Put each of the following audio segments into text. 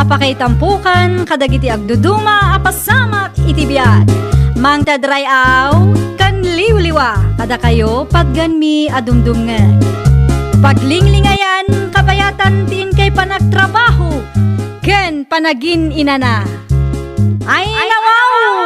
apakay tampukan, kadagiti agduduma, apasamak itibiyat. Mang tadray aw, kan liwliwa, kada kayo pagganmi adumdumngan. Paglinglingayan, kabayatan tin kay panagtrabaho, ken panagin inana. Ay nawaw!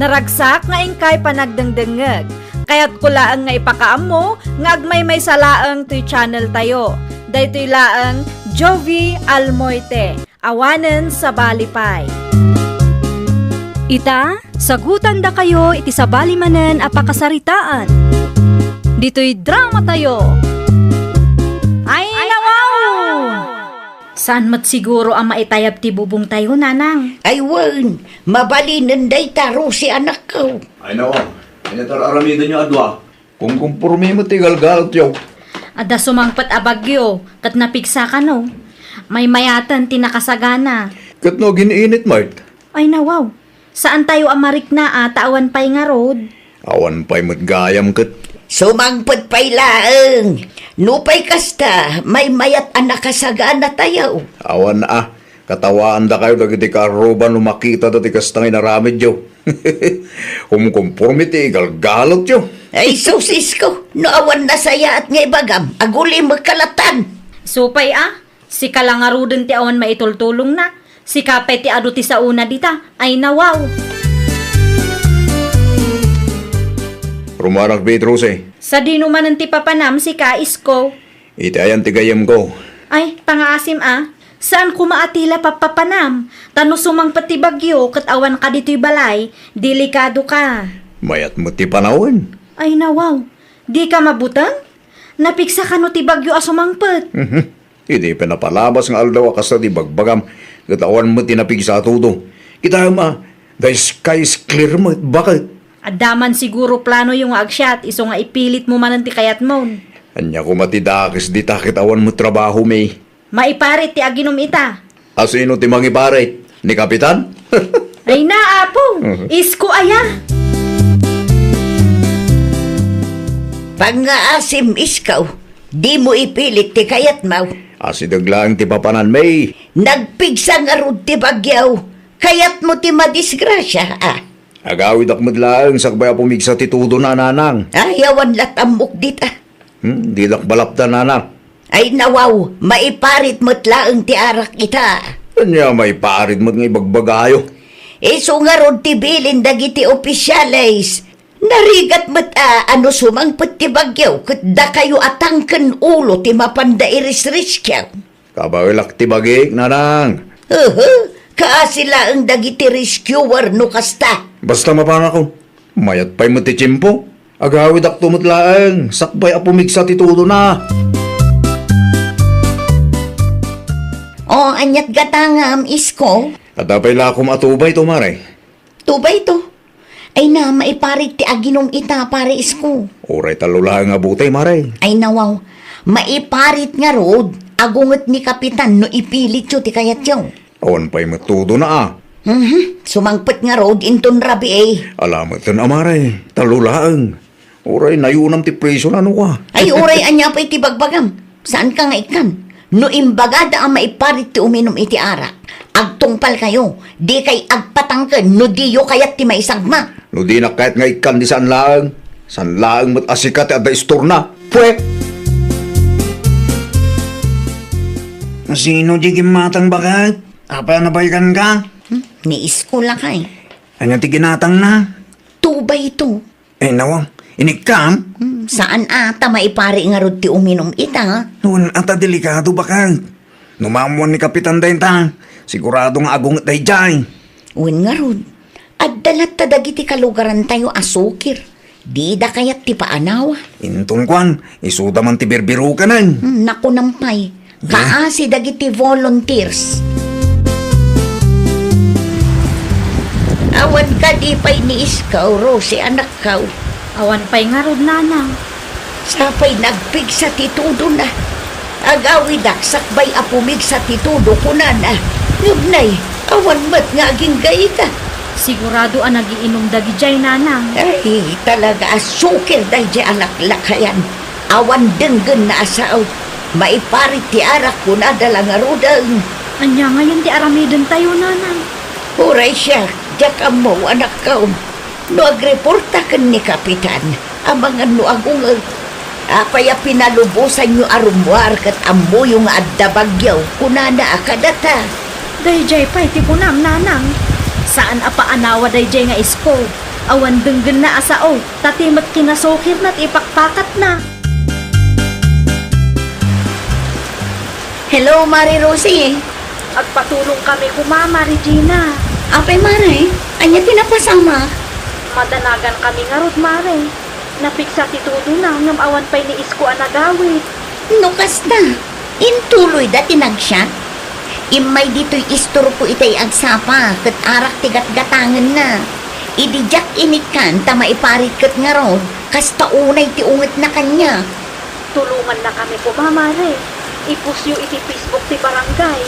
Naragsak nga ingkay panagdengdengeg. Kaya't kulaang nga ipakaam mo, nga agmay may salaang to'y channel tayo. Daytoy laang Jovi Almoite, awanen sa balipay. Ita, sagutan da kayo iti sa balimanen apakasaritaan. Dito'y drama tayo. Ay nawaw! Saan mat siguro ang maitayab ti bubong tayo, nanang? Ay wan, mabalinan day taro si anak ko. Ay nako, inatar-aramidan nyo adwa. Kung kumpurmi mo tigal-galat yaw. Ada sumangpat abagyo, kat napigsa ka no. May mayatan tinakasagana. Kat no giniinit, Mart. Ay nawaw, saan tayo amarik na tawan pa'y nga road? Awan pa'y matgayam kat. Sumangpot pa'y laeng. Nupay kasta, may mayat anak kasagana tayo. Awan na katawaan da kayo dagiti karuban lumakita dati kastangay naramid yaw. Kumpurmi tigal-galat yaw. Ay susis ko, no awan na saya at ngay bagam, aguli magkalatan. Supay si kalangaruden ti awan maitultulong na. Si kapay ti adu ti sa una dita, ay nawaw. Rumarak Beatrice eh. Sa dino man ti papanam si kais ko. Iti ayan tigayam ko. Ay, pangaasim saan kumaatila papapanam? Tano sumang pati bagyo, kat awan ka dito'y balay, delikado ka. Mayat mo ti panawan. Ay nawaw, di ka mabutang? Napiksa ka no ti bagyo asumangpet. Hindi pinapalabas ng aldaw akasta di bagbagam. Katawan mo tinapig sa tudo. Kita the sky is clear mo. Bakit? Adaman siguro plano yung agsyat, iso nga ipilit mo man ti kayat mo. Anya ko matidakis di takitawan mo trabaho may. Maiparit ti aginom ita. Asino ti mangiparit? Ni Kapitan? Ay naapo, isko aya. Pangaasim iskaw, di mo ipilit ti kayat mau. Asidaglaang ti papanan may. Nagpigsa nga rod ti bagyaw, kayat mo ti madisgrasya Agawid akmadlaang sakbay pumigsa ti tudo na nanang. Ayawan latambok dita. Di balapta nanang. Ay nawaw, maiparit mo't laeng ti arak ita. Anya may parid mo nga ibagbagayo. Iso nga rod ti bilin dagiti opisyales. Narigat mo't ano sumangpot ti bagyaw, kat da kayo atangken ulo ti mapanda irisriskyaw. Kabawilak ti bagik nanang. Kaasila ang dagiti rescuer no kasta. Basta mapana ko. Mayat pa'y mo ti tiyempo. Agawid ak tumutlaang. Sakbay apumigsa ti tudo na. O, anyat gatangam isko. Katapay lakom atubay to maray. Tubay to. Ay na, maiparit ti aginom ita pare isko. Oray talulaang abutay maray. Ay nawaw, maiparit nga rod. Agungot ni Kapitan no ipilit yo ti kayat yo. Awan pa'y matudo na Sumangpot nga rod inton rabi Alamat kan amaray. Talulaang. Oray nayunam ti preso na ano ka. Ay uray anya pa iti bagbagam. Saan ka nga ikan? No imbagada ang maiparit ti uminom iti arak. Agtungpal kayo. Di kay agpatangken no diyo kayat ti maisagma. No di na kahit nga ikan di saan laang. Saan laang mat asikat at da istorna. Pwek! Sino di gimatang bakat? Apa nabaykan ka? Niis ko lang kay. Anya ti ginatang na? Tubay ito. Nawang, inikam? Saan ata maipari nga rod ti uminom ita? Noon ata delikado bakat. Numamuan ni Kapitan dahin ta. Sigurado nga agong day dyan. Uwan nga rod. At dalat ta dagiti kalugaran tayo asukir. Di da kayat ti paanawa. Intong kwan, isuda man ti birbiru ka nan. Naku nampay. Kaasi dagiti volunteers. Awan ka di pa'y ni iskaw, Rose, anak kaw. Awan pa'y nga rod nanang. Sapay nagpig sa titudo na. Agawidak sakbay apumig sa titudo ko na na. Yubnay, awan mat nga aging gaita. Sigurado ang nagiinom dagi jay nanang. Ay, talaga asukir dahi di anak lakayan. Awan denggan na asaw. maiparit ti arak ko na dalang arudang. Anya ngayon ti aramidon tayo, nanang. Huray siya, jak mo anak ko. No agreporta kan ni Kapitan, amang ano agungag. Apaya pinalubusan nyo arumwar kat amo yung adda bagyaw, kunana akadata. Dayjay pa iti punam, nanang. Saan apa anawa dayjay nga isko? Awan denggen na asao, tatimat kinasokir na't ipakpakat na. Hello, Mari Rosie. Agpatulong kami kumama, Regina. Apay, Mari, anya pinapasama. Madanagan kami nga rod, mare. Napiksa ti todo na, ngam awan pa'y ni isko anagawit. Nukas na, intuloy da tinagsya. Imay dito'y istor ko itay agsapa, kat arak tigat-gatangan na. Idijak inikan, ta maiparit kat nga rod, kas taunay ti unget na kanya. Tulungan na kami kumamare. Ipusyo iti Facebook ti barangay.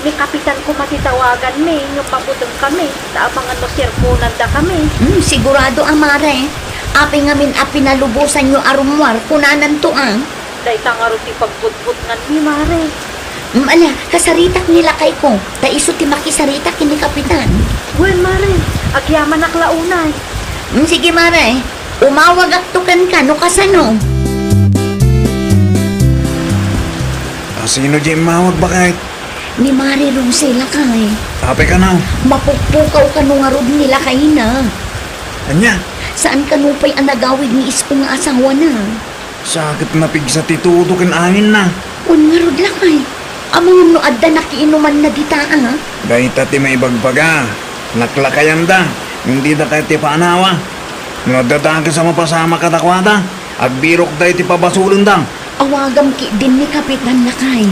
Ni kapitan ko matitawagan mi, ngam mabudang kami. Taabangan no sermonan da kami. Sigurado, Amare. Api ngamin pinalubusan nyo arumwar, kunanan to ang. Day tangaro ti pagbutbut ngan mi, mare. Ala, kasaritak nila kay ko. Ta iso ti makisaritak kini Kapitan. Well, mare, agyaman naklaunay. Sige, Mare. Umawag aktukan ka, no kasano? Sino dyan mawag ba kahit? Ni Mari Rosie lakay. Ape ka na. Mapukpukaw ka nung arod nila kay na. Anya? Saan ka nupay anagawid ni isko nga asawa na? Sakit na pigsa titudo kan angin na. Un nga rod lakay. Amang no adda nakiinuman na dita ah. Dahil ti may bagbaga. Naklakayan da. Hindi da kahit ti paanawa. Nadadaan ka sa mapasama katakwada. Agbirok da ti pabasulong da. Awagam ki din ni Kapitan lakay.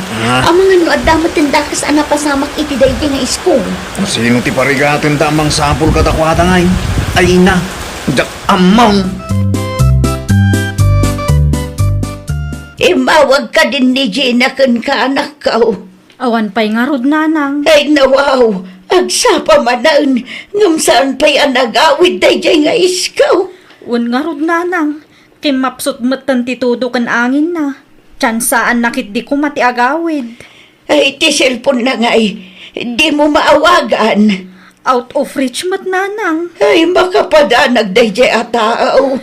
Amang no adda matindakas anapasamak iti daydi nga isko. Sino ti parigaton da amang sapul katakwada ngay? Ay na. Jak amang. Mawag ka din ni Gina kan ka anak ko. Awan pa'y nga rod, nanang. Ay nawaw, agsapa manan, ngam saan pa'y anagawid dayjay nga iskaw. Un nga rod, nanang. Kimapsot matan ti todo kan angin na. Tsansaan nakit di ko mati agawid. Ay, ti cellphone na nga'y, di mo maawagan. Out of reach mat, nanang. Ay, makapadanag dayjay ataaw.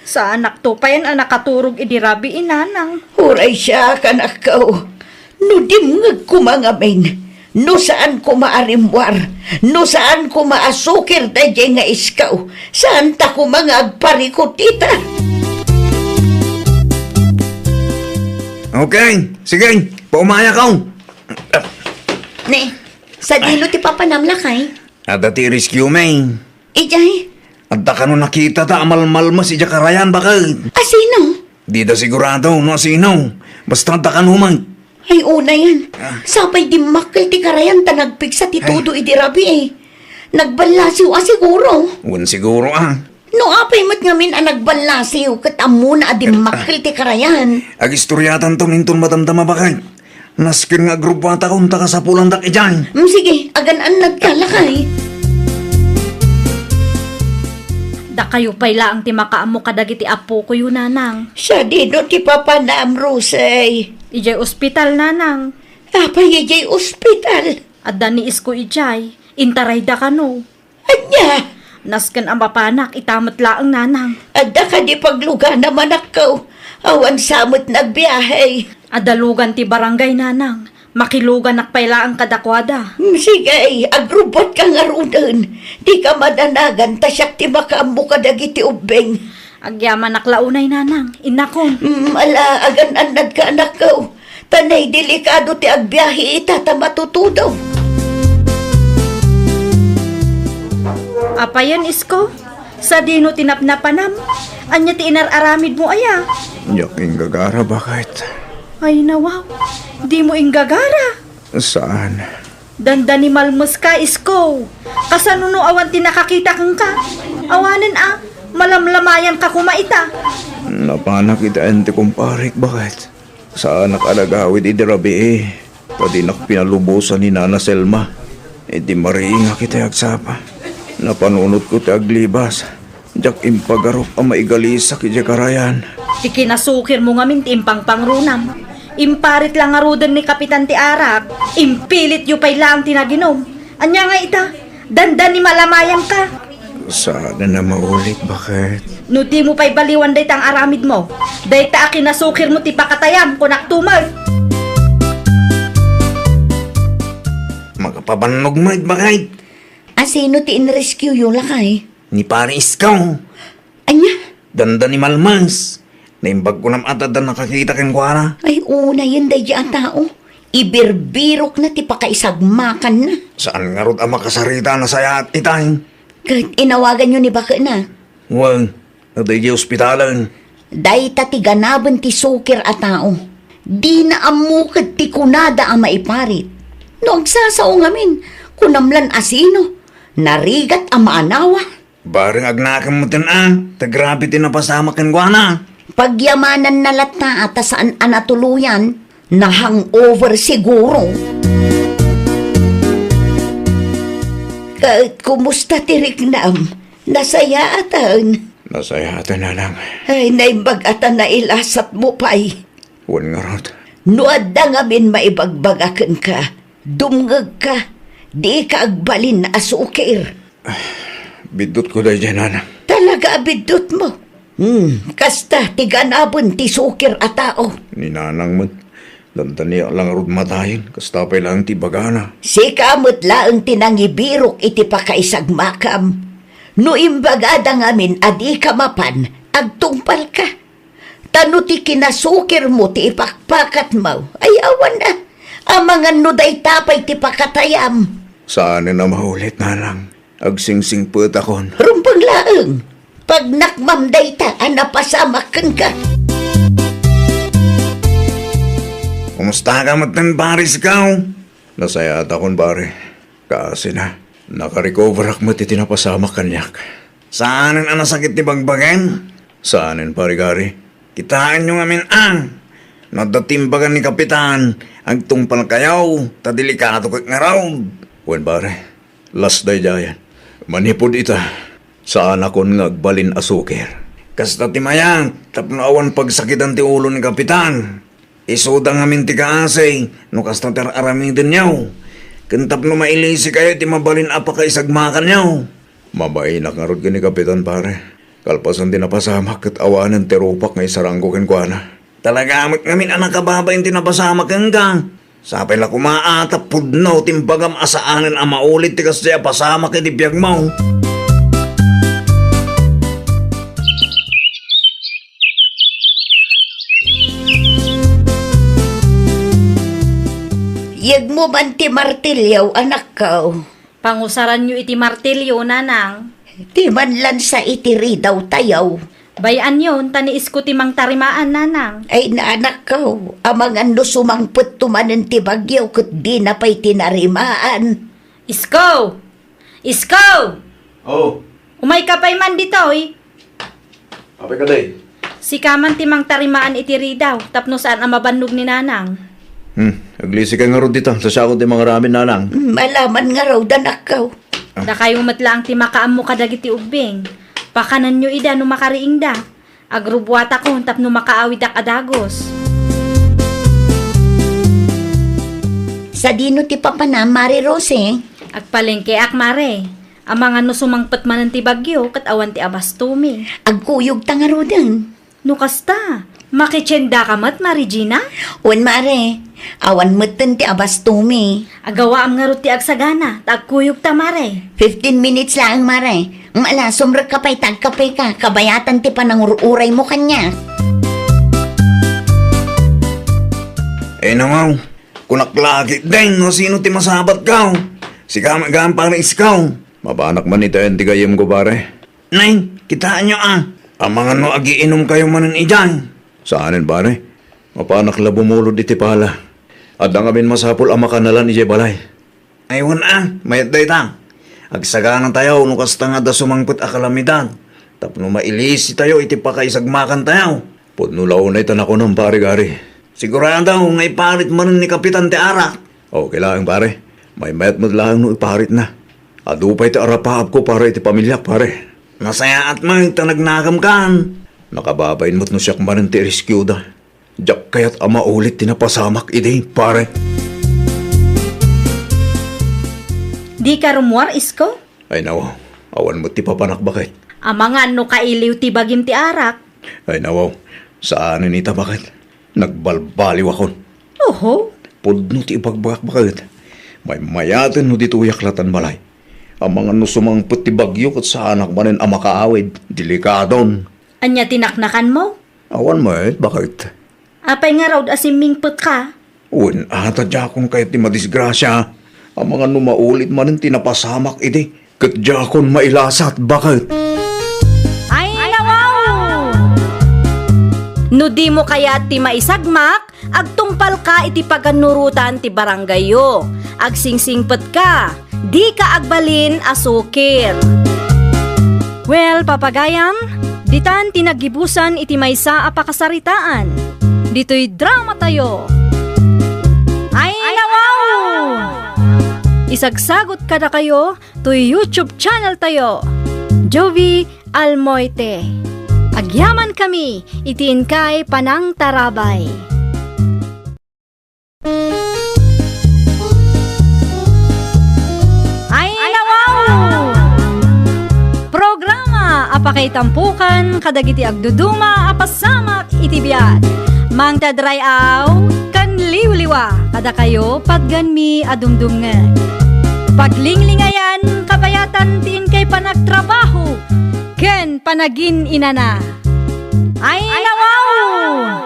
Sa anak to pa yan ang nakaturog idirabi inanang. Huray siya kanak ko. No dimngag ko mga men. No saan ko maarimwar. No saan ko maasukir dayjay nga iskaw. Saan ta ko mga agparikot ita. Okay, sige. Paumaya ka. Ne, sa dilo ti papanamlakay. Ada ti rescue may. Ijay, Adda ka no nakita ta amal-mal mas ija karayan bakit? asino? Di da sigurado no sino. Basta adda ka no man. Ay, una yan. Sapay di makil ti karayan ta nagpiksa ti todo idirabi eh. Nagbalasiw siguro. Wan siguro ah. No apay mat ngamin ang nagbalasiw kat amo na adi makil ti karayan. Ag istoryatan to minton matamtama bakit? Naskin nga grupo ata kung taka sa pulang dak ijan. Sige, agan-an nagkalakay. Da kayo pa'y laang ti makaamo kadagiti apo ko yun, nanang. Siya dino ti papanam, Rosay. Ijay ospital, nanang. Apay ijay ospital. Adda ni isko ijay. Intaray da ka no. Anya, Nasken ang mapanak, itamat laang, nanang. adda ka di pagluga naman ako. Awan samot nagbiyahe. Adalugan ti barangay, nanang. Makilugan nakpaila ang kadakwada. Sige, agrubot ka nga runan. Di ka madanagan, tasyak ti makaambo ka dagiti ubeng. Agyaman naklaunay, nanang. Inakon. Ala, agan-anad ka anak ko. Tanay delikado ti agbiyahe ita ta matutudaw. Apayan isko. Sa dino tinapnapanam. Anya ti inararamid mo aya. Yaking gagara bakit? Ay nawaw. Di mo inggagara. Saan? Danda ni malmus ka isko. Kasanuno awan ti nakakita kang ka. Awanan malamlamayan ka kumaita. Napanak ita ente kumparik bakit? Saan nakalagawid idirabi eh? Padinak pinalubusan ni Nana Selma. E di mariinga kita agsapa. Napanunot ko ti aglibas. Jak impagarop ang maigalisa ki karayan. Ti kinasukir mo ngamin ti impang pangrunam. Imparit lang nga rudan ni Kapitan ti Arak. Impilit yu pa'y lang tinaginom. Anya nga ita, dandan ni malamayang ka. Sana na maulit, bakit? No di mo pa'y baliwan day tang aramid mo. Day ta akinasukir mo ti pakatayam kunak tumal. Magapabanog mo, bakit? Asino ti in-rescue yung lakay? Ni pare iskaw. Anya? Danda ni Malmas. Naimbag ko nam atad na nakakita kang kuwara. Ay, una yun day ang tao. Ibirbirok na ti pakaisagmakan na. Saan nga rod ang makasarita na saya at itay? Kahit inawagan yun ni baka na. Wag, naday di ospitalan. Day tatiganaban ti sukir a tao. Di na amukad ti kunada ang maiparit. No agsasaw ngamin, kunamlan asino. Narigat ang maanawa. Bareng agnakam mo tagrabe tinapasama kang kuwana. Pagyamanan na lata at saan anatuluyan, na hangover siguro. Kahit kumusta tirik nam, nasaya atan. Nasayatan na lang. Ay, naimbag atan na ilasat mo pa'y. Wan nga rod. Nuad na nga min maibagbagakan ka. Dumngag ka. Di ka agbalin na asukir. Bidot ko dahil dyan, anak. Talaga abidot mo. Kasta tiganabon ti sukir a tao. Ninanang mo. Dantani lang rod matayin. Kastapay lang ti bagana. Si kamot laang tinangibirok iti pakaisagmakam. No imbagada ngamin adi ka mapan, agtungpal ka. Tano ti kinasukir mo ti ipakpakat mo. Ay awan na. Ang mga nuday tapay ti pakatayam. Saan na maulit na lang. Agsingsing put akon. Rumpang laang. Pag nakmamday ta, napasamakan ka. Kumusta ka matan paris ka? Nasaya at akon pare. Kasi na, nakarecover ak mo ti tinapasama kanyak. Saanin ang nasakit ni bagbagan? Saanin pare gari? Kitaan nyo ngamin nadatimbagan ni Kapitan, ang tungpal kayaw, tadelikato kak nga raw. Wen pare, last day jayan. Manipod ita, saan akon ngagbalin asukir. Kasta timayang, tapno awan pagsakitan ti ulo ni Kapitan. Isuda ngamin ti kaasay, no kasta teraramidin niyaw. Kantap no mailisi kayo, ti mabalin apa kay sagmakan niyaw. Mabainak nga rod ka ni Kapitan pare. Kalpasan din napasamak at awanan terupak ngay saranggo ken kuana. Talaga amat ngamin anak kababayin tinapasama kang ka. Sapay la kumaatap pudno timbagam asaanan ang maulit ti kasya pasama kay di biyag mo. Yag mo man ti martilyaw, anak ka. Pangusaran nyo iti martilyo, nanang. Di man lan sa itiri daw tayaw. Bayan yun, taniis ko timang tarimaan, nanang. Ay naanak ko, amang ano sumangput tumanan ti bagyaw kat di na pa'y tinarimaan. Isko! Isko! Oh, Umay ka pa'y man dito, eh. apay ka day? Si kaman timang tarimaan itiri daw, tapno saan ang mabannog ni nanang. Aglisi ka nga ron dito, sa sako di mga ramin na lang. Malaman nga raw danak ka. Da kayo matlaang ti makaam mo kadagiti ubing. Pakanan nyo ida no makariing da. Agrubwata ko tapno makaawid ak adagos. Sa dino ti papana, Mari Rose. Agpalengke ak mare. Ang mga no sumangpat manan ti bagyo kat awan ti abastumi. Agkuyog tangarudan. No kasta, makitsenda ka mat, Marijina? Wan Mare, awan mutan ti abastumi. Agawa am nga ro ti agsagana, tagkuyog ta mare. 15 minutes lang, Mare. Mala, sumrag ka pa'y tagkapay ka. Kabayatan ti panangururay mo kanya. Eh namaw, kunaklagi din no sino ti masabat ka. Si kamagahan para iskaw. Mabanak man ito yan ti gayem ko pare. Nay, kitaan nyo Ang mga no agiinom kayo manan ijan. Saanin pare? Mapanak la bumulod iti pala. At ang amin masapul ang makanalan ije balay. Aywan mayat day ta. Agsaganan tayo no kasta nga da sumangput a kalamidad. Tapno mailisi tayo iti pakaisagmakan tayo. Pudno launay tan ako ng pare gari. Sigurado nga iparit manan ni Kapitan ti Arak. Okay lang pare. May mayat mo lang no iparit na. Adupay ti arapaap ko para iti pamilyak pare. Masaya at may tanagnagam kan. Nakababayin mo't no siya kumarin ti rescue da. Jak kaya't ama ulit tinapasamak ide, pare. Di ka rumuar, isko? Ay nawaw, awan mo ti papanak bakit? Ama nga no kailiw ti bagim ti arak. Ay nawaw, saan nita bakit? Nagbalbaliw akon. Oho, Pudno ti ibagbagak bakit? May mayatin no dito yaklatan balay. Ang mga nusumangput ti bagyo kat sa anak manin ang makaawid. Delikadon. anya tinaknakan mo? Awan mo bakit? Apay nga raw asimingput ka. Un, atadya kong kahit ti madisgrasya. Ang mga numaulit manin tinapasamak ide. Katdya akong mailasat bakit? Ay, nawaw! No di mo kaya ti maisagmak, agtungpal ka iti paganurutan ti baranggayo. Agsingsingpet ka, di ka agbalin asukir. Well, papagayam, ditan tinagibusan iti maysa a pakasaritaan. Dito'y drama tayo. Ay, nawaw! Isagsagot ka na kayo to YouTube channel tayo. Jovi Almoite. Agyaman kami, itiin kay Panang Tarabay. Ay, nawaw! Programa apakay tampukan kadagiti agduduma apasamak itibiyat. Mang tadrayaw kan liwliwa kada kayo pagganmi adumdumngan. Paglinglingayan kabayatan tiin kay panagtrabaho ken panagin inana. Ay, nawaw!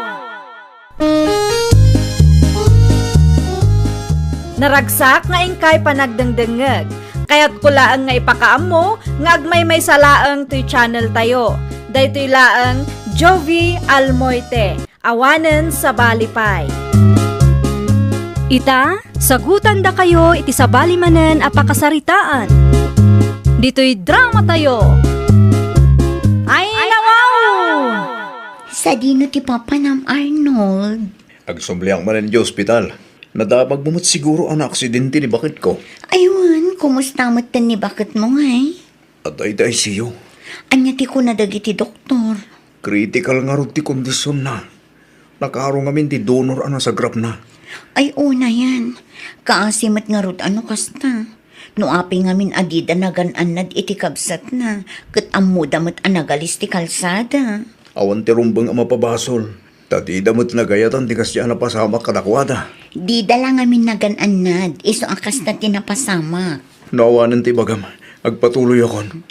Naragsak nga ingkay panagdengdengeg. Kaya't kulaang nga ipakaam mo, nga agmay may salaang to'y channel tayo. Daytoy laang Jovi Almoite, awanen sa balipay. Ita, sagutan da kayo iti sabali manen a pakasaritaan. Dito'y drama tayo. Ay, nawaw! Sa dino ti Papa Nam Arnold. Agsumliang manin di ospital. Nadabag mo mo't siguro ang aksidente ni bakit ko. Aywan, kumusta matan ni bakit mo ngay? At ay siyo. Anya ti ko nadagiti doktor. Critical nga rin ti kondisyon na. Nakarong amin ti donor ana sa grap na. Ay una yan. Kaasimat nga rod ano kasta. No api ngamin adida nagananad iti kabsat na. Kat amudamat anagalis ti kalsada. Awan ti rumbang ang mapabasol. Tati damot na gayatan ti kasya na pasamak kadakwada. Di dala ngamin nagananad. Iso akas na tinapasamak. Naawanan ti bagam. Agpatuloy akon.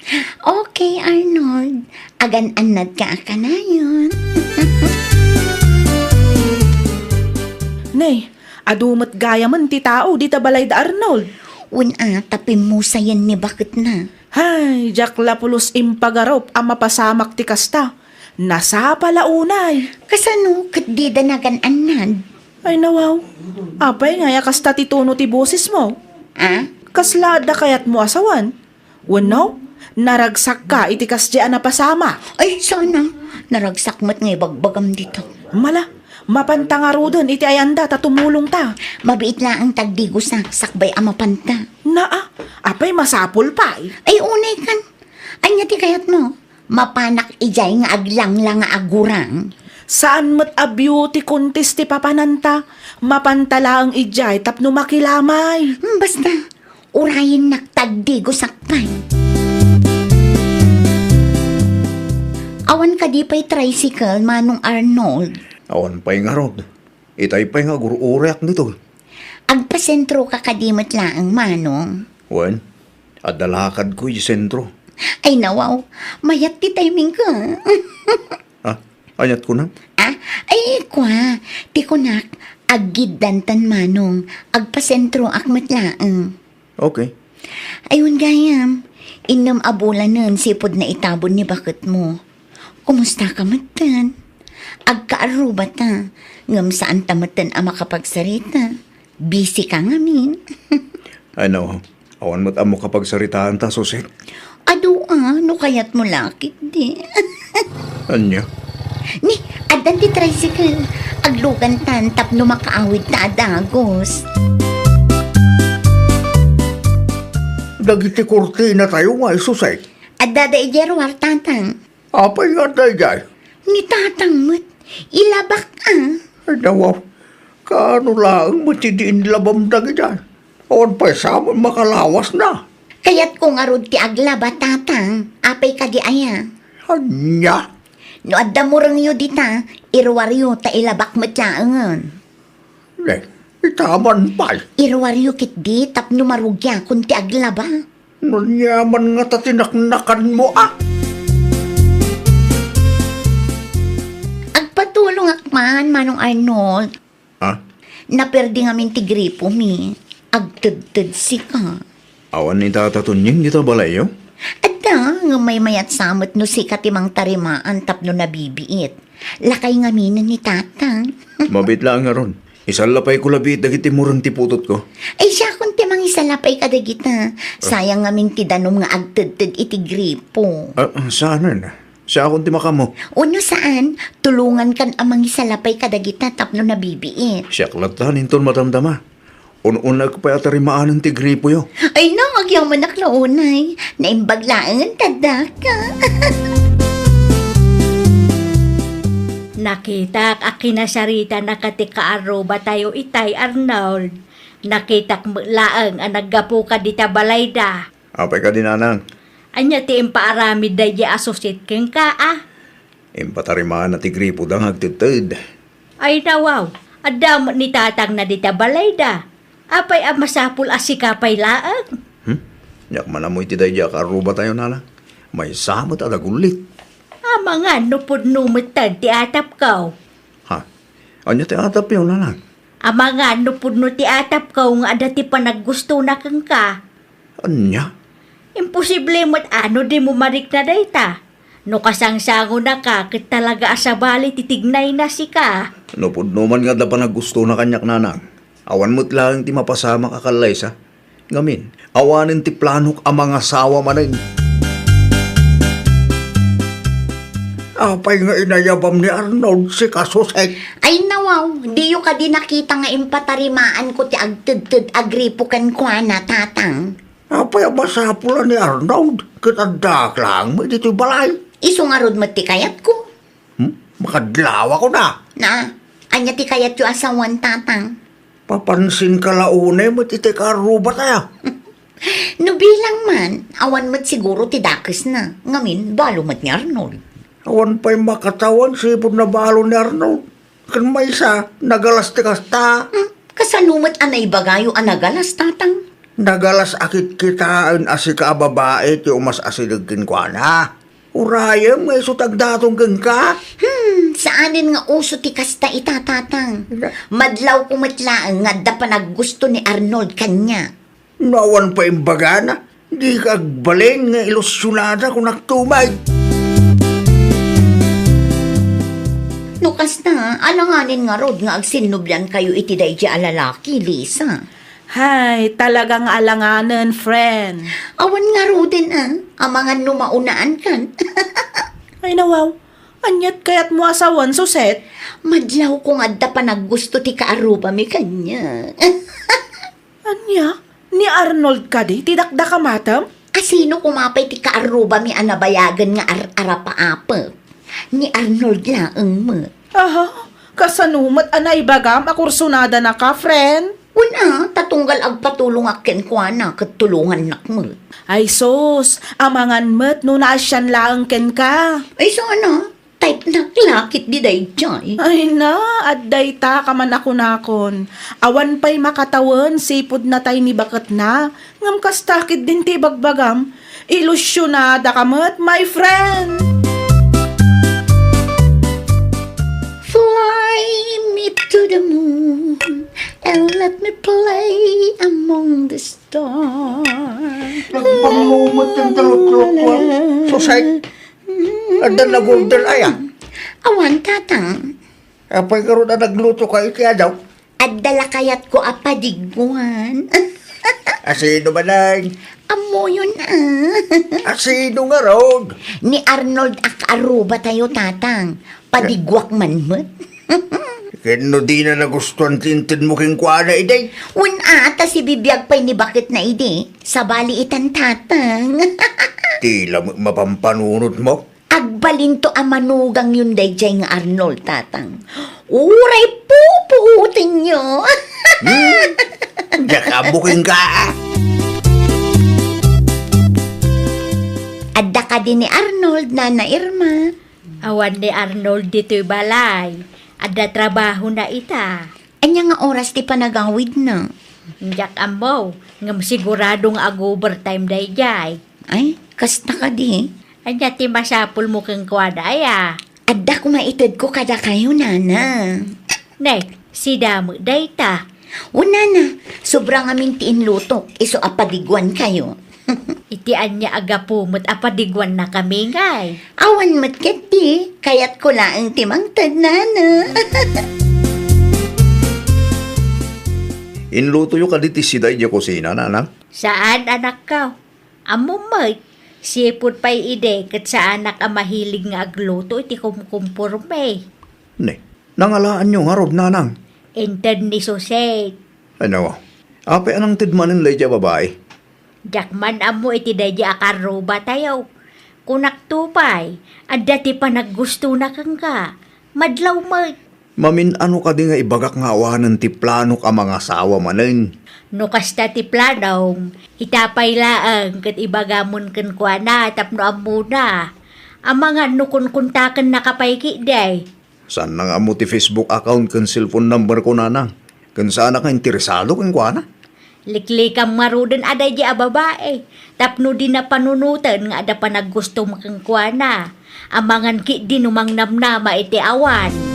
Okay, Arnold. Agan-anad ka na yun. Nay, adumat gaya man ti tao di tabalay da Arnold. Una, tapim mo sayan ni bakit na. Hay, jak lapulos impagarop ang mapasamak ti kasta. Nasa pala unay. Kasano, kat di da nagananad. Ay nawaw, apay nga kasta ti tono ti boses mo. Ah? Kaslada kayat mo asawan. Wano, naragsak ka iti kasya na pasama. Ay, sana. Naragsak mat ngay bagbagam dito. Mala, mapantangarudan iti ayanda ta tumulong ta. Mabiit na ang tagdigo sa sakbay amapanta. Naa, apay masapul pa eh. Ay, unay kan. Anya ti kayat mo. Mapanak ijay nga aglang lang nga agurang. Saan mat a beauty contest ti papananta? Mapantala ang ijay tapno makilamay. Basta, urayin nagtagdigo sakpan. Awan ka di pa'y tricycle, Manong Arnold. Awan pa'y nga rod. Itay pa'y nga gurureak nito. Agpasentro ka kadimot laang, Manong. Wan, adalakad ko yung sentro. Ay nawaw, mayat ti timing ka. Ha? Anyat ko na? Ah, ay kwa, ti kunak, aggidantan Manong, agpasentro akmat laang. Okay. Ayun gayam, inam abulan nun sipod na itabon ni bakit mo. Kumusta ka matan? Agkaaruba ta, ngam saan tamatan ang makapagsarita. Busy ka ngamin. Ano, awan mo't amo kapag saritaan ta, Suset. Ado no kayat mo lakit di. Anya? Ni, adan ti tricycle, aglugan tan tapno makaawid ta adagos. Dagiti kurtina tayo nga, Suset. Adada ijerwar tatang. Apay nga tayo, Ni tatang mo't, ilabak Ay, nawaw. Kaano lang matidiin labamdag dyan. Awan pa'y samon makalawas na. Kayat ko nga rod ti aglaba, tatang. Apay ka di aya. Anya. No adda mo rang yu dita, irwaryo ta ilabak matlaangan. Ne, itaman pa'y. Irwaryo kit di tapno marugya kun ti aglaba. Nunyaman nga tatinaknakan mo Agpatulong akman, Manong Arnold. Ha? Naperdi nga min ti gripo mi. Agtudtud si ka. Awan ni Tata Tunying dito balayo? Adda nga may mayat samot no si katimang tarimaan tapno nabibiit. Lakay nga minan ni tatang. Mabit lang nga ron. Isang lapay ko labit dagiti murang tiputot ko. Ay siya kung timang isalapay kadagita. Sayang nga min ti danom nga agtudtud iti gripo. Sana na. Siya akong timaka mo. Uno saan, tulungan kan amang isalapay kadagita tapno nabibiit. Siya klatanin ton matamdama. Un-una ko pa atarimaan ng tigripo yo. Ay nang agyaw manak na unay. Naimbaglaan tadaka. Nakitak akinasarita nakatika aroba tayo itay Arnold. Nakitak laang ang naggapu ka dita balayda. Apay ka din anang. Anya ti impaaramid da ya associate keng ka ah. Impatarimaan na tigripo dang hagtutod. Ay nawaw, adam ni tatang na dita balayda. Apay ang masapul asikapay laang. Yak manamoy ti dayja karuba tayo nala. May samot at agulit. Mga nupod numutad ti atap kaw. Ha? Anya ti atap yun nala. Mga nupod no ti atap kaw nga dati pa naggusto na kang ka. Anya? Imposible mo't ano di mo marik na dayta. No kasangsango na ka, kit talaga asabali titignay na si ka. Nupod naman nga da pa naggusto na kanyak nanang. Awan mo't lang ti mapasama kakalay sa. Ngamin, awanin ti planok ang mga sawa maning. Apay nga inayabam ni Arnold si Kasusek. Ay nawaw, di yu ka di nakita nga impatarimaan ko ti agtudtud agripo kan kwa na tatang. Apay ang masapulan ni Arnold. Kitadak lang mo dito balay. Iso nga rod ti kayat ko. Makadlawa ko na. Na, anya ti kayat yu asawan tatang. Papansin ka launay mo iti karuba tayo. No bilang man, awan mo't siguro ti dakis na. Ngamin, balo mo't ni Arnold. Awan pa'y makatawan sipod na balo ni Arnold. Kan may isa, nagalas ti kasta. Kasanumat anay bagayo anagalas tatang. Nagalas akit kitaan asi ka babae ti umas asidagkin kwa na. Urayam nga isutag datong kang ka. Saanin nga uso ti kasta itatatang. Madlaw kumatlaang nga da pa naggusto ni Arnold kanya. Nawan pa imbaga na. Di ka agbalin nga ilusyonada kung nagtumay. No kasta, alanganin nga rod nga agsinubyan kayo iti daydi alalaki, Lisa. Hay, talagang alanganan, friend. Awan nga rodin amangan numaunaan kan. Ay nawaw, anyat kayat mo asawan, Suset? Madlaw ko nga da pa naggusto ti kaaruba mi kanya. Anya? Ni Arnold ka di? Tidakda ka matam? Asino kumapay ti kaaruba mi anabayagan nga arapa-apa. Ni Arnold laang mo. Aha, kasanumat anay bagam akursunada na ka, friend. Una, tatunggal agpatulong akin ko na katulungan nak mo. Ay sos, amangan met no naasyan lang ken ka. Ay sana, type na lakit di day jay. Ay na, adday ta ka man ako nakon. Awan pa'y makatawan, sipod na tay ni bakat na. Ngam kastakit din ti bagbagam. Ilusyonada ka met, my friend. Fly me to the moon and let me play among the stars. Nagpangumot yung talot-talot ko. Susay, ada na golden aya. Awan tatang, Apay karoon na nagluto ka iti adaw. at dala kayat ko apadiguan. Asino ba na? Amo yun Asino nga road? Ni Arnold akaruba tayo tatang. Padigwak man mo. Kano di na nagustuhan tintin mo king kwa na iday? Ata si bibiyag pa'y ni bakit na idi. Sa bali itan tatang. Tila mapampanunod mo. Agbalin to ang manugang yun day nga Arnold tatang. Uray po puting nyo. Gakabuking ka. Adda ka din ni Arnold, Nana Irma. Awan ni Arnold dito'y balay. Ada trabaho na ita. Anya nga oras ti panagawid na. Jak ambaw, ngam siguradong ag-overtime dayjay. Ay, kasta ka di. Anya ti masapul mo kang kwadaya. Adda ko maitid ko kada kayo, Nana. Nek, si damo dayta. Una na, sobrang aming tiinlutok. Iso apadigwan kayo. Iti anya agapumot apadigwan na kami ngay. Awan mat kati, kayat ko laang timangtad, Nana. Inluto yung kaditi siday di kusina, nanang. Saan anak ka? Amo may. Sipod pa'y ide kat sa anak ang mahilig nga agluto iti kumkumpurme. Ne, nangalaan nyo nga rob, nanang. Ented ni Susay. Ano, ape anang tidmanin lay dya babae. Jakman amo iti dadya akaroba tayo. Kunak tupay, adda ti panaggusto na kang ka. Madlaw may. Mamin ano ka di nga ibagak nga awanan ti plano ka mga asawa manin. No kasta ti planong, itapay laang kat ibagamon kan kwa na tapno amo na. Ang mga nukun kuntakan nakapayki day. Saan na nga mo ti Facebook account kan cellphone number ko, nanang? Kan sana ka interesado kan kwa na? Liklikang marudan aday di a babae. Tapno di na panunutan nga ada pa naggusto makangkwa na. Amangan ki di numang namnama iti awan.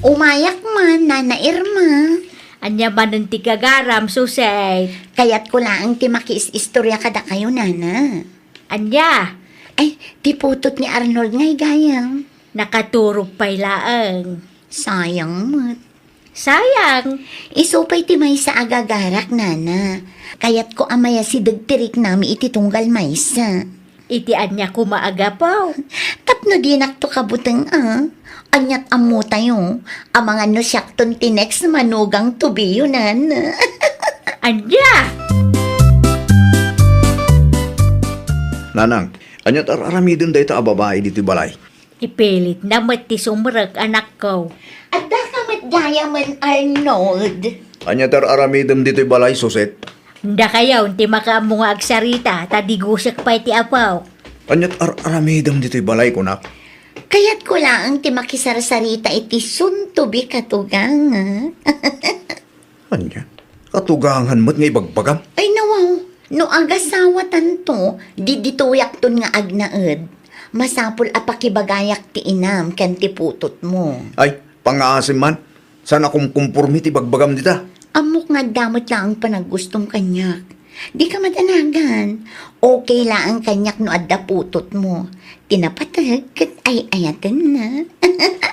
Umayak man, Nana Irma. Anya manan ti kagaram, Susay. Kayat ko laang ti makis-istorya kada kayo, Nana. Anya, Ay, ti putot ni Arnold ngay gayang. nakaturog pa'y laang. Sayang mat. Sayang, Isupay ti may sa agagarak, Nana. Kayat ko amaya si dagtirik nami iti tunggal maysa. iti anya kumaagapaw. Tapno di nakto kabuteng Anyat amu tayo. Amangan no syakton ti next manugang tubiyo, Nana. Anya, Nanang, anyat aramidin day ta a babae dito balay. ipilit na mati sumrag anak ko. At kamat gaya man, Arnold. Anyat aramidin dito balay, suset. Nda kayaw, ti makaamo nga agsarita, tadigusak pa iti apaw. Anyat aramidin dito balay ko na. Kayat ko lang ti makisarasarita iti suntubi katugang. Anya, katugangan mo't nga ibagbagam. Ay nawaw, no agasawa tanto, di dituyak ton nga agnaed. Masapul apakibagayak ti inam kan ti putot mo. Ay, pangasim man. Sana kung kumpurmi ti bagbagam dita. Amok nga damot lang ang panaggustong kanyak. Di ka madanagan. Okay lang ang kanyak no adda putot mo. Tinapatag kat ay ayatan na.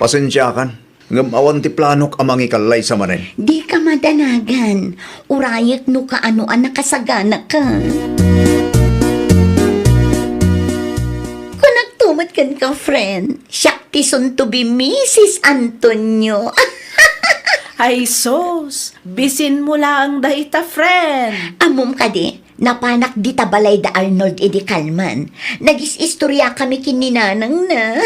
Pasensya kan. Ngamawan ti planok amang ikalay sa manen. Di ka madanagan. Urayak no kaanoan nakasagana ka. Kung nagtumat kan ka, friend, siyak ti son to be Mrs. Antonio. Ay sos, bisin mo lang dahita friend. Amom ka di, napanak di tabalay da Arnold edi Kalman. Nagis-istorya kami kininanang na.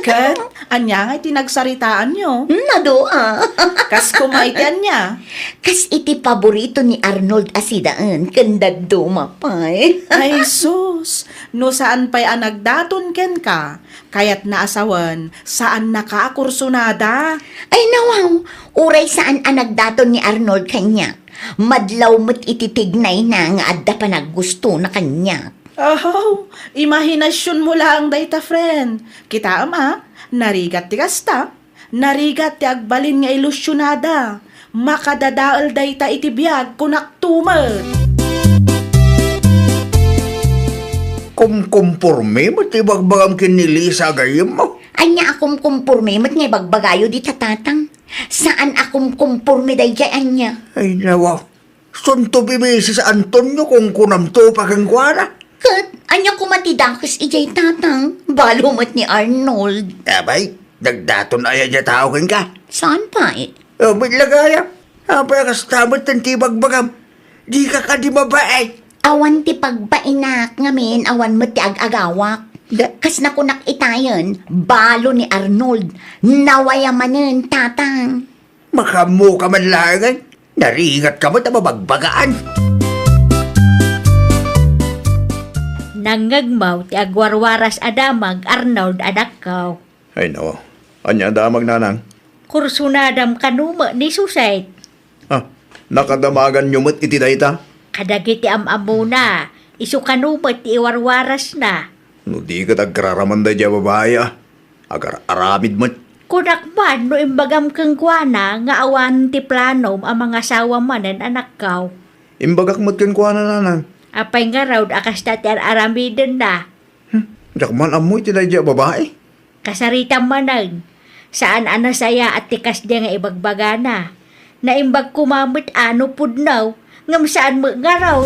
Kat, anya nga tinagsaritaan nyo. Nadoa. Kas kumaitian niya. Kas iti paborito ni Arnold asidaan, kandag dumapay. Ay sus, no saan pa'y anagdaton ken ka? Kayat naasawan, saan nakaakursunada? Ay nawaw, uray saan anagdaton ni Arnold kanya. Madlaw mo't ititignay na nga adda pa naggusto na kanya. Oh, imahinasyon mo lang dayta friend. Kita ama, narigat ti kasta. Narigat ti agbalin nga ilusyonada. Makadadaal dayta iti biyag kunak tumet. Kumpurmi mo't ibagbagam kinilisa gayam mo. Anya akum kumpurme mo't nga bagbagayo di tatatang. Saan akum kumpurme day dyan niya? Ay nawa. Sunto bibisi sa Antonio kung kunamto pa kang kuwana. Kat, anya kumatidakas ijay tatang. Balo mo't ni Arnold. Abay, nagdaton aya dya tao kang ka. Saan pa eh? Bitlagaya. Abay, kastamot ng tibagbagam. Di ka di babae. Awan ti pagbainak ngamin, awan mo ti ag-agawak. Kas na kunak itayon, balo ni Arnold, nawayamanin, tatang. Makamu ka man langan. Naringat ka mo na mabagbagaan. Nangagmaw ti agwarwaras adamag Arnold adakaw. Ay no, anya damag nanang. Kursunadam kanuma ni Suset. Ah, nakadamagan nyo mo't iti dayta? Kadagiti amamuna. Isu kanuma ti iwarwaras na. No di ka tagkararaman da dya babae Agar aramid mo't. Kunakman no imbagam kang kuana nga awan ti planom ang mga sawa manen anak kaw. Imbagak mo't kan kuha na nanang. Apay nga raw akas dati aramiden na. Diyak man amoy iti dayta babae. Kasarita manang. Saan anasaya at tikas diya nga ibagbagana. Naimbag kumamit ano pudnaw. Ngam saan mo nga raw.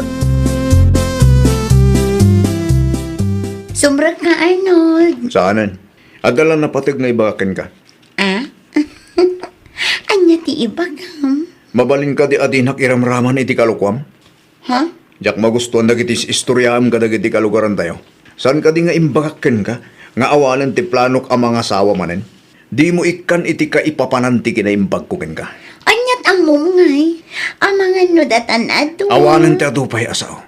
Sumrag ka, Arnold. Saanan? Adala na patig na ibagakin ka. Ah? Anya ti ibagam? Mabalin ka di adinak iramraman iti kalukwam. Ha? Diyak magustuhan dagitis istoryaam ka dagiti kalugaran tayo. Saan ka di nga imbagakin ka? Nga awalan ti planok ang mga sawa manen. Di mo ikan iti ka ipapananti kinaimbag kukin ka. Anyat ang mungay. Ang mga nudatan ato. Awanan ti adupay asaw.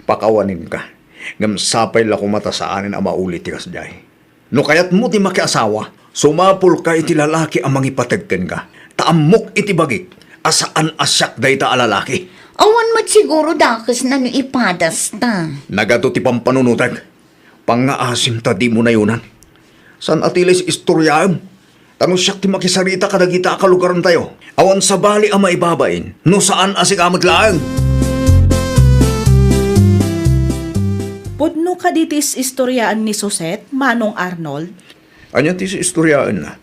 Pakawanin ka. Ngam sapay la kumata saanin ang maulit ti kasjay. No kayat mo ti makiasawa, sumapul ka iti lalaki ang mangipatagken ka. Taamok iti bagik, asaan asyak day ta alalaki. Awan mat siguro dakas na no ipadas ta. Nagato ti pampanunutag. Pangaasim ta di mo na yunan. San atilis istoryaam? Tanong siyak ti makisarita kadagita kalugaran tayo. Awan sa bali ang maibabain. No saan asikamat lang? Pudno ka ditis istoryaan ni Suset, Manong Arnold. Anya ti si istoryaan na.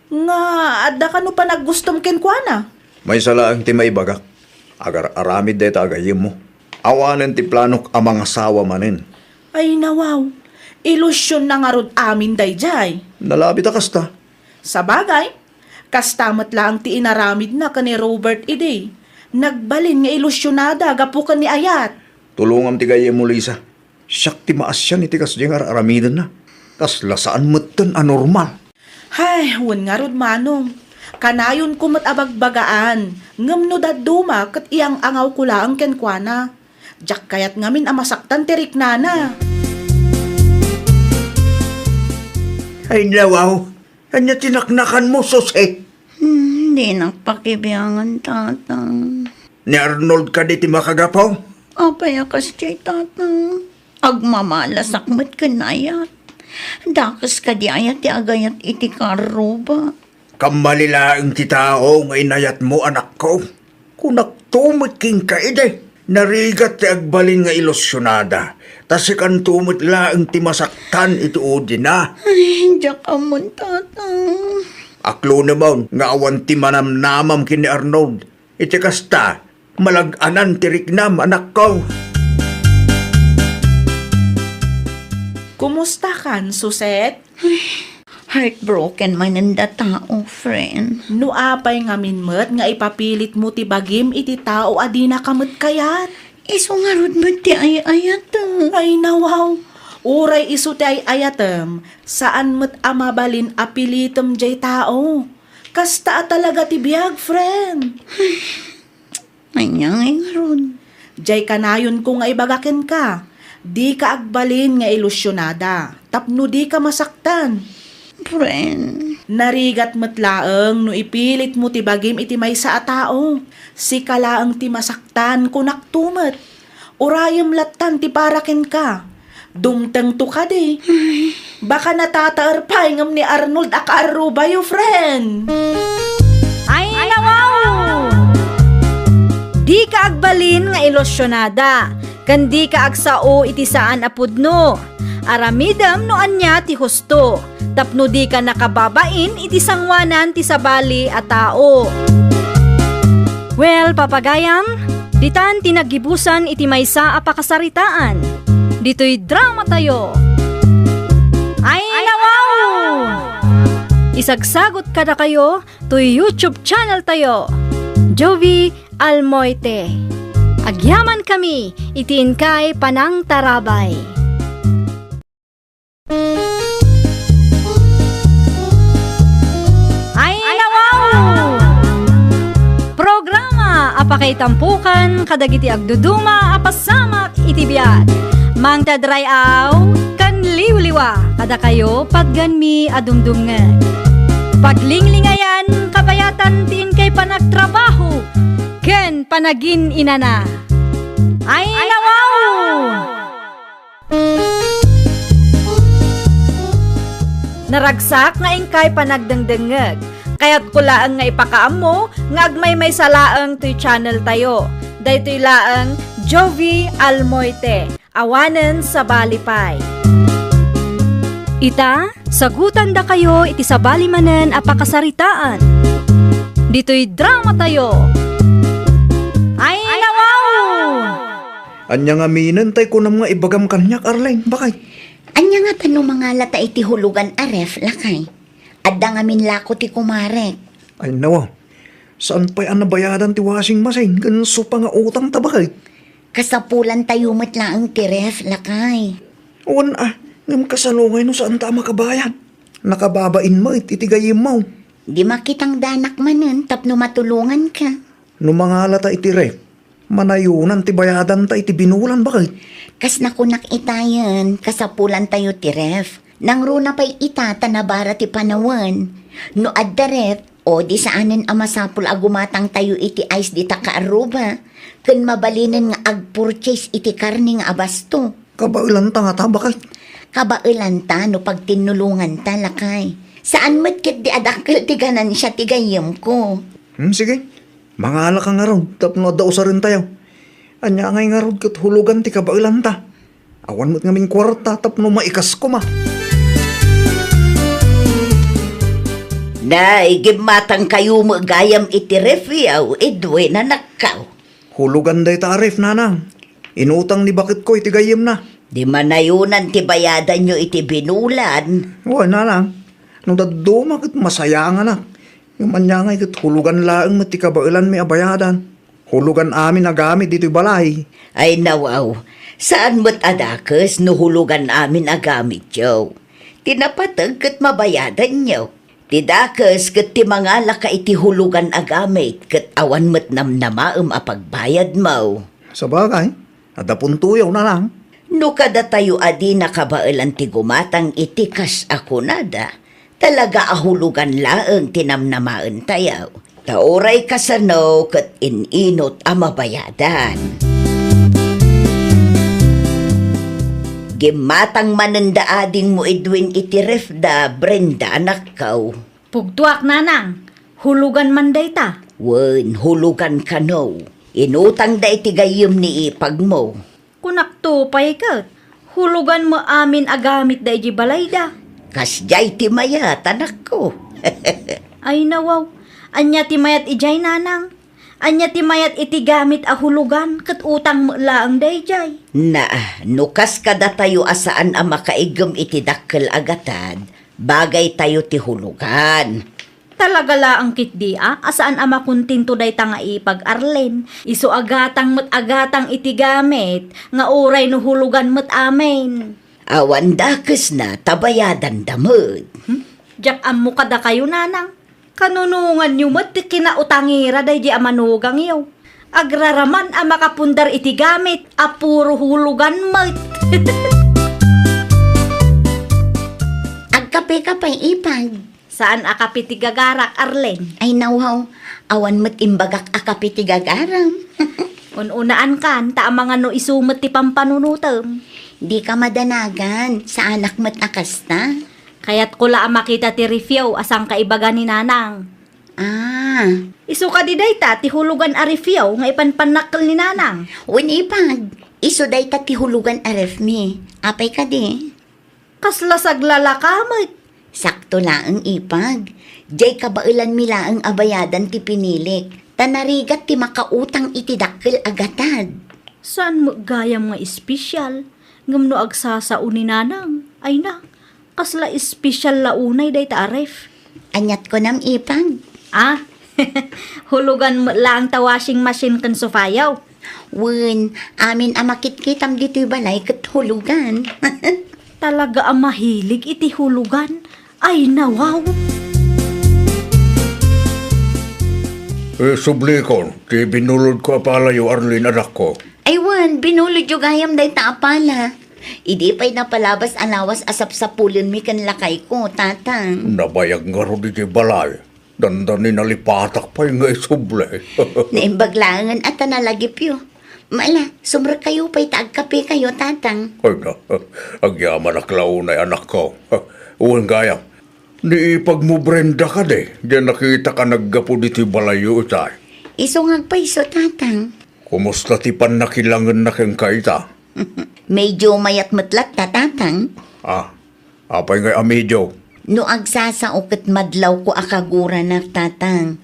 Nga, adda ka no pa naggustom ken kuana. May salaang ti maibagak. Agar aramid day tagayim mo. Awanan ti planok ang mga sawa manin. Ay nawaw, ilusyon na nga rod amin dayjay. Nalabit akas ta. Sa bagay, kastamat lang ti inaramid na ka ni Robert Ide. Nagbalin nga ilusyonada gapukan ni Ayat. Tulungam ti gayem mo, Lisa. Siyak ti maas yan iti kas diyang aramidan na. Kas lasaan matan anormal. Hay, wan nga rod manong. Kanayon kumat abagbagaan. Ngam no daduma kat iyang angaw ko lang ken kuana. Jak kayat ngamin amasaktan tirik nana. Ay nawaw. Anya tinaknakan mo, Suset. Hindi nagpakibiyangan, tatang. Ni Arnold ka di ti makagapaw. Apay akas jay, tatang. Agmamalasak mat kanayat. Dakas ka di ayat ti agayat iti karuba. Kamalilaang ti tao nga inayat mo, anak ko. Kunak tumot king kaide. Narigat ti agbalin nga ilusyonada. Tasikan tumot laang ti masaktan iti udi na. Ay, diyak amon, tatang. Aklo naman nga awan ti manamnamam kini Arnold. Iti kasta, malaganan ti riknam, anak ko. Kumusta kan, Suset? Heartbroken man ang tao, friend. No apay ngamin met nga ipapilit mo ti bagim iti tao adi na kamot kayat. Iso nga rod mo ti ayat. Ay nawaw, uray iso ti ay ayatem, saan met amabalin apilitem jay tao. Kasta talaga ti biyag, friend. Ay nga nga rod. Jay kanayon ko nga ibagaken ka. Di ka agbalin nga ilusyonada. Tapno di ka masaktan. Friend. Narigat matlaeng no ipilit mo ti bagim iti maysa a tao. Si kalaang ti masaktan kunak tumet. Urayam latan ti paraken ka. Dumteng to ka di. Baka natataar pa ngam ni Arnold akaruba yo, friend. Ay nawaw! Di ka agbalin nga ilusyonada. Kandi ka agsao iti saan apudno. Aramidam no anya ti husto. Tapno di ka nakababain iti sangwanan ti sabali a tao. Well, papagayam, ditan tinagibusan iti maysa a pakasaritaan. Dito'y drama tayo. Ay nawaw! Isagsagot kada kayo to YouTube channel tayo. Jovi Almoite. Agyaman kami, itiin kay Panang Tarabay. Pakaitampukan kadagiti agduduma apasamak iti biag. Mangtadrayaw kan liwliwa kada kayo pagganmi adumdumngan. Paglinglingayan kabayatan tiin kay panagtrabaho ken panagin inana. Ay nawaw! Naragsak nga ingkay panagdengdengeg. Kaya't kulaang nga ipakaam mo nga agmay may salaang to'y channel tayo. Daytoy laang Jovi Almoite. Awanen sa Balipay. Ita, sagutan da kayo iti sabali manen apakasaritaan. Dito'y drama tayo. Ay nawaw! Anya nga minan tay kunam nga ibagam kanyak, Arlene. Bakay? Anya nga tanong mga lata iti hulugan aref, lakay. Adda nga minlako ti kumarek. Ay nawa, saan pa'y anabayadan ti washing machine? Ganso pa nga utang tabakay. Kasapulan tayo matlaang ti ref, lakay. Uwan ngam kasalungay no saan ta makabayan. Nakababain mo itigayim mo. Di makitang danak manen tapno matulungan ka. No mga lata iti ref, manayunan ti bayadan ta iti binulan bakay. Kas nakunak itayan, kasapulan tayo ti ref. Nang runa pa'y ita tanabara ti panawan. No adda ref, o di saanen amasapul agumatang tayo iti ice di takaaruba. Kun mabalinin nga agpurchase iti karning abasto. Kabailan ta nga ta bakay. Kabailan ta no pag tinulungan ta lakay. Saan matkit di adakil ti ganan siya ti gayem ko. Sige, mangala ka nga ron, tapno daw sa rin tayo. Anya ngay nga ron kat hulugan ti kabailan ta. Awan mo't ngaming kwarta, tapno maikas ko ma. Nay, gimatang kayo mo gayam iti refiaw, idwe na nakaw. Hulugan day tarif, nanang. Inutang ni bakit ko iti gayem na. Di manayunan ti bayadan nyo iti binulan. Uwan na lang. Nung daduma kat masaya nga na. Yung manyangay kat hulugan laang mati kabailan may abayadan. Hulugan amin na gamit dito'y balay. Ay nawaw, saan mo't adakas no hulugan amin agamit yo? Tinapatag kat mabayadan nyo. Tidakas kat ti mga laka iti hulugan agamit kat awan mo't namnamaam apagbayad mo. Sa bagay, adapuntuyaw na lang. No kada tayo adi nakabailan ti gumatang itikas ako nada, talaga ahulugan laeng tinamnamaan tayaw. Tauray kasano kat ininot amabayadan. Gimatang mananda ading mo idwin iti refda, Brenda nakaw. Pugtuak nanang, hulugan man day ta. Wen, hulugan ka no. Inutang da iti gayem ni ipag mo. Kunak to pay kat, hulugan mo amin agamit da iji balay da. Kasjay ti mayat, anak ko. Ay nawaw, anya ti mayat ijay nanang. Anya ti mayat iti gamit a hulugan kat utang mo laang day jay. Na, nukas kada tayo asaan ang makaigam iti dakkel agatad, bagay tayo ti hulugan. Talaga laang kit di asaan ama kuntinto day ta nga ipag Arlen. Iso agatang mat agatang iti gamit, nga uray no hulugan mat amin. Awan dakes na tabayadan damod. Jak ammo kada kayo nanang. Kanunungan nyo mat ti kinautangira day di amanugang yaw. Agraraman ang makapundar iti gamit, apuro hulugan mat. Agkape-kapay ipag. Saan akapiti gagarak Arlen? Ay nawaw, awan mo't imbagak akapiti gagaram. Ununaan kan, ta mga no isumot ti pampanunutem. Di ka madanagan, sa anak mo't akasta. Kaya't kula ang makita ti review asang kaibaga ni nanang. Ah, Isu ka di day ta, ti hulugan a review nga ipanpanakkel ni nanang. wen ipag, iso day ta ti hulugan aref mi. Apay ka di. Kasla saglalakamot. Sakto laang ipag. Jay kabailan mi laang abayadan ti pinilik. Tanarigat ti makautang iti dakkel agatad. Saan mo gayam nga espesyal? Ngam no agsasao ni nanang. Ay na, kasla espesyal launay day ta aref. Anyat ko nam ipag. Hulugan mo lang ta washing machine kan sofayaw. Wen, amin amakit-kitam dito'y balay kat hulugan. Talaga ang mahilig iti hulugan. Ay nawaw. Sublikon, ti binulod ko palayo Arlene anak ko. Aywan, binulod yung gayam day taapala. Idi pa'y napalabas alawas asap sa pulin mi kan lakay ko, tatang. Nabayag nga ro di balay. Dandanin nalipatak pa yung suble. Naimbaglangan at nalagip yo. Mala, sumra kayo pa'y taagkape kayo, tatang. Ay na, agyaman na klaunay anak ko. Uwan gaya, niipag mo Brenda ka de. Diyan nakita ka naggapo dito balayo tay. Isungag pa iso, tatang. Kumusta ti pan nakilangan na kang kaita? Medyo mayat matlat, tatang. Apay ngay amidyo. No agsasao ket madlaw ko akagura na, tatang.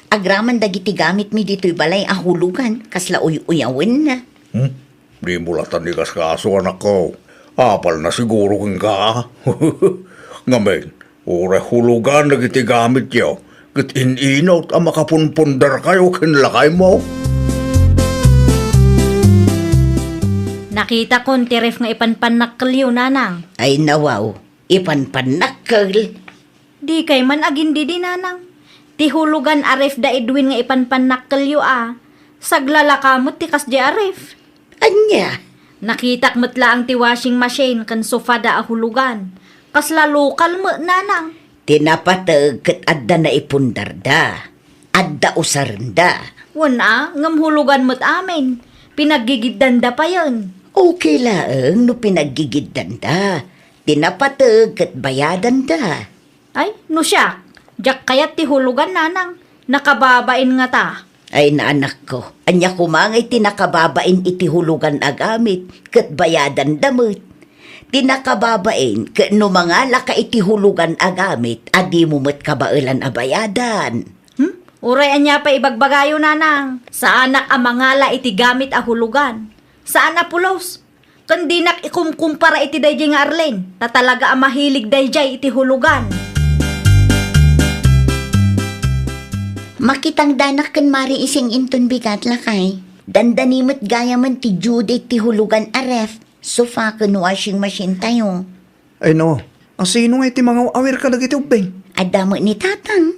Agraman dagiti gamit mi dito'y balay ahulugan, kasla uyawin na. Di mo latan ni kaskaso anak ko. Apal na siguro kang ka. Ngamen, ure hulugan na kiti gamit yaw. Kit in-inot ang makapunpundar kayo kinlakay mo. Nakita kon ti ref nga ipanpanakkalyo, nanang. Ay nawaw, ipanpanakkel. Di kay man agin di nanang. Ti hulugan aref da Edwin nga ipanpanakkalyo Saglalakamot ti kasdi aref. Anya? Nakitak metla ang ti washing machine kan sofa da ahulugan. Kasla lokal mo, nanang. Tinapatag ket adda na ipundarda. Adda usaranda. Wana, ngam hulugan mo't amin. Pinaggigiddan da pa yun. Okay laeng no pinaggigiddan da. Tinapatag ket bayadan da. Ay, no siya. Diyak kayat ti hulugan, nanang. Nakababain nga ta. Ay naanak ko, anya kumangay tinakababain iti hulugan agamit, ket bayadan damot. Tinakababain, ket no mga laka iti hulugan agamit, adi mo met kabailan a bayadan. Uray anya pa ibagbagayo, nanang. Sa anak amangala iti gamit a hulugan. Sa anak pulos. Kandinak ikumkumpara iti dayjay nga Arlen. Tatalaga ang mahilig dayjay iti hulugan. Makitang danak kan mari ising inton bigat lakay. Dandanimot gaya man ti Judy ti hulugan aref. Sofa kan washing machine tayo. Ay no, sino nga iti mga awir ka dagiti ubeng? Adamo ni tatang.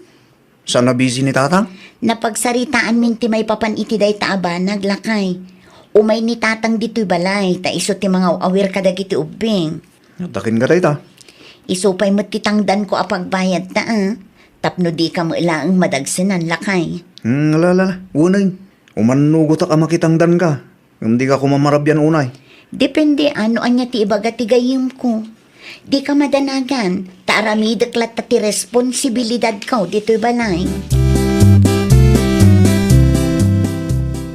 Saan na busy ni tatang? Napagsaritaan min ti may papan iti day taaba naglakay. Umay ni tatang dito'y balay, ta iso ti mga awir ka dagiti ubeng. Takin ka tayo ta. Iso pa'y matitangdan ko apagbayad ta Tapno di ka mailaang madagsinan lakay. Alala, unay. Umanugot ka makitangdan ka. Hindi ka kumamarabyan unay. Depende ano anya ti ibaga ti gayim ko. Di ka madanagan, taaramidak lat ti responsibilidad ko dito'y balay.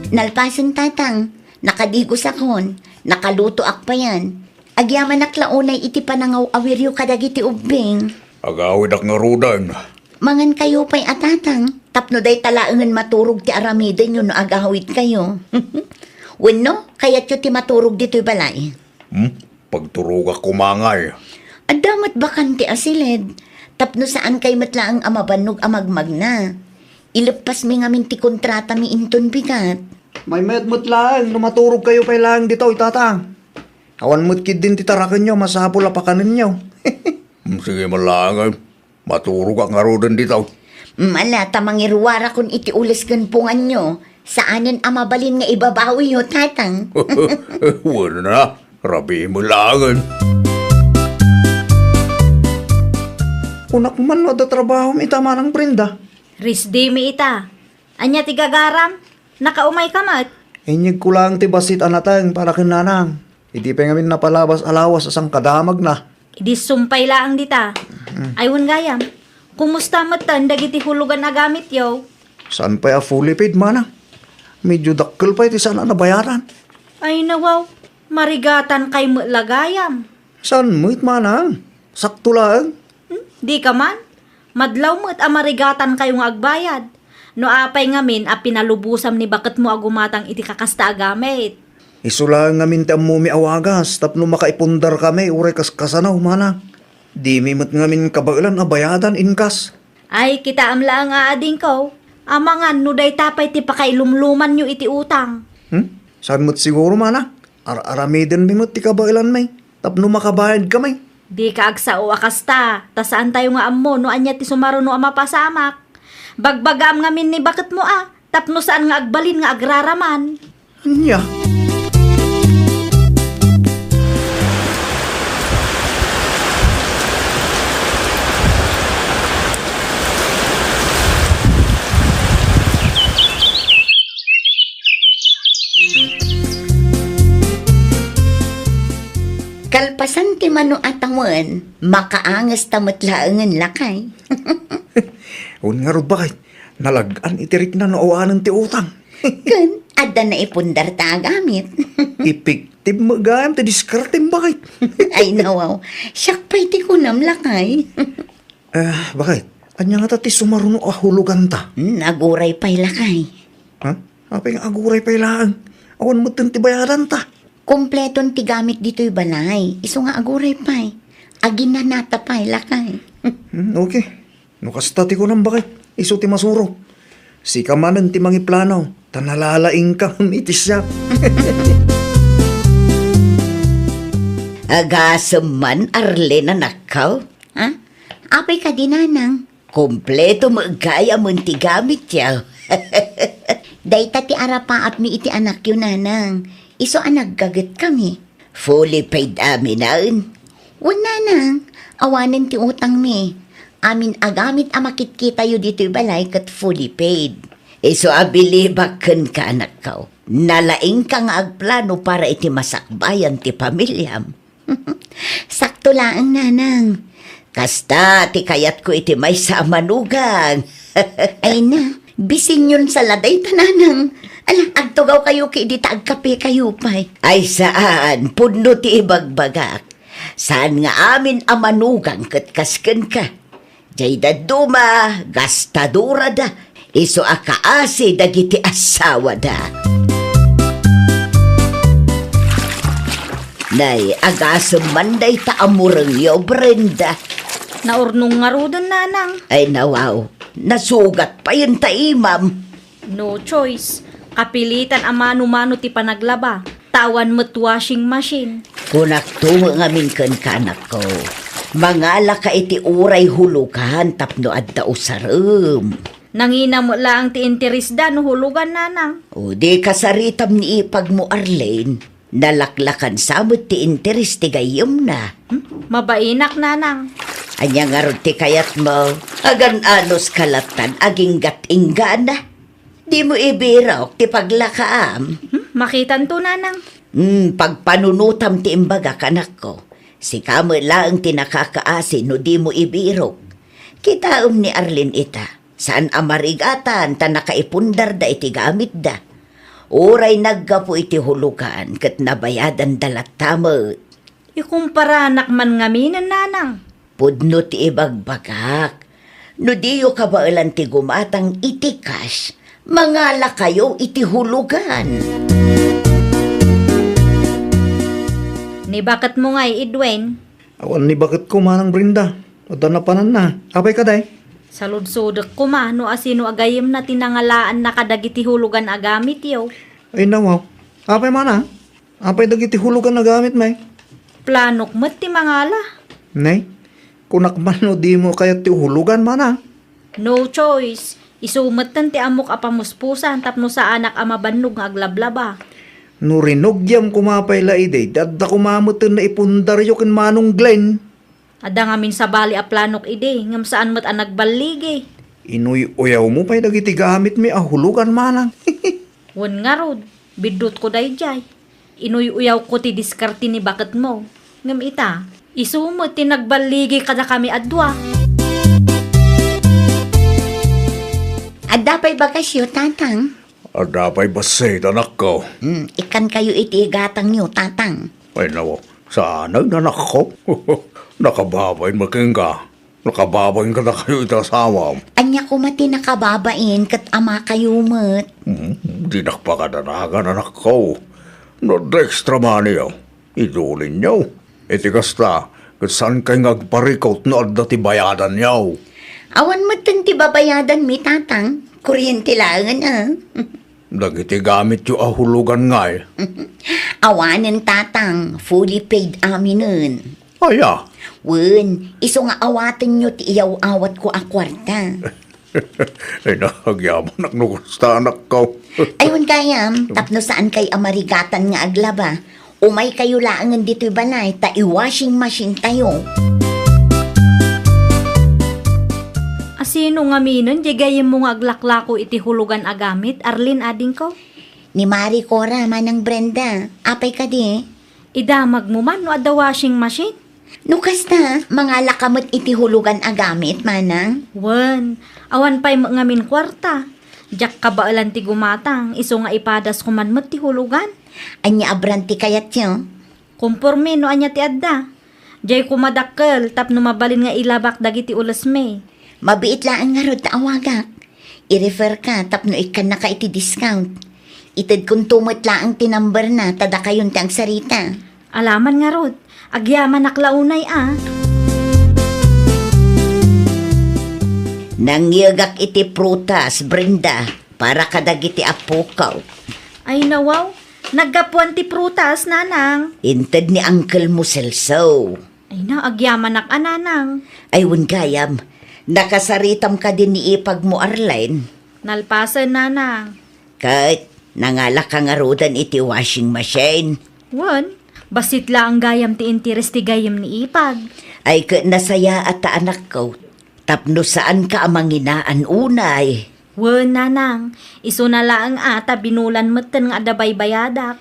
Nalpasan tatang, nakadigos akon, nakaluto ak pa yan. Agyaman aklaunay iti panangaw awiryo kadagiti ubing. Agawid ak nga rudan. Mangan kayo pa'y atatang, tapno day talaangan maturog ti aramiden yun no agahawid kayo. Wano, kaya't yun ti maturog dito'y balay. Pagturog ak kumangay. Adamat bakan ti asilid, tapno saan kay matlaang amabanog amagmag na. Ilepas mi ngamin ti kontrata mi inton bigat. May medmut lang, lumaturog kayo pa lang dito, itatang. Awan mo't kid din titarakan nyo, masapula pa kanin nyo. Sige malangay. Maturog ak nga rudan dito. Mala, tamangirwara kun iti ulis ganpungan nyo. Saanin amabalin nga ibabawi yo, tatang. Wala na. Rabi mo langan. Kunak man da trabaho mi tama ng Brenda. Risdi mi ita. Anya ti gagaram. Nakaumay kamat. Inyig ko lang ti basit anatang para kinanang. Hindi pa ngamin napalabas alawas asang kadamag na. Idi sumpay laang dita. Aywan gayam. Kumusta matan dagiti hulugan na gamit yaw? Saan pa fully paid mana? Medyo dakkel pa iti sana nabayaran. Ay nawaw. Marigatan kay lagayam. Saan mo it manang? Sakto lang. Di ka man. Madlaw mo't amarigatan kayong agbayad. No apay ngamin a pinalubusam ni bakit mo agumatang iti kakasta agamit. Isulang ngamin ti amumi awagas, tapno makaipundar kami, uray kasanaw, mana. Di mimot ngamin kabailan abayadan inkas. Ay kita amla nga ading ko. Amangan no day tapay ti pakailumluman nyo iti utang. Saan mo't siguro, mana? Aramidin mimot ti kabailan may, tapno makabayad kami. Di ka agsa o akasta. Ta saan tayo nga ammo no anya ti sumaro no ama pasamak. Bagbagam ngamin ni bakit mo tapno saan nga agbalin nga agraraman. Anya? Kalpasan ti mano atawan, makaangas tamatlaangan lakay. Un nga ro bakit? Nalagaan itirik na nooanan ti utang. Kun, ada na ipundar ta gamit. Epektive magayam ti diskartem bakit? Ay nawaw, siyak pa'y ti kunam lakay. Bakit? Anya nga ti sumaruno ahulugan ta. Naguray pa'y lakay. Ha? Apay nga aguray pa ilaan. Awan mo ti bayaran ta. Kompleton ti gamit dito'y balay. Iso nga aguray pa'y. Agin na natapay lakay. Okay. Nukasta ti ko nang bakit? Iso ti masuro. Si kamanan ti mangi plano. Tanalalaing ka itis siya. Agasam man arle na nakaw. Ha? Apay ka dinanang. Kompleto magkaya mo ti gamit yaw. Dayta ti arapaap mi iti anak yun nanang. Iso anak gagat kami. Fully paid amin naun. Wala nang. Awanin ti utang mi. Amin agamit amakit kita yu dito'y balay kat fully paid. Iso abilibakkan ka anak kao. Nalaing ka nga agplano para iti masakbayan ti pamilyam. Sakto lang nanang. Kasta ti kayat ko iti may sa manugang. Ay na, bising yun sa laday tananang. Ala, agtugaw kayo ki di taagkape kayo pa'y. Ay saan, puno ti ibagbagak. Saan nga amin amanugang katkasken ka. Jay daduma, gastadura da. Iso akaasi dagiti asawa da. Nay, agasam manday ta amurang yo, Brenda. Naurnong nga rudan nanang. Ay nawaw, nasugat pa yun ta imam. No choice. Kapilitan ang mano-mano ti panaglaba. Tawan mo't washing machine. Kunak tungo nga minkan kanak ko. Mangala ka iti uray hulugan tapno adda usarum. Nangina mo lang ti interes da no hulugan nanang. O di kasaritam ni ipag mo Arlene. Nalaklakan samot ti interes ti gayom na. Mabainak nanang. Anya nga ron ti kayat mo. Agan anos kalatan aging gat-inggana. Di mo ibiraw ti paglakaam. Makitan to nanang. Pagpanunutam ti imbaga kanak ko. Si kamo lang ti nakakaasi no di mo ibirok. Kitaom ni Arlene ita. Saan amarigatan ta nakaipundar da iti gamit da. Uray naggapo iti hulugan kat nabayadan dalat tamot. Ikumpara anak man ngaminan nanang. Pudno ti ibagbagak. No diyo kabailan ti gumatang iti cash. Mangala kayo iti hulugan. Ni bakit mo nga'y Edwin? Awan ni bakit ko manang Brenda. O tanapanan na. Apay ka day? Salud-sudok ko ma, no asino agayim na tinangalaan na kadagiti hulugan agamit yaw. Ay nawaw. Apay mana? Apay dagiti hulugan na gamit may. Planok mo't ti mangala. Nay, kunak man no di mo kaya ti hulugan mana. No choice. Isumatan ti amok apamuspusan tapno sa anak amabannog nga aglablaba. No rinogyam kumapay la ide. Dadda kumamutin na ipundaryo kin manong Glenn. Ada nga min sa bali a planok ide, ngam saan mo't ang nagbaligi. Inuy-uyaw mo pa'y dagiti gamit mi ahulugan manang. Wan nga rod, bidot ko dayjay. Inuy-uyaw ko ti diskarte ni bakit mo. Ngam ita, isumot ti nagbaligi kada kami adwa. Adda pa'y bagasyo, tatang. Adapay basay, anak ko. Ikan kayo iti gatang niyo, tatang. Ay nawa, sana nanak ko. Nakababay making ka. Nakababay ka na kayo itasawa. Anya ko mati nakababain kat ama kayo mat. Di nakpakadanagan anak ko. No extra money yaw. Idulin yaw. Iti kasta, kat saan kay ngagparikot no adda ti bayadan yaw. Awan mo ti babayadan mi, tatang. Kuryente langan Dagiti gamit yu ahulugan ngay. Awanin, tatang. Fully paid aminun. Aya, Wen, iso nga awatin nyo ti iyaw awat ko a kwarta. Ay, nahagyaman nak nukusta anak ko. Ayun gayam, tapno saan kay amarigatan nga aglaba. Umay kayo laangan dito'y balay, ta i-washing machine tayo. Asino nga minon, jagayim mo nga aglaklako iti hulugan agamit, Arlene ading ko? Ni Marie Cora, manang Brenda, apay ka di. Idamag mo man no adda washing machine? Nukas na, mga lakamot iti hulugan agamit, manang. Wan, awan pa'y ngamin kwarta. Jak kabaalan ti gumatang, iso nga ipadas kumanmat ti hulugan. Anya abranti kayat yun. Kumporme no anya ti adda. Jay kumadakkel, tapno mabalin nga ilabak dagiti ulas me. Mabiit lang nga rod taawagak. I-refer ka, tapno ikan na ka iti discount. Itid kung tumot lang tinumber na, tada kayon ti ang sarita. Alaman nga rod, agyaman naklaunay Nangyagak iti prutas, Brenda, para kadagiti apukaw. Ay nawaw, naggapuan ti prutas, nanang. Inted ni Uncle mo selso. Ay na, agyaman ananang. Ay gayam, nakasaritam ka din ni ipag mo Arline. Nalpasan, nanang. Kahit nangalak ka nga rodan iti washing machine. Wan, basit lang ang gayam ti interes ti gayam ni ipag. Ay ka nasaya at ta anak ko. Tapno saan ka amanginaan unay. Wan, nanang, iso na lang ata binulan matan nga adabay bayadak.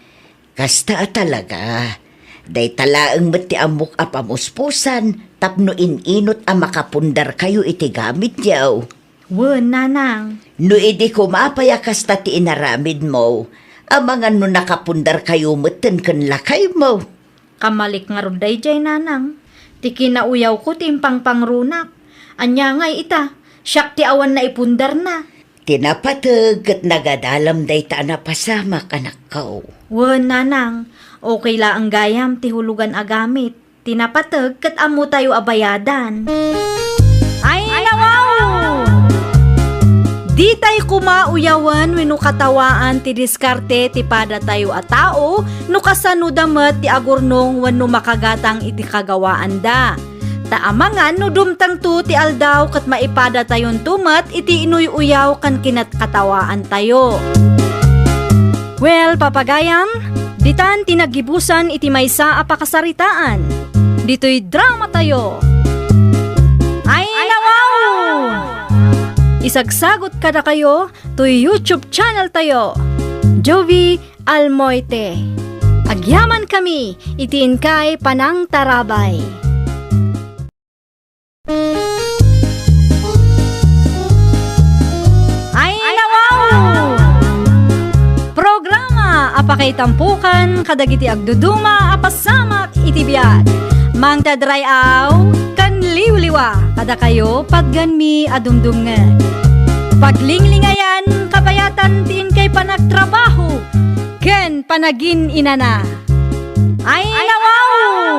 Kasta talaga. Day talaang mati amok apamuspusan, tapno ininot a makapundar kayo iti gamit yaw. Wan, nanang. No idi kumapaya kasta ti inaramid mo, amangan no nakapundar kayo matan kan lakay mo. Kamalik nga roday jay, nanang. Ti kinauyaw ko timpang pangrunak. Anya ngay ita, siyak ti awan na ipundar na. Tinapatag at nagadalam day ta na pasama anak ko. Wan, nanang, okay la ang gayam ti hulugan agamit. Tinapatag kat amo tayo abayadan. Ay, nawaw! Di tayo kumauyawan wenno katawaan ti diskarte ti pada tayo a tao no kasano damet ti agurnong wenno makagatang iti kagawaan da. Taamangan no dumtang tu ti aldaw kat maipada tayon tumat iti inuy-uyaw kan kinat katawaan tayo. Well, papagayam, ditan tinagibusan iti maysa a pakasaritaan. Dito'y drama tayo. Ay, nawaw! Isagsagot kada kayo to YouTube channel tayo. Jovi Almoite. Agyaman kami, itiin kay Panang Tarabay. Ay, nawaw! Programa apakay tampukan kadagiti agduduma apasamak iti biag. Mang tadrayaw kan liwliwa kada kayo padganmi adumdumngan. Paglinglingayan kabayatan tiin kay panagtrabaho ken panagin inana. Ay, nawaw!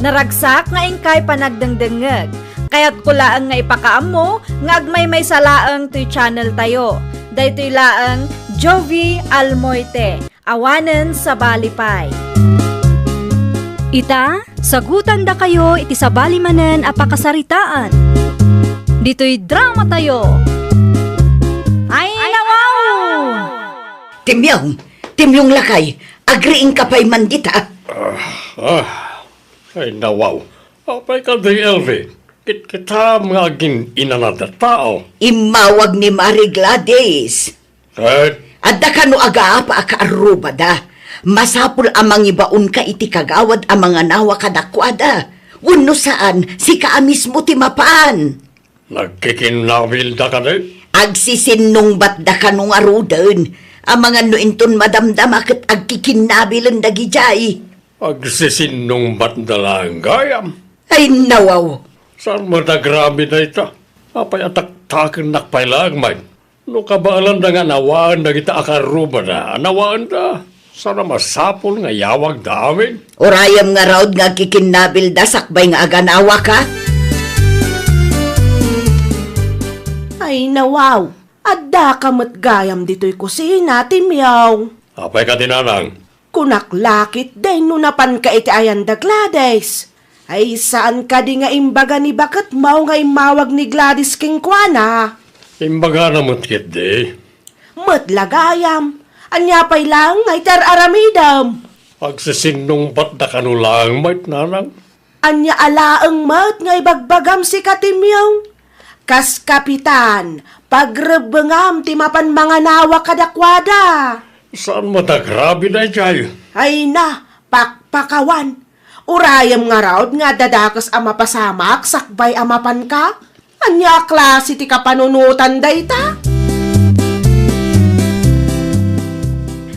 Naragsak nga ingkay panagdengdengeg. Kaya't kulaang nga ipakaam mo, nga agmay salaang to'y channel tayo. Daytoy laang Jovi Almoite, awanen sa balipay. Ita, sagutan da kayo iti sa balimanen a pakasaritaan. Dito'y drama tayo. Ay, nawaw! Timyong lakay, agriing kapay mandita. Ay nawaw. Apay ka di Elvi. Kita mga aging inanada tao. Imawag ni Marie Gladys. Adda ka no agaapa akaarubada. Masapul amang ibaon ka iti kagawad amang anawa kadakwada. Wano saan si kaamis mo timapaan. Nagkikinabil da ka di? Agsisinong bat da ka nung arudan. Amang ano inton madamdama kat agkikinabilan da gijay. Agsisinong ba't dalang gayam? Ay nawaw. Saan mo na grabe na ita? Apay atak-takin nakpailagmay. No kabaalan da nga nawaan na kita akaruba na. Nawaan da. Sana masapol nga yawag da amin. Orayam nga raod nga kikinabil da sakbay nga aganawa ka. Ay nawaw, adda ka matgayam dito'y kusina, timyaw. Apay ka tinanang. Kunaklakit din no napan ka iti ayan da Gladys. Ay saan ka di nga imbaga ni bakit mau nga imawag ni Gladys king kuana? Imbaga naman kit de. Mat lagayam. Anya pa'y lang ay tar aramidam. Pagsisinong ba't na kanulang may't nanang? Anya alaang mat nga ibagbagam si Katimyong. Kas kapitan, pagrebengam ti mapan mga nawa kadakwada. Saan mo na grabe na jay? Ay na, pakpakawan. Urayam nga raod nga dadakas ama pasamak, sakbay amapan ka. Anya klase ti kapanunutan dayta?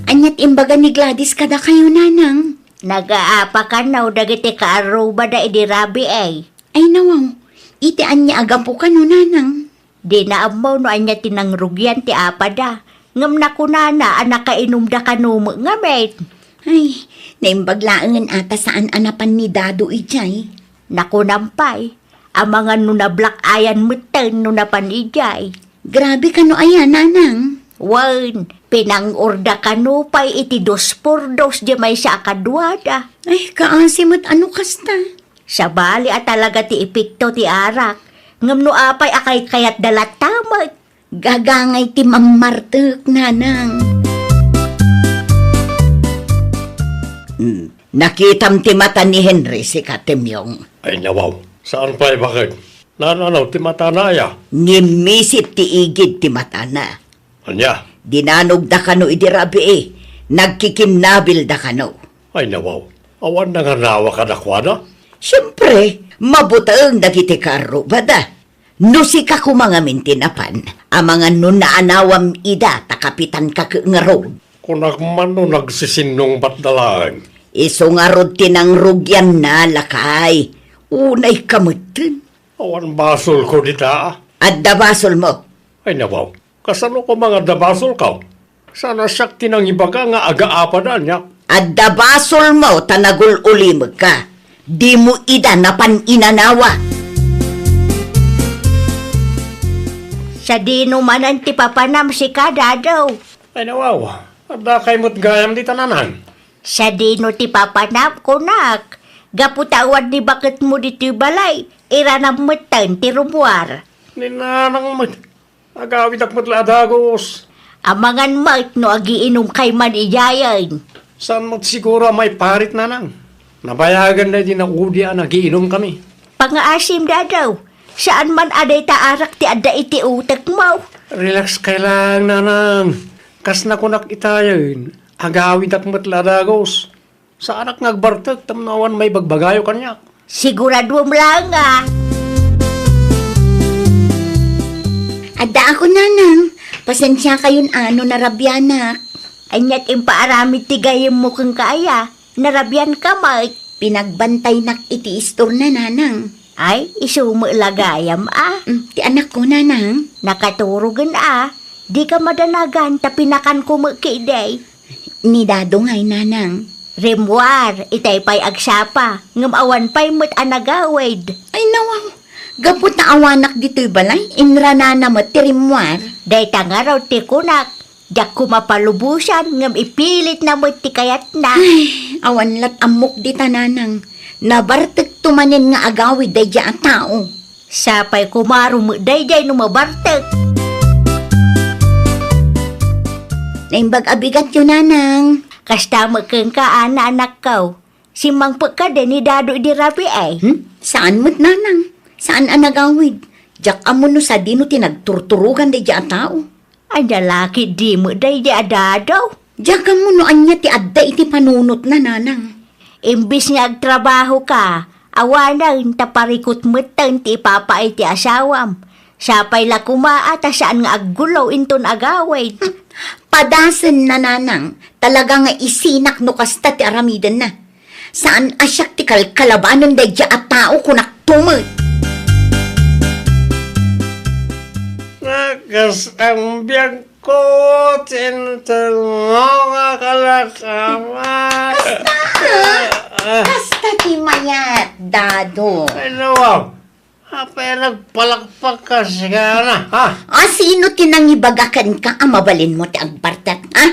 Anyat imbaga ni Gladys kada kayo, nanang. Nagaapa ka na o dagiti kaaruba da idirabi ay. Ay nawaw, iti anya agampo ka no, nanang. Di na amaw no anya tinangrugyan ti apa da. Ngam na kunana anak kainom da kanumo nga met. Ay, naimbaglaangan ata saan anapan ni Dado ijay. Nakunampay. Ang mga nunablak ayan meten nunapan ijay. Grabe ka no ayan, nanang. Wan, pinangurda kanupay iti 2x2 di may sa akadwada. Ay, kaasimot ano kasta? Sa bali at talaga ti ipikto ti arak. Ngam no apay akay kayat dalat tamat. Gagangay ti mamartek, nanang. Nakitam ti mata ni Henry si Katimyong. Ay nawaw, saan pa'y bakit? Nananaw ti matanaya. Nimisit ti igid ti mata na. Anya? Dinanog da kano idirabi eh. Nagkikinabil da kano. Ay nawaw, awan na nga nawa ka nakwada? Siyempre, mabutaang dagiti karo bada. No si ka kumangamin tinapan, ang mga nunaanawam ida takapitan ka nga road. Kung nagman no nagsisinong ba't dalaan? Iso nga road tinangrugyan na lakay. Unay kamutin. Awan basol ko dita. At dabasol mo. Ay nawaw, kasano ko mga dabasol ka? Sana siyak tinang ibaga nga aga-apa na niya. At dabasol mo tanagul ulimag ka. Di mo ida napan inanawa. Sa dino manan ti papanam si kadadaw. Ay nawaw, ada kay mo't gayam di tananan. Sa dino ti papanam kunak. Gaputawan ni bakit mo dito balay. Iranam metan ti rumuar. Ninanang mo't, agawid ak mo't ladagos. Amangan mat no agiinom kay man iyayan. Saan mo't siguro may parit nanang? Nabayagan na din ang udian, nagiinom kami. Pangaasim dadaw. Saan man aday taarak ti adda iti utak mo. Relax kay lang, nanang. Kas na kunak itayin, agawid ak mo't ladagos. Sa anak ngagbartag, tamnawan may bagbagayo kanyak. Sigurado mo lang ah. Adda ako, nanang. Pasensya kayon ano narabyanak. Anyat impaaramid ti gayem mo kang kaya. Narabyan ka mat. Pinagbantay nak iti istor na, nanang. Ay, isumo lagayam ah. Ti anak ko, nanang. Nakaturugan ah. Di ka madanagan tapinakan ko makiday. Ni Dado ngay, nanang. Rimwar, itay pa'y agsapa. Ngamawan pa'y mo't anagawid. Ay nawaw. Gapot na awanak dito'y balay. Inrana na mo tirimwar. Day tanga raw ti kunak. Diyak kumapalubusan ngam ipilit na mo't ti kayat na. Awan lat amok di tananang. Nabartek tumanin nga agawid day dya ang tao. Sapay kumaro mo day numabartek. Naimbag abigat yun, nanang. Kasta mo kang kaana anak ko. Si Mang Pagkada ni Dado di rabi ay. Saan mo't, nanang? Saan ang nagawid? Diyak amo no sa dino tinagturturugan day dya ang tao. Ang lalaki di mo day di adado. Diyak amo no anya ti adda iti panunot na, nanang. Imbis nga agtrabaho ka, awanang taparikot mo tan ti ipapay ti asawam. Sapay la kumaata saan nga aggulaw inton agawid. Padasan na, nanang. Talaga nga isinak no kasta ti aramidan na. Saan asyak ti kalkalabanan day dya at tao kunak tumot. Nagas ang biyag ko, tintanong kalakama. Kasta ti mayat, Dado. Ay nawaw, apay nagpalakpak ka siya na, ha? Sino tinangibagakan ka ang mabalin mo ti agbartat, ha?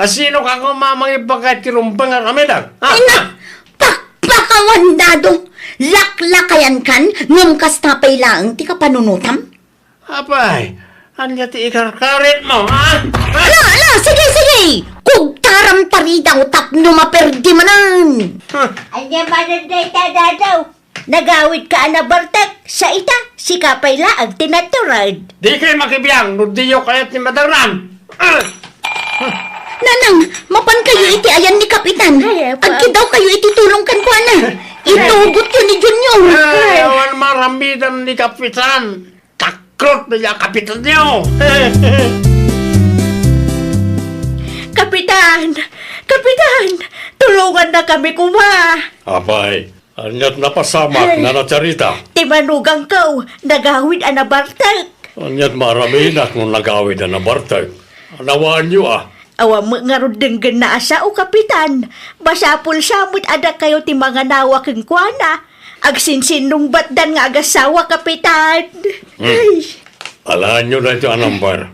Sino ka kung mamang ibagat tirumbang ang amidag? Ha? Ay na, pakpak Kakawandado, laklakayan kan, ngam kastapay lang, ti ka panunutam. Apay, anya ti ikarkarit mo, ha? Ala, sige! Kung taram taridaw, tapno maperdi manan. Anya mananday tada daw. Nagawid ka na bartak sa ita, si kapay laag tinaturad. Di kayo makibiyang, nudiyo kayat ni Madarnan. Nanang, mapan kayo iti ayan ni Kapitan. Ay, apa? Agki daw kayo iti tulongkan ko na. Itugot yun ni Junior. Ay, awan maramidan ni Kapitan. Takrot na yung Kapitan niyo. Kapitan, tulungan na kami kuma. Apay, anyat napasamak na nacarita. Timanugang kau, nagawid ana bartak. Anyat maraminak nung nagawid na bartag. Anawaan niyo Awa mo nga rudenggan na asa o kapitan. Basapul samut ada kayo ti mga nawa keng kuana. Agsinsinong batdan nga agasawa kapitan. Ay. Alaan niyo na ito anambar.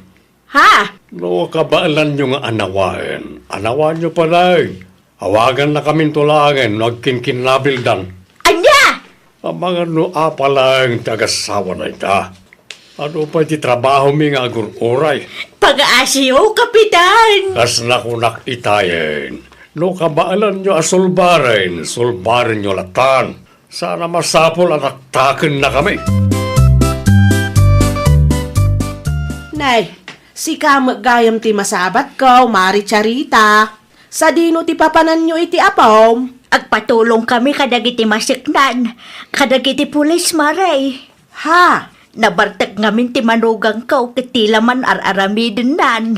Ha? No, kabaalan nyo nga anawain. Anawaan nyo pala Awagan na kaming tulangin, nagkinkinlabildan. Anya? Ang mga nua pala ang tagasawa na ita. Ano pa iti trabaho mi nga agururay? Pag-aasiyo, kapitan. Kas nakunak itayin. No, kabaalan nyo asulbarin, sulbarin nyo latan. Sana masapol at aktakin na kami. Nay, si kamag gayam ti masabat ko, Mari Charita. Sa dino ti papanan nyo iti apom. Agpatulong kami kadagiti masiknan. Kadagiti pulis maray. Ha? Nabartak ngamin ti manugang kau kitila man ar-aramidin nan.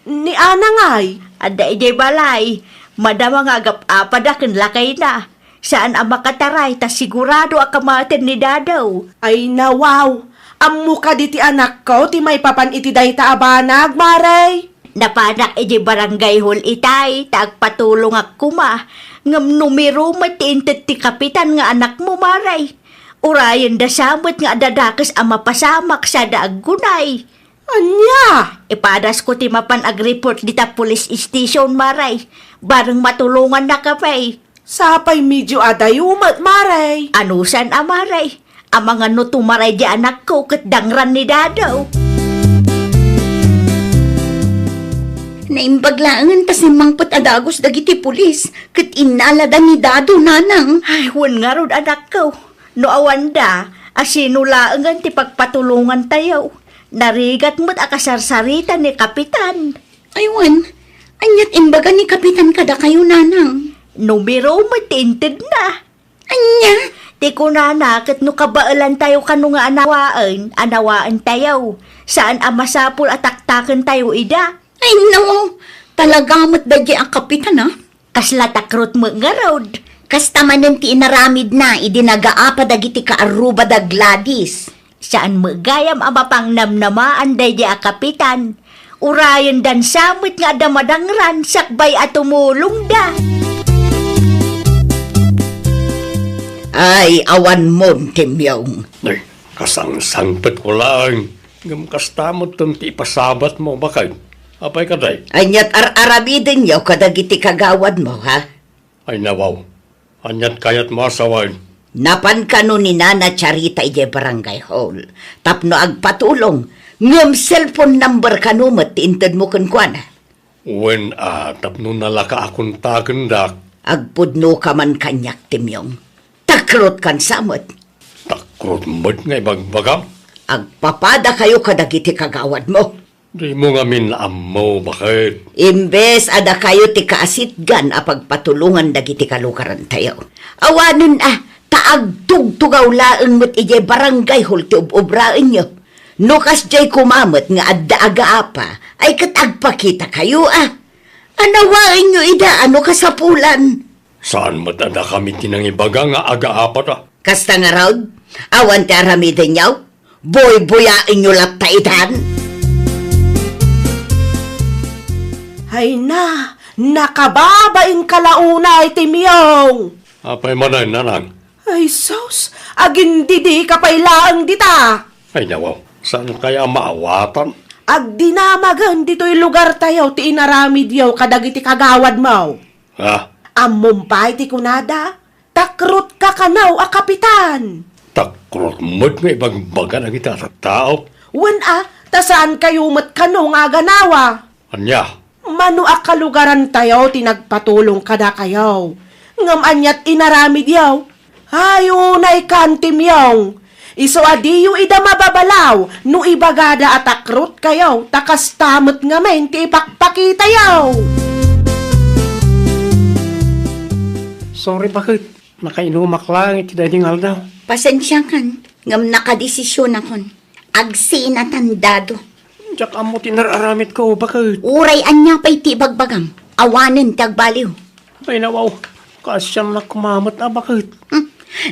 Ni Ana ngay. Ada ijay balay. Madama nga agap-apadakin lakay na. Saan ang makataray ta sigurado akamatin ni Dadaw. Ay nawaw. Ammo ka di ti anak ko, ti may papan iti dayta abanag, Maray. Napanak ijay barangay hall itay. Tagpatulong ak kuma. Ngam numero matintet ti kapitan nga anak mo maray. Urayan da samot nga dadakas ang mapasamak sa daaggunay. Anya? Ipadas ko ti mapan ag-report dita police station maray. Barang matulungan na kapay. Sapay medyo adayumat, Maray. Anusan amaray? Ang mga nutumaray di anak ko kat dangran ni Dadaw. Naimbaglaangan ta si Mangpot adagos dagiti pulis. Kat inalada ni Dado, nanang. Ay, wan nga rod anak ko. No awanda, asinulaangan ti pagpatulungan tayo. Narigat mo't akasarsarita ni Kapitan. Aywan, anyat imbaga ni Kapitan kada kayo, nanang. Numero matinted na. Anya? Ti kunana, kat no kabaalan tayo kanu nga anawaan tayo. Saan ang masapul at taktakan tayo ida? Ay no, talagamot dadya ang Kapitan, ha? Kasla takrot mo nga rod. Kastamanan ti inaramid na, idinagaapa dagiti kaaruba da Gladys. Saan magayam ang mapang namnamaan day di a Kapitan. Urayan dan samit nga damadangran sakbay at tumulong da. Ay, awan mo, Timyong. Ay, kasangsangpet ko lang. Gamkastamot tong ti ipasabat mo, bakay? Apay ka day? Anyat ar-arabidin yaw kadagiti kagawad mo, ha? Ay nawaw. Anyat kayat masawain. Napan ka no ni Nana Charita ije barangay hall. Tapno agpatulong. Ngam cellphone number ka no matinted mo kunkwana. When tapno nalaka akong tagendak. Agpudno ka man kanyak, Timyong. Takrot kan samot. Takrot mo't nga ibagbagam. Agpapada kayo kadagiti kagawad mo. Di mo nga minamo, bakit? Imbes ada kayo ti kaasitgan a pagpatulungan dagiti kalukaran tayo. Awanon taagtugtugaw laeng mo't ije barangay hol ti ubraan nyo. Nukas jay kumamot nga adda agaapa ay katagpakita kayo Anawain nyo ida ano kasapulan. Saan matada kami tinangibaga nga aga-apat Kasta nga raw, awan ti aramidin nyaw, boy-boyain nyo laptaitan. Hay na, nakababaing kalaunay, Timyong. Apay manay nanang. Ay, sus, agindidi kapailaang dita. Ay nawaw, saan kaya maawatan? Agdinamagan dito'y lugar tayo, ti inaramid yaw kadagiti kagawad mo. Ha? Amumpay ti kunada, takrot ka kanaw a kapitan. Takrot mo't nga ibang baga na kita sa tao. Wan tasaan kayo mat kano nga ganawa? Anya, Mano a kalugaran tayo, tinagpatulong kada kayo. Ngam anyat inaramid yaw. Hayo na ikantim yaw. Iso adiyo ida mababalaw, no ibagada at akrot kayo, takas tamot nga men, ti ipakpakita yaw. sorry bakit? Nakainumak lang iti dahingal daw. Pasensya kan, ngam nakadesisyon akon. Agsi na tandado. Diyak amo tinararamit ko, bakit? Uray anya pa'y tibagbagam. Awanan tagbaliw. Ay nawaw, kasyang na kumamat bakit?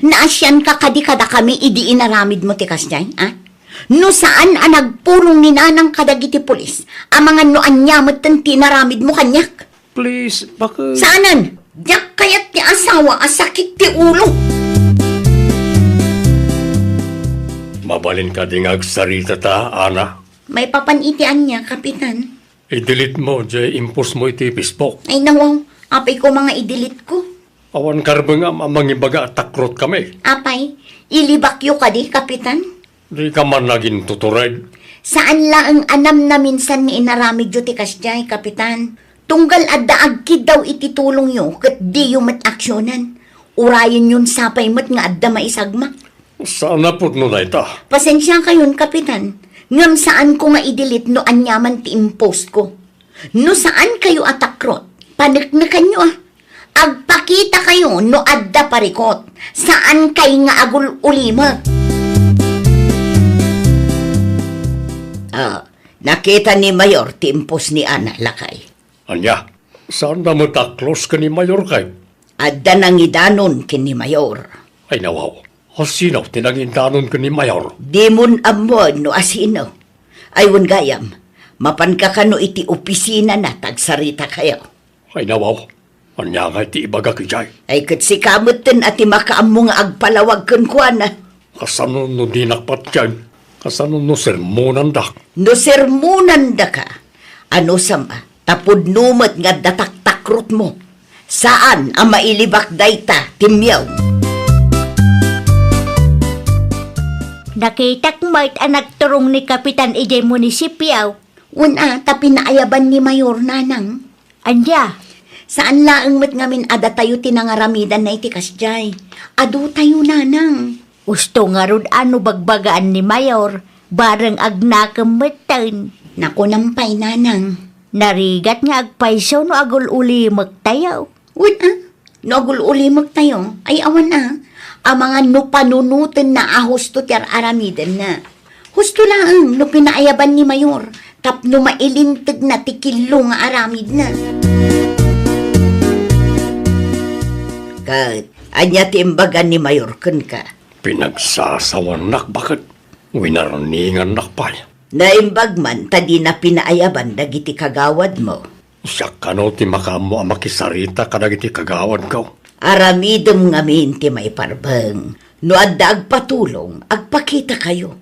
Naasyan ka kadikada kami idi inaramid mo tikas dyan, ha? No saan nagpulong ni nanang kadagiti pulis, ang mga no anyamot ang tinaramid mo kanyak? Please, bakit? Saanan? Diyak kaya't ti asawa asakit ti ulo. Mabalin ka dingag sarita ta, Ana. May papanitian niya, kapitan. I-delete mo, jay impos mo iti Facebook. Ay nawaw, apay ko mga idilit ko. Awan karbang mangibaga at takrot kami. Apay, ilibakyo ka di, kapitan. Di ka man naging tutured. Saan lang ang anam na minsan ni inaramid yu ti kasjay, kapitan? Tunggal adda agkid daw ititulong yu, kat di yu mat aksyonan. Urayan yun sapay mat nga adda maisagma. Sana po no na ita. Pasensya kayon, kapitan. Ngam saan ko nga idilit no anyaman ti impost ko. No saan kayo atakrot? Paniknakan nyo Agpakita kayo no adda parikot. Saan kay nga agul ulima? Nakita ni Mayor ti impos ni Ana lakay. Anya, saan na mo taklos ka ni Mayor kay? Adda nang idanon kini Mayor. Ay nawaw, hasinaw tinagindanon ka ni Mayor. Di mun amon no asino. Aywan gayam, mapan ka kano iti opisina na tagsarita kayo. Ay nawaw, anya nga iti ibaga kijay. Ay kat si kamutin at makaam nga agpalawag kun kuana. Kasano no dinakpat yan? Kasano no sermonan dak? No sermonan da ka. Ano sama, tapod numat nga dataktakrot mo. Saan ang mailibak dayta, timyaw? Nakitak mait ang nagturong ni Kapitan Ijay Munisipyaw. Una, tapi naayaban ni Mayor Nanang. Anya, Saan laang mat ngamin ada tayo tinangaramidan na iti kasjay. Ado tayo nanang. gusto nga ron ano bagbagaan ni Mayor, bareng agnakametan. Naku nampay nanang. Narigat nga agpaiso no agul uli magtayaw. Wait nagul uli tayo. Ay awan ang mga no panunutin na husto tiyar aramidan na. Husto lang no pinaayaban ni Mayor. Tapno mailintag na tikilo nga aramid na. Kat, anya timbagan ni Mayor kun ka. Pinagsasawan nak bakit? Winaraningan nak pay. Naimbag man, tadi na pinaayaban dagiti kagawad mo. Siya kano ti makamo ang makisarita kadagiti kagawad ko. Aramidom ngamin ti may parbeng. No adda agpatulong, agpakita kayo.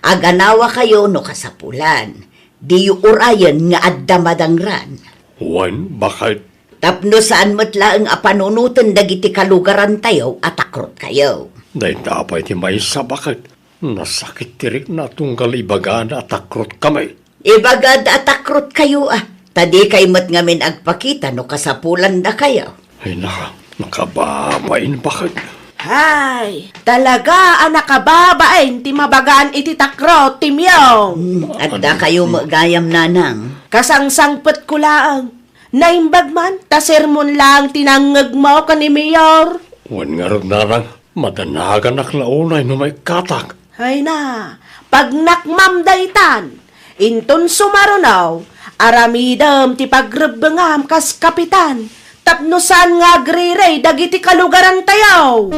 Aganawa kayo no kasapulan. Di urayan nga adda madangran. Wan, bakit? Tapno saan matla ang apanunutan dagiti kalugaran tayo at akrot kayo. Dahil tapay ti may isa bakit? Nasakit tirik na tunggal ibagaan at takrot kami. Ibagad at akrot kayo Tadi kay mat ngamin agpakita no kasapulan na kayo. Ay nakababain bakit? Hay, talaga ang nakababain ti mabagaan iti takrot, timyaw. Adda kayo magayam nanang. Kasangsangpet ko laang. Naimbag man, ta sermon lang tinangag mo ka ni Mayor. Wan nga rin narang, madanagan naklaunay no may katak. Hay na, pag nakmamdaytan, inton sumarunaw, aramidam ti pagrebengam kas kapitan, tapnosan nga griray dagiti kalugaran tayaw.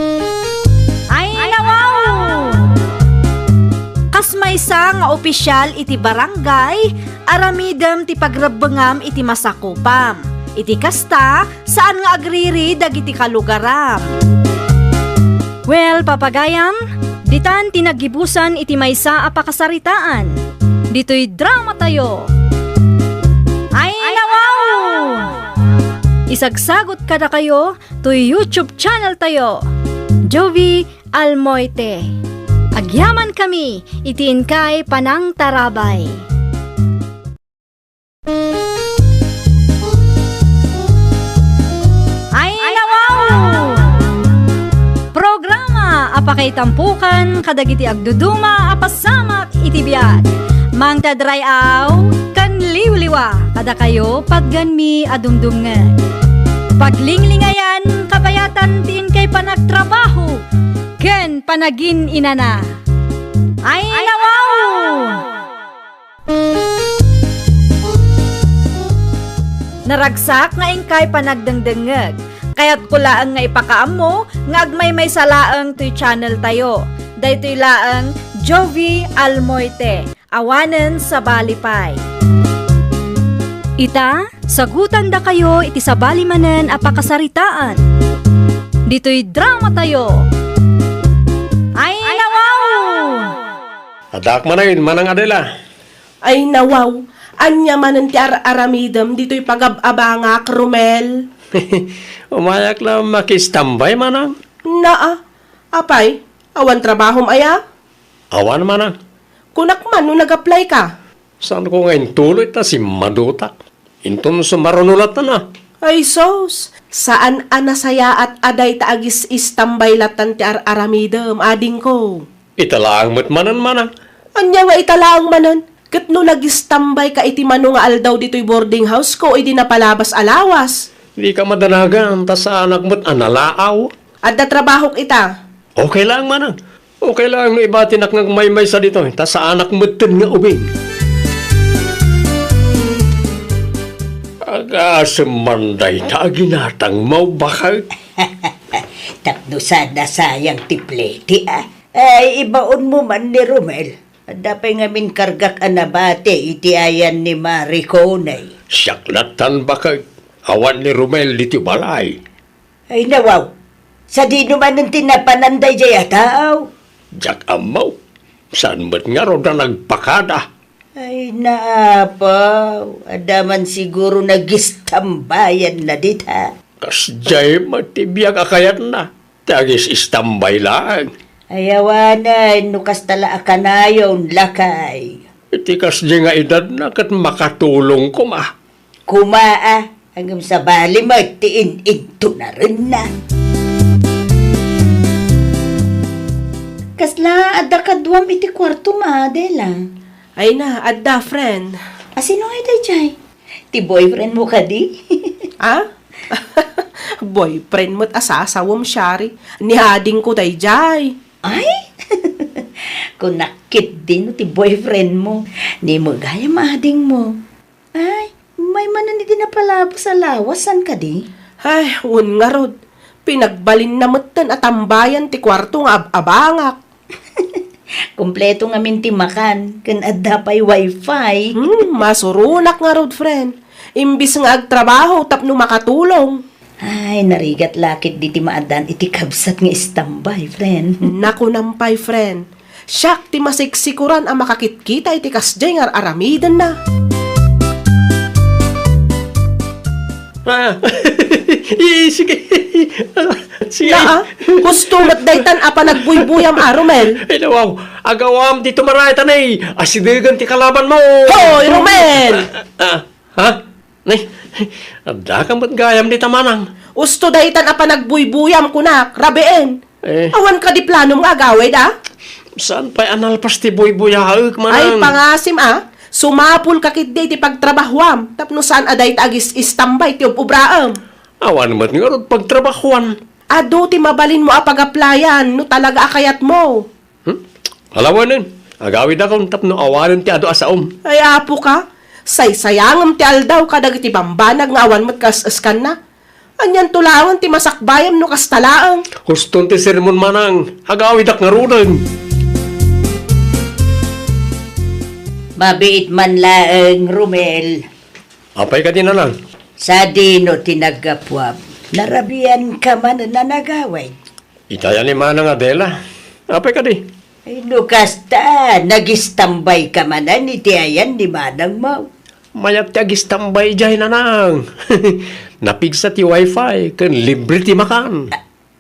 Ay, nawaw! Kas maysa nga opisyal iti barangay, aramidem ti pagrabengam iti masakupam. Iti kasta, saan nga agriri dagiti kalugaram. Well, papagayam, ditan tinagibusan iti maysa a pakasaritaan. Dito'y drama tayo. Ay, nawaw! Isagsagot kada kayo to YouTube channel tayo. Jovi Almoite. Agyaman kami, itiin kay Panang Tarabay. Ay nawaw! Programa apakay tampukan kadagiti agduduma apasamak itibiyat. Mang tadrayaw kan liwliwa kada kayo pagganmi adumdumngan. Paglinglingayan kapayatan tiin kay panagtrabaho ken panagin inana. Ay nawaw! Naragsak nga ingkay panagdengdengeg. Kaya't kulaang nga ipakaam mo, nga agmay salaang to'y channel tayo. Daytoy laang Jovi Almoite, awanen sa balipay. Ita, sagutan da kayo iti sabali manen apakasaritaan. Dito'y drama tayo. Ay nawaw! Adak manayin, manang Adela. Ay nawaw, anya man ti aramidam dito'y pagababangak, Romel. Umayak lang makistambay, manang. Naa, apay, awan trabahom aya? Awan, manang. Kunak man nung nag-apply ka. Saan ko ngayon tuloy ta si Madutak? Inton sumarunulat na. Ay sos, saan anasaya at aday taagis istambay latan ti aramidam, ading ko. Italaang mo't manan, manang. Anya nga italaang manan, kat no nagistambay ka iti mano nga aldaw dito'y boarding house ko, iti napalabas alawas. Di ka madanagan, ta sa anak mo't analaaw. At da trabahok ita. Okay lang, manang. Okay lang, no iba tinak ng may sa dito. Ta sa anak mo't nga ubing. Agasamanday ta ginatang mau bakal. Tapno sana sayang tipleti Ay, ibaon mo man ni Romel. Dapay ngamin kargak anabate iti ayan ni Mariconay. Siyaklatan bakal. Awan ni Romel diti balay. Ay nawaw, sa di naman ng tinapananday jaya tao. Jak amaw. Saan ba't nga ro na nagpakada? Ay naapaw, adaman siguro nagistambayan na dita. Kasjay matibiyag akayat na. Tagis istambay lang. Ayawanan, nukas tala akanayon lakay. Iti kasjay nga edad na kat makatulong ko ma. Kumaa, hanggang sa bali mo, tiin-into na rin na. Kasla, adda kadwam iti kwarto ma, Adela. Ay na, adda friend. Sino nga ito, Jay? Ti boyfriend mo ka di? Ah? Boyfriend mo't asasawam syari. Nihading ko tay jay. Ay? Kung nakit din ti boyfriend mo, ni mo gaya mahading mo. Ay, may manan din na pala sa lawasan ka di? Ay, un nga rod. Pinagbalin na matan at tambayan ti kwarto nga abangak. Kompleto nga mintimakan, kan adda pa'y wifi. Masurunak nga rod, friend. Imbis nga agtrabaho, tapno makatulong. Ay, narigat lakit di ti maadan iti kabsat nga istambay, friend. Naku nampay, friend. Siyak ti masiksikuran ang makakitkita iti kasjay nga aramidan na. Sige. Sige. Naa, gusto matdaytan apa nagbuybuyam Romel. Ay, nawaw. Agawam dito maray tanay. Asidigan ti kalaban mo. Hoy, Romel! Ha? Nay, adda ka ba't gayam di tamanang? Gusto daytan apa nagbuybuyam kunak, rabeen. Awan ka di plano nga agawid Saan pa'y analpas ti buy-buyahaag manang? Ay, pangasim Sumapul kakit di ti pagtrabahuam. Tapno saan aday tagis istambay ti ubraam. Awan naman nga ron pagtrabahuan. Ado ti mabalin mo apag-applyan no talaga akayat mo. Halawanin. Agawid akong tapno awanin ti ado asaom. Ay apo ka. Say-sayangam ti aldaw kadag ti bambanag nga awan matkas-askan na. Anyan tulawan ti masakbayam no kastalaang. Huston ti sermon manang. Agawid ak nga runan. Mabiit man laeng, Romel. Apay ka din na lang. Sa dino tinagapwab, narabian ka man na nagaway. Itaya ni manang Adela. Apay ka di. Ay, nukas ta, nagistambay ka man na ni tiayan ni manang mo. Mayat ti agistambay jay na nang. Napigsa ti wifi. Kan libre ti makan.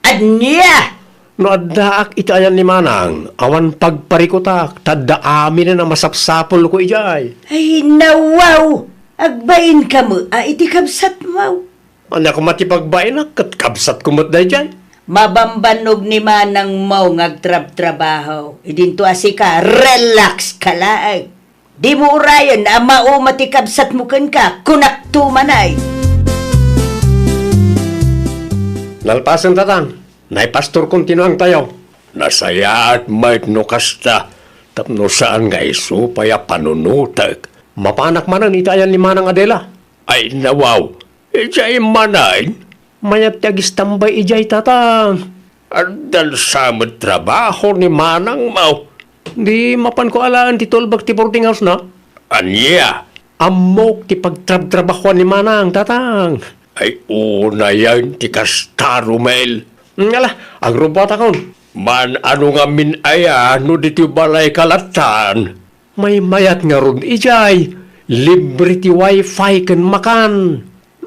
Anya! No addaak itayan ni Manang, awan pagparikutak, tadda amin na masapsapol ko ijay. Ay, nawaw! Agbain ka mo, iti kabsat mo. Anya ko matipagbain na, kat kabsat kumot da ijay. Mabambanog ni Manang mo ngagtrab-trabaho. Idinto asika, relax ka laang. Di mo urayan na maumati kabsat mo kan ka, kunak tumanay. Nalpasan tatan, naipastor kontinuang tayo. Nasaya at may nukasta, tapno saan nga iso paya panunutag. Mapanak manan itayan ni Manang Adela. Ay nawaw, ijay manay, mayat tagis tambay ijay tatang. Adal samad trabaho ni Manang mau. Di mapan ko alaan ti tolbag ti boarding house na. Anya, amok ti pagtrab-trabaho ni Manang tatang. Ay una yan ti kasta Romel. Ngala, ang robot akon. Man ano nga min aya no diti balay kalatan. May mayat nga ron ijay. Libre ti wifi ken makan.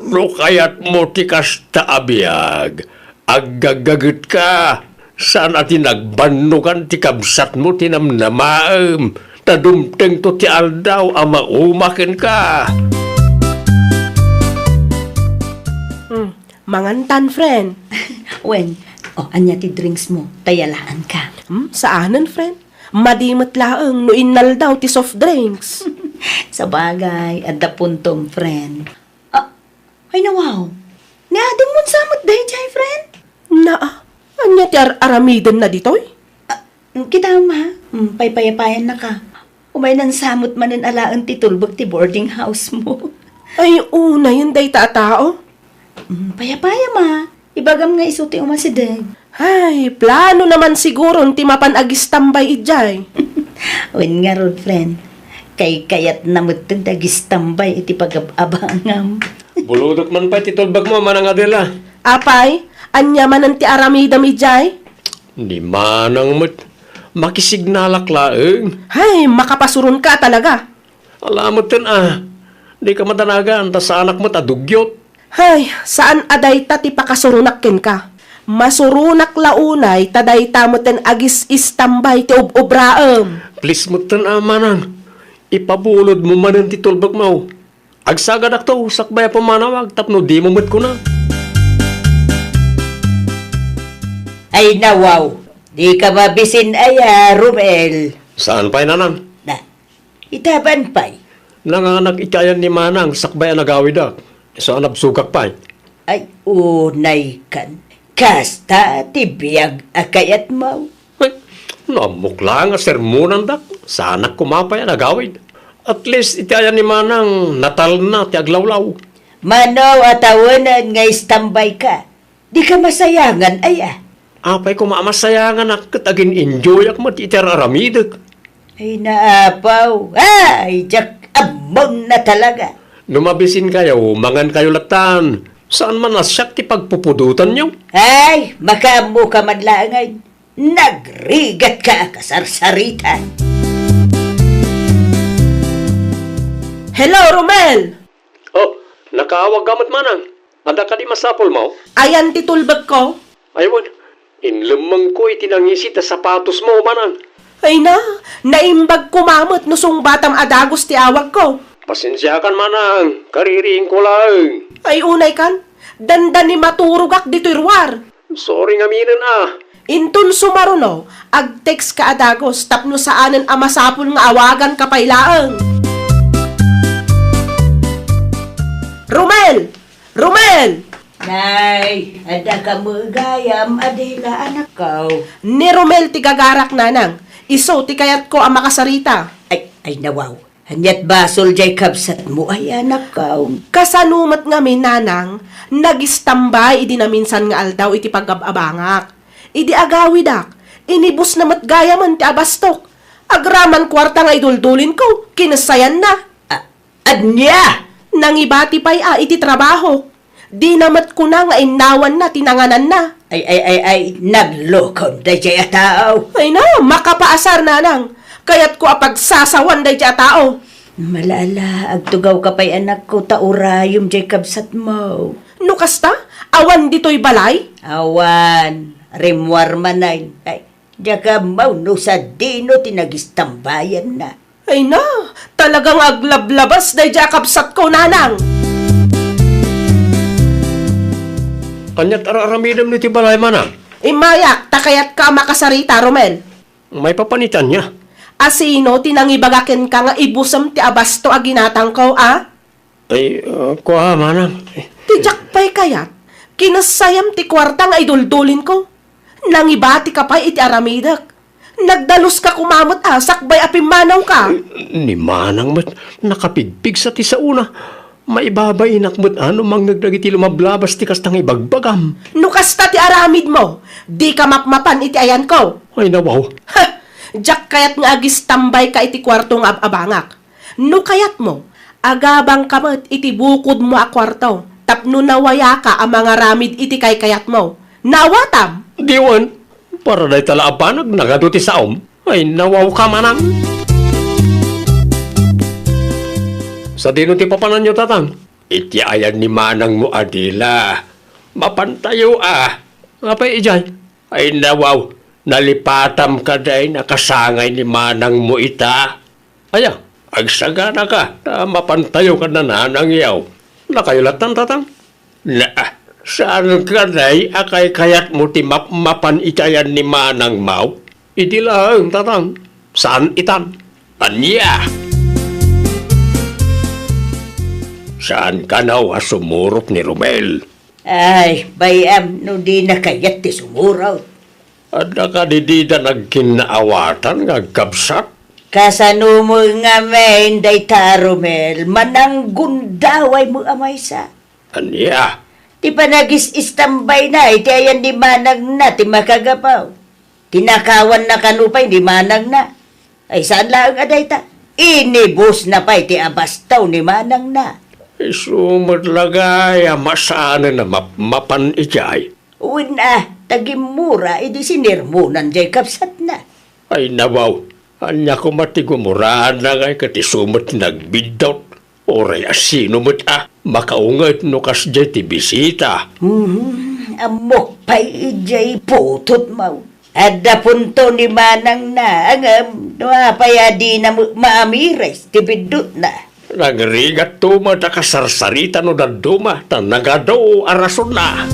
No kayat mo ti kasta abiyag. Aggagaget ka. Saan ati nagbanukan ti kabsat mo tinamnamaem. Tadumteng to ti aldaw ama umaken ka. Mangantan, friend. Wen, anya ti drinks mo, tayalaan ka. Saanan, friend? Madimot laang no innal daw ti soft drinks. Sa bagay, adda puntong friend. Ay nawaw, niadong mo samot dahi jay, friend? Anya ti aramiden na ditoy? Kita ma, paypayapayan na ka. Umay nang samot manan alaan ti tulbog ti boarding house mo. Ay, una yun day tao. Payapaya ma, ibagam nga isuti umasidag. Ay, plano naman siguro ti mapanagis tambay ijay. Wen nga rod, friend. Kayat namot ten dagis tambay iti pag-abangam. Buludok man pa ti tolbag mo Manang Adela. Apay, anya manan ti aramidam ijay? Di Manang mat. Makisignalak laeng. Ay, makapasurun ka talaga. Alamot ten Di ka matanagan, ta sa anak mo tadugyot. Ay, saan aday ta ti pakasurunak ken ka? Masurunak launay, taday tamoten agis istambay ti ubraem. Please mo ten Manang. Ipabulod mo manan ti tolbag mo. Agsagad ak to, sakbay pamanawag, tapno di mo mat ko na. Ay nawaw, di ka mabisin aya, Romel. Saan pa'y Nanang? Na, itaban pa'y. Nanganak itayan ni Manang, sakbay nagawid ak. Saan absugak pa'y? Ay unay kan. Kasta tibiyag akayat mo. Ay, namok lang nga sermonan dak. Sana kumapay nagawid. At least itayan ni Manang natal na ti aglawlaw. Manaw atawanan nga istambay ka. Di ka masayangan aya. Apay kumamasayangan ak katagin enjoy ak mat iteraramidag. Ay naapaw. Ay, jak amon na talaga. Lumabisin kayo, mangan kayo latan. Saan man nasyak ti pagpupudutan nyo? Ay, makamu ka madlangay. Nagrigat ka kasarsaritan. Hello, Romel! Oh, nakaawag gamat Manang. Ada ka di masapol mo? Ayan ti tulbag ko. Aywan, inlamang ko itinangisit na sapatos mo, Manang. Ay naimbag kumamot no sung batam adagos ti awag ko. Pasensya kan Manang, kaririing ko lang. Ay unay kan, dandan ni maturugak dito'y ruwar. Sorry nga minan Intun sumaruno, ag-text ka adagos, tapno saanan amasapul nga awagan kapailaang. Romel! Romel! Nay, ada ka mo gayam, adila anak ko. Ni Romel ti gagarak nanang, iso ti kayat ko ang makasarita. Ay nawaw. Hanyat basol jay kabsat mo ay anak ko. Kasanumat nga minanang, nagistambay idi na minsan nga aldaw iti pagababangak. Idi agawidak, inibus na matgaya man ti abastok. Agraman kwarta nga iduldulin ko, kinasayan na. Anya! Nangibati pa'y iti trabaho. Di namat ko na nga inawan na, tinanganan na. Ay, naglokon da jay atao. Ay na, makapaasar na nang. Kaya't ko apagsasawan day dya tao. Malala, agtugaw ka pa'y anak ko, taurayom jay kabsat mo. No kasta, awan dito'y balay? Awan, Rimwar manay. Ay, diyaga mau no sa dino tinagistambayan na. Ay na, talagang aglablabas na jakapsat ko, nanang. Kanyat araramidam ni Tibalay manang. Imayak, takayat ka makasarita, Romel. May papanitan niya. Asino tinangibagakin ka nga ibusam ti abasto a ginatang ko, ah? Ay, kuha manang. Tijak pa'y kayat, kinasayam ti kwarta nga iduldulin ko. Nangibati ka pa'y iti aramidak. Nagdalos ka kumamot sakbay apimanaw ka. Ni manang mat, nakapigpig sa ti sa una. Maibabay inakmot ano mang nagdagiti lumablabas ti kastang ibagbagam. Nukasta ti aramid mo, di ka mapmapan iti ayan ko. Ay nawaw. Ha! Jak kayat nga agis tambay ka iti kwartong abangak. Nukayat mo, agabang kamat iti bukod mo a kwarto. Tapno nawaya ka ang mga ramid iti kay kayat mo. Nawatam! Diwan, para day tala abanag nagaduti saom. Ay nawaw ka manang. Sa dino ti papanan nyo tatang. Iti ayan ni manang mo adila. Mapantayo Ngapay ijay. Ay nawaw, nalipatam ka day nakasangay ni manang mo ita. Aya, agsagana ka na mapantayo ka na nanang yaw. Nakayulatan tatang. Saan ka day akay kayat mo ti mapan itayan ni manang mau? Iti lang tatang. Saan itan? Anya? Saan ka na sumurot ni Romel? Ay, bayam, no di na kayat ti sumuraw. At nakadidida nagkinaawatan nga gabsat? Kasano mo nga men, day tarumel, manang gundaway mo amay sa. Anya? Ti panagis istambay na, iti ayan di manang na, ti makagapaw. Tinakawan na kanupay, di manang na. Ay, saan lang aday ta? Inibus na pa, iti abastaw ni manang na. Sumudlagay, masana na mapan ijay. Uwin na, tagimura, idi sinirmunan jay kapsat na. Ay nawaw, anya ko matigumurahan na ngay kati sumot nagbidot. Oray asino mo't makaungat no kas jay ti bisita. Amok pa'y ijay putot mo. Adda punto ni manang na, ang payadi na maamires, tibidot na. Nagrigat tuma da kasarsarita no daduma, ta nagado arason na.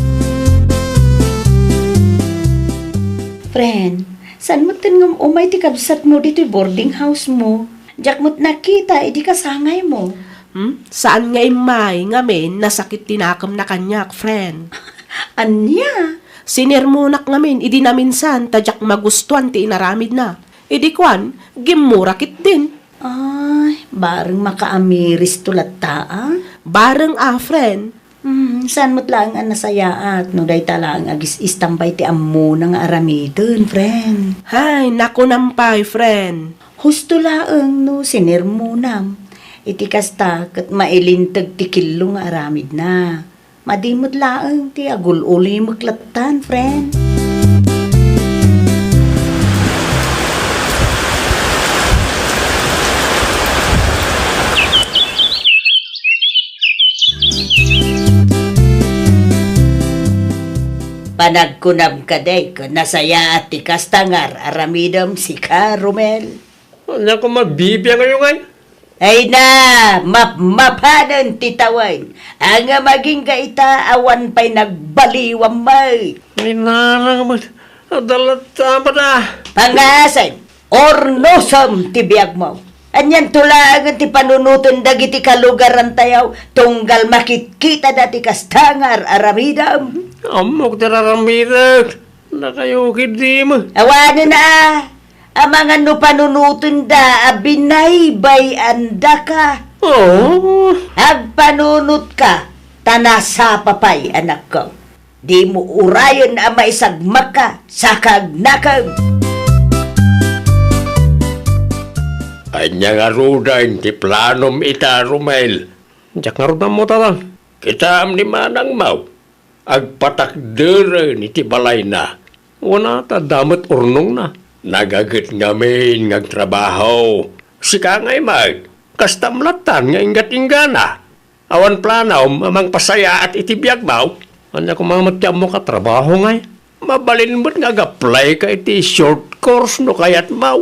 Friend, saan mo tinngam umay ti kabsat mo dito'y boarding house mo? Diyak mo't nakita, idi kasangay mo. Saan nga imay ngamin nasakit tinakam na kanyak, friend? Anya? Sinirmunak ngamin, idi na minsan, tadyak magustuhan ti inaramid na. Idi kwan, gimurakit din. Ay, bareng makaamiris tulat taa. Bareng friend. Saan mo't lang ang nasayaat, no day talang agis istambay ti ammo ng aramidon, friend. Hay, naku nampay, friend. Husto laeng no, sinirmunam. Iti kasta, kat mailintag ti kilo nga aramid na. Madimot laeng ti agul-uli maklatan, friend. Panagkunam ka day, nasaya at ti kastangar, aramidam si ka, Romel. Anya ko mabibiyang ngayon ngay? Ay na, mapanan titaway. Ang maging kaita, awan pa'y nagbaliwang may. Ninarang mo, adalatama na. Pangasan, ornosam tibiyag mo. Anyan tulangan ti panunuton dagiti kalugaran tayaw, tunggal makikita dati kastangar, aramidam. Amok tiraramidag. Nakayukid di mo. Awanan na, ang mga no panunuton da, abinaybay anda ka. Oh, Agpanunot ka, tanasa papay, anak ko. Di mo urayon ang maisagmak ka, sakag nakag. anya nga rudain ti planom ita Romel. Diyak nga rudan mo tatang. Kita am ni manang mau. Agpatakdere ni ti balay na. Wana ta damat urnong na. Nagagat ngamin ngagtrabaho. Sika ngay mag. Kastamlatan nga ingat-ingana. Awan planaw amang pasaya at itibiyag mau. Anya ko mamatya mo ka trabaho ngay. Mabalin mo't nga apply ka iti short course no kayat mau.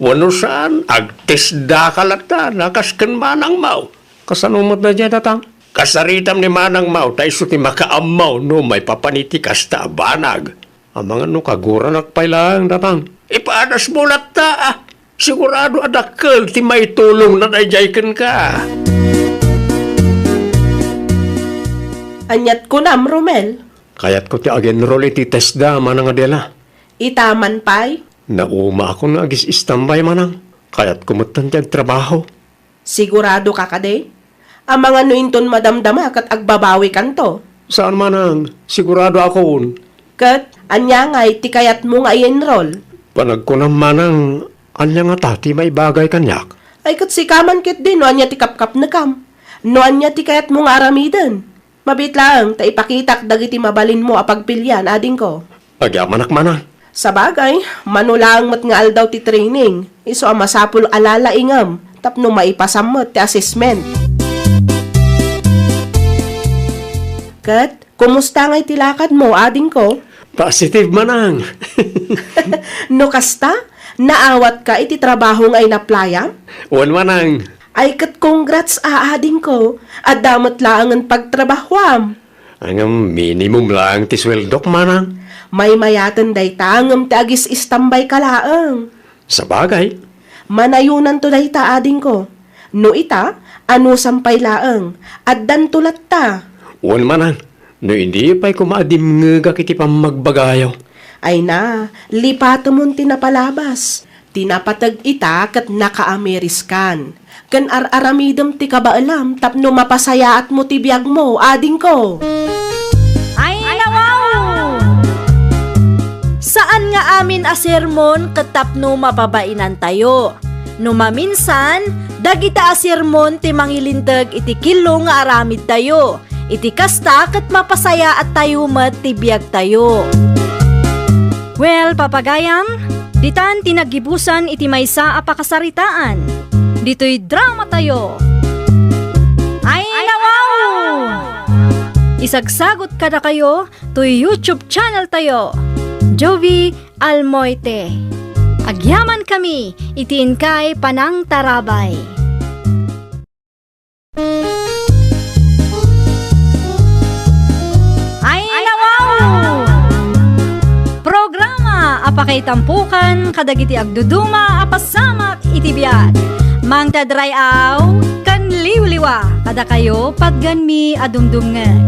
Wano saan, agtisda ka lata, nakaskan manang mau. Kasanumot na dyan datang. Kasaritam ni manang mau, tayo ti makaamaw no may papaniti kasta banag. Ang mga no kagura nakpailang datang. Ipaadas mo lata ah. Sigurado adakkel ti may tulong na najaykan ka. Anyat ko nam, Romel. Kayat ko ti agenrol iti tesda manang adela. Itaman pa'y. Nauma ako na agis istambay manang. Kayat kumutan ti trabaho. Sigurado ka kade? Ang mga nuinton madamdama kat agbabawi kanto. Saan manang? Sigurado ako. Kat, anya nga'y ti kayat mo nga i-enroll. Panag ko ng manang, anya nga tati may bagay kanyak. Ay kat si kaman kit din, no anya ti kapkap na kam. No anya ti kayat mo nga aramidan. Mabit lang, ta ipakitak dagiti mabalin mo apagpilyan, ading ko. Agyamanak manang. Sa bagay, manulang mat nga aldaw ti training. Iso ang masapul alala ingam, tapno maipasamot ti assessment. Kat, kumusta nga'y tilakad mo, ading ko? Positive manang. No kasta, naawat ka iti trabaho nga'y naplaya? Wan manang. Ay kat congrats ading ko, at damot lang ang pagtrabahwam. Ang minimum lang ti sweldok manang. May mayatan day tangam ti agis istambay kalaang. Sa bagay. Manayunan to day ta ading ko. No ita, ano sampay laang, at dan tulat ta. Wan manang. No hindi pa'y kumaadim nga kiti pang magbagayaw. Ay na, lipato mon tinapalabas. Tinapatag ita kat naka-Ameriskan. Kan ar-aramidam ti kabaalam tapno mapasaya at mo ti biyag mo, ading ko. Ay, nawaw! Saan nga amin a sermon katapno mapabainan tayo? No maminsan, dagita a sermon ti mangilintag iti kilo nga aramid tayo. Iti kasta kat mapasaya at tayo mat ti biyag tayo. Well, papagayam, ditan tinagibusan iti maysa a pakasaritaan. Dito'y drama tayo. Ay, nawaw! Isagsagot kada kayo to YouTube channel tayo. Jovi Almoite. Agyaman kami, itiin kay Panang Tarabay. Ay, nawaw! Programa apakay tampukan kadagiti agduduma apasamak itibiyat. Mang tadrayaw kan liwliwa kada kayo pagganmi adumdumngan.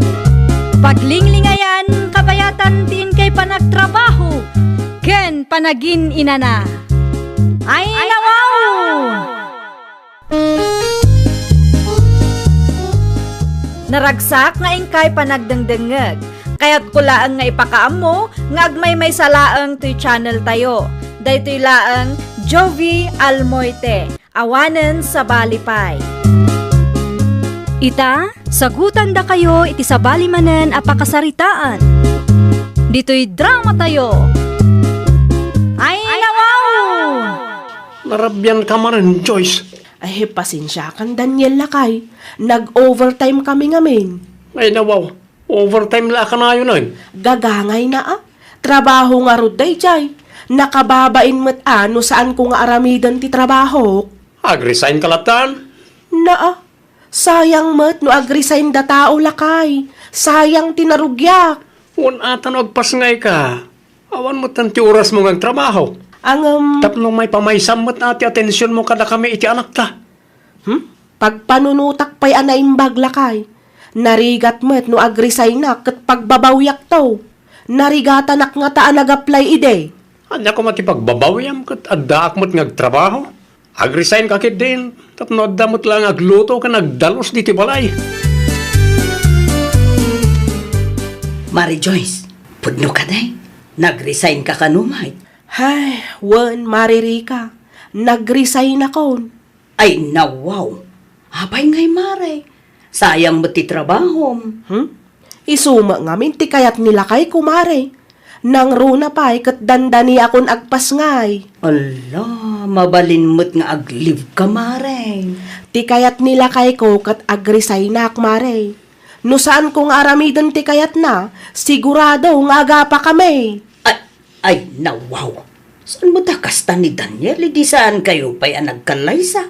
Paglinglingayan kabayatan tin kay panagtrabaho ken panagin inana. Ay, nawaw! Naragsak nga ingkay panagdengdengeg. Kaya't kulaang nga ipakaam mo, nga agmay salaang to'y channel tayo. Daytoy laang Jovi Almoite, awanen sa balipay. Ita, sagutan da kayo iti sa balimanen a pakasaritaan. Dito'y drama tayo. Ay, nawaw! Narabyan ka man, Joyce. Ay, pasensya kan Daniel Lakay. Nag-overtime kami ngamin. Ay nawaw. Overtime la ka na yun ay. Gagangay na Trabaho nga ruday jay. Nakababain mat ano saan ko nga aramidan ti trabaho. Ag-resign ka latan. Na sayang mat no ag-resign da tao Lakay. Sayang tinarugyak. Wan atan agpasngay ka. Awan mo tanti oras mo ng trabaho. Ang Tapno may pamaysam mo't ati atensyon mo kada kami iti anak ta. pagpanunutak pa'y anaimbag Lakay. Narigat met no agrisay na kat pagbabawyak to. Narigata nak nga taan nag-apply ide. Anya ko matipagbabawyam kat addaak mo't ngagtrabaho. Ag-resign ka kit din. Tapno addamot lang agluto ka nagdalos diti balay. Mari Joyce, pudno ka day. Nag-resign ka kanumay. Hay, wan maririka. Nag-resign ako. Ay, nawaw. Apay ngay mare. Sayang mo ti trabaho. Isuma nga minti kayat nila kay kumare. Nang runa pa'y kat dandani akon agpas ngay. Ala, mabalin mo't nga aglive ka mare. Ti kayat nila kay ko kat agrisay na ak mare. No saan kung aramidon ti kayat na, sigurado nga agapa kami. Ay, nawaw. Saan mo takasta ni Daniel? Di saan kayo pa'y nagkalaysa?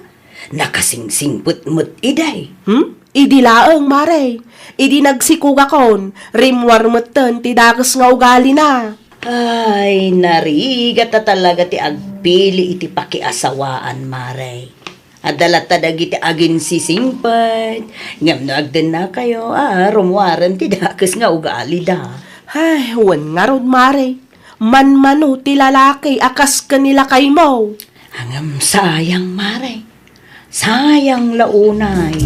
Nakasingsingput-mut iday. Idi laeng, mare. Idi nagsikuga kon, rimwar mutten ti dagas nga ugali na. Ay, narigat na talaga ti agpili iti pakiasawaan, Maray. Adalata dagi ti agin sisingpat. Ngam no agden na kayo, rumwaran ti dakas nga ugali da. Ay, wan nga rod, mare. Man-mano ti lalaki akas kanila kay mo. Hangam sayang, Maray. Sayang launay.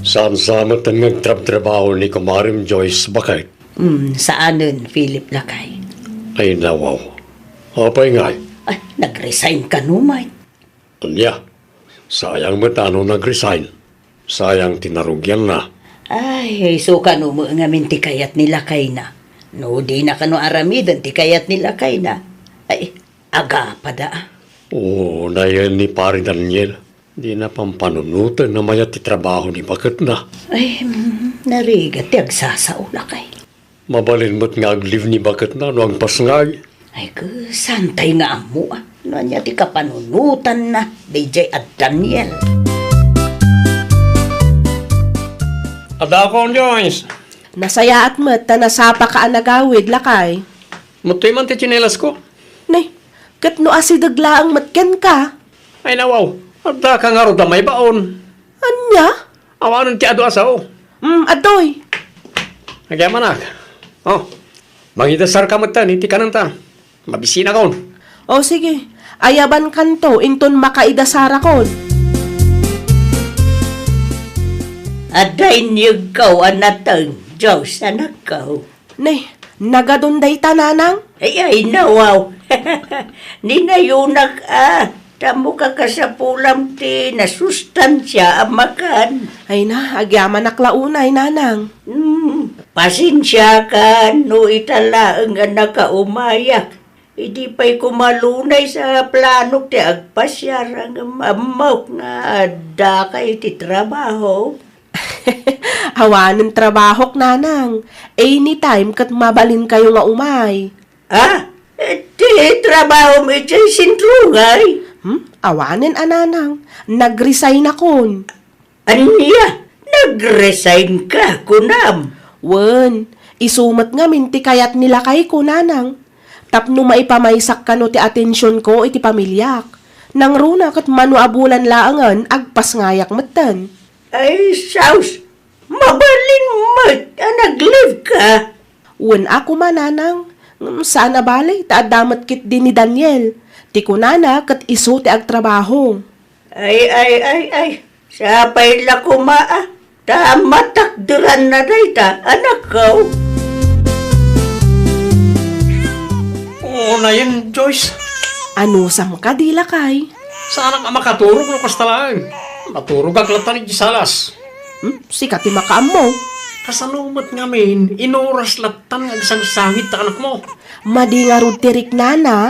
Saan-saan ang nagtrabaho ni Kumarim Joyce bakit? Saanon, Philip Lakay? Ay nawaw. Apay nga. Ay, nag-resign ka numay. Anya, sayang mo tano nag-resign. Sayang tinarugyan na. Ay, so kano mo nga minti kayat nila kay na. No, di na kano aramidan ti kayat nila kay na. Ay, aga pa da. Oo, na yan ni Pari Daniel. Di na pampanunutan na mayat ti trabaho ni bakit na. Ay, narigat ti agsasaula kay. Mabalin mo't nga ag-live ni bakit na no ang pasngay. Ay, santay nga amo ah. No, niya ti kapanunutan na. DJ at Daniel. Ada ako, Joyce. Nasaya at mat na nasapa ka anagawid, lakay. Mutoy man ti chinelas ko. Nay, kat no asidagla ang matken ka. Ay nawaw. Ada ka nga ro may baon. Anya? Awanon ti ado asaw. Adoy. Nagyamanak. Oh, mangidasar ka mata, iti ka ta. Mabisina ka. O sige, ayaban kanto, inton makaidasara kon. Aday niyog kaw anatang. Diyos, anak kaw. Nay, nagadunday tananang? Ay, nawaw. Ninayunak Tamo ka kasapulam ti nasustansya amakan. Ay na, agyaman naklaunay, nanang. Pasensya ka, no itala ang nakaumayak. Hindi pa'y kumalunay sa plano ti agpasyar ang amaw nga da kayo ti trabaho. Hawanan trabahok, nanang. Anytime kat mabalin kayo nga umay. Ti trabaho mo iti sintrungay. Awanin, ananang. Nag-resign akon. Aniya, nag-resign ka, kunam. Wen, isumat nga minti kayat nila kay ko, nanang. Tapno maipamaysak ka no ti atensyon ko iti pamilyak. Nang runa kat manuabulan laangan, agpas ngayak matan. Ay, saus, mabalin mat, nag-live ka. Wen ako mananang. Sana balay, taadamat kit din ni Daniel. Ti kunana kat iso ti agtrabaho. Ay, sapay la kumaa. Matakduran na dayta, anak ko. Oo na yan, Joyce. Ano sam ka di lakay? Saan ka makaturog no kastalaan? Maturog ang latan ni Gisalas. Sikat ti makaam mo. Kasanumat ngamin, inuras latan ng isang sangit ta anak mo. Madi nga rod tirik nana,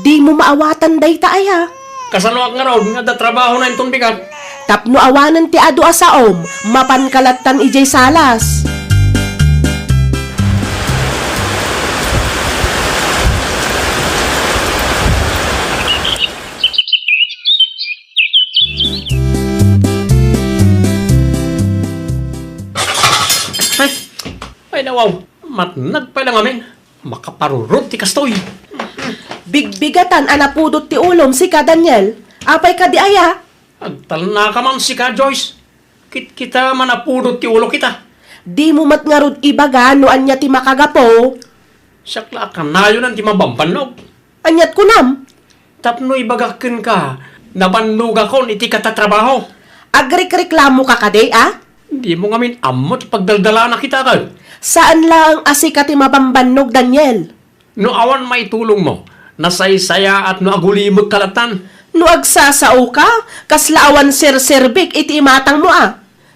di mo maawatan dayta aya. Kasanuak nga raw, nga da trabaho na itong bigat. Tapno awanan ti adu asaom, mapankalatan ijay salas. Ay nawaw, matnag pa lang amin. Makaparurot ti kastoy. Bigbigatan anapudot ti ulom si ka Daniel. Apay ka di aya. Agtal na ka man si ka, Joyce. Kita manapudot ti ulo kita. Di mo matngarod ibaga no anya ti makagapo. Sakla ka na yun ang ti mabambanog. Anyat kunam. Tapno ibagakin ka, nabanluga kon iti katatrabaho. Agrik-reklamo ka kade, Di mo ngamin amot pagdaldala na kita ka. Saan lang asika ti mabambannog, Daniel? No awan may tulong mo, nasaysaya at no agulimog kalatan. No agsasao ka, kaslaawan sir-serbik iti imatang mo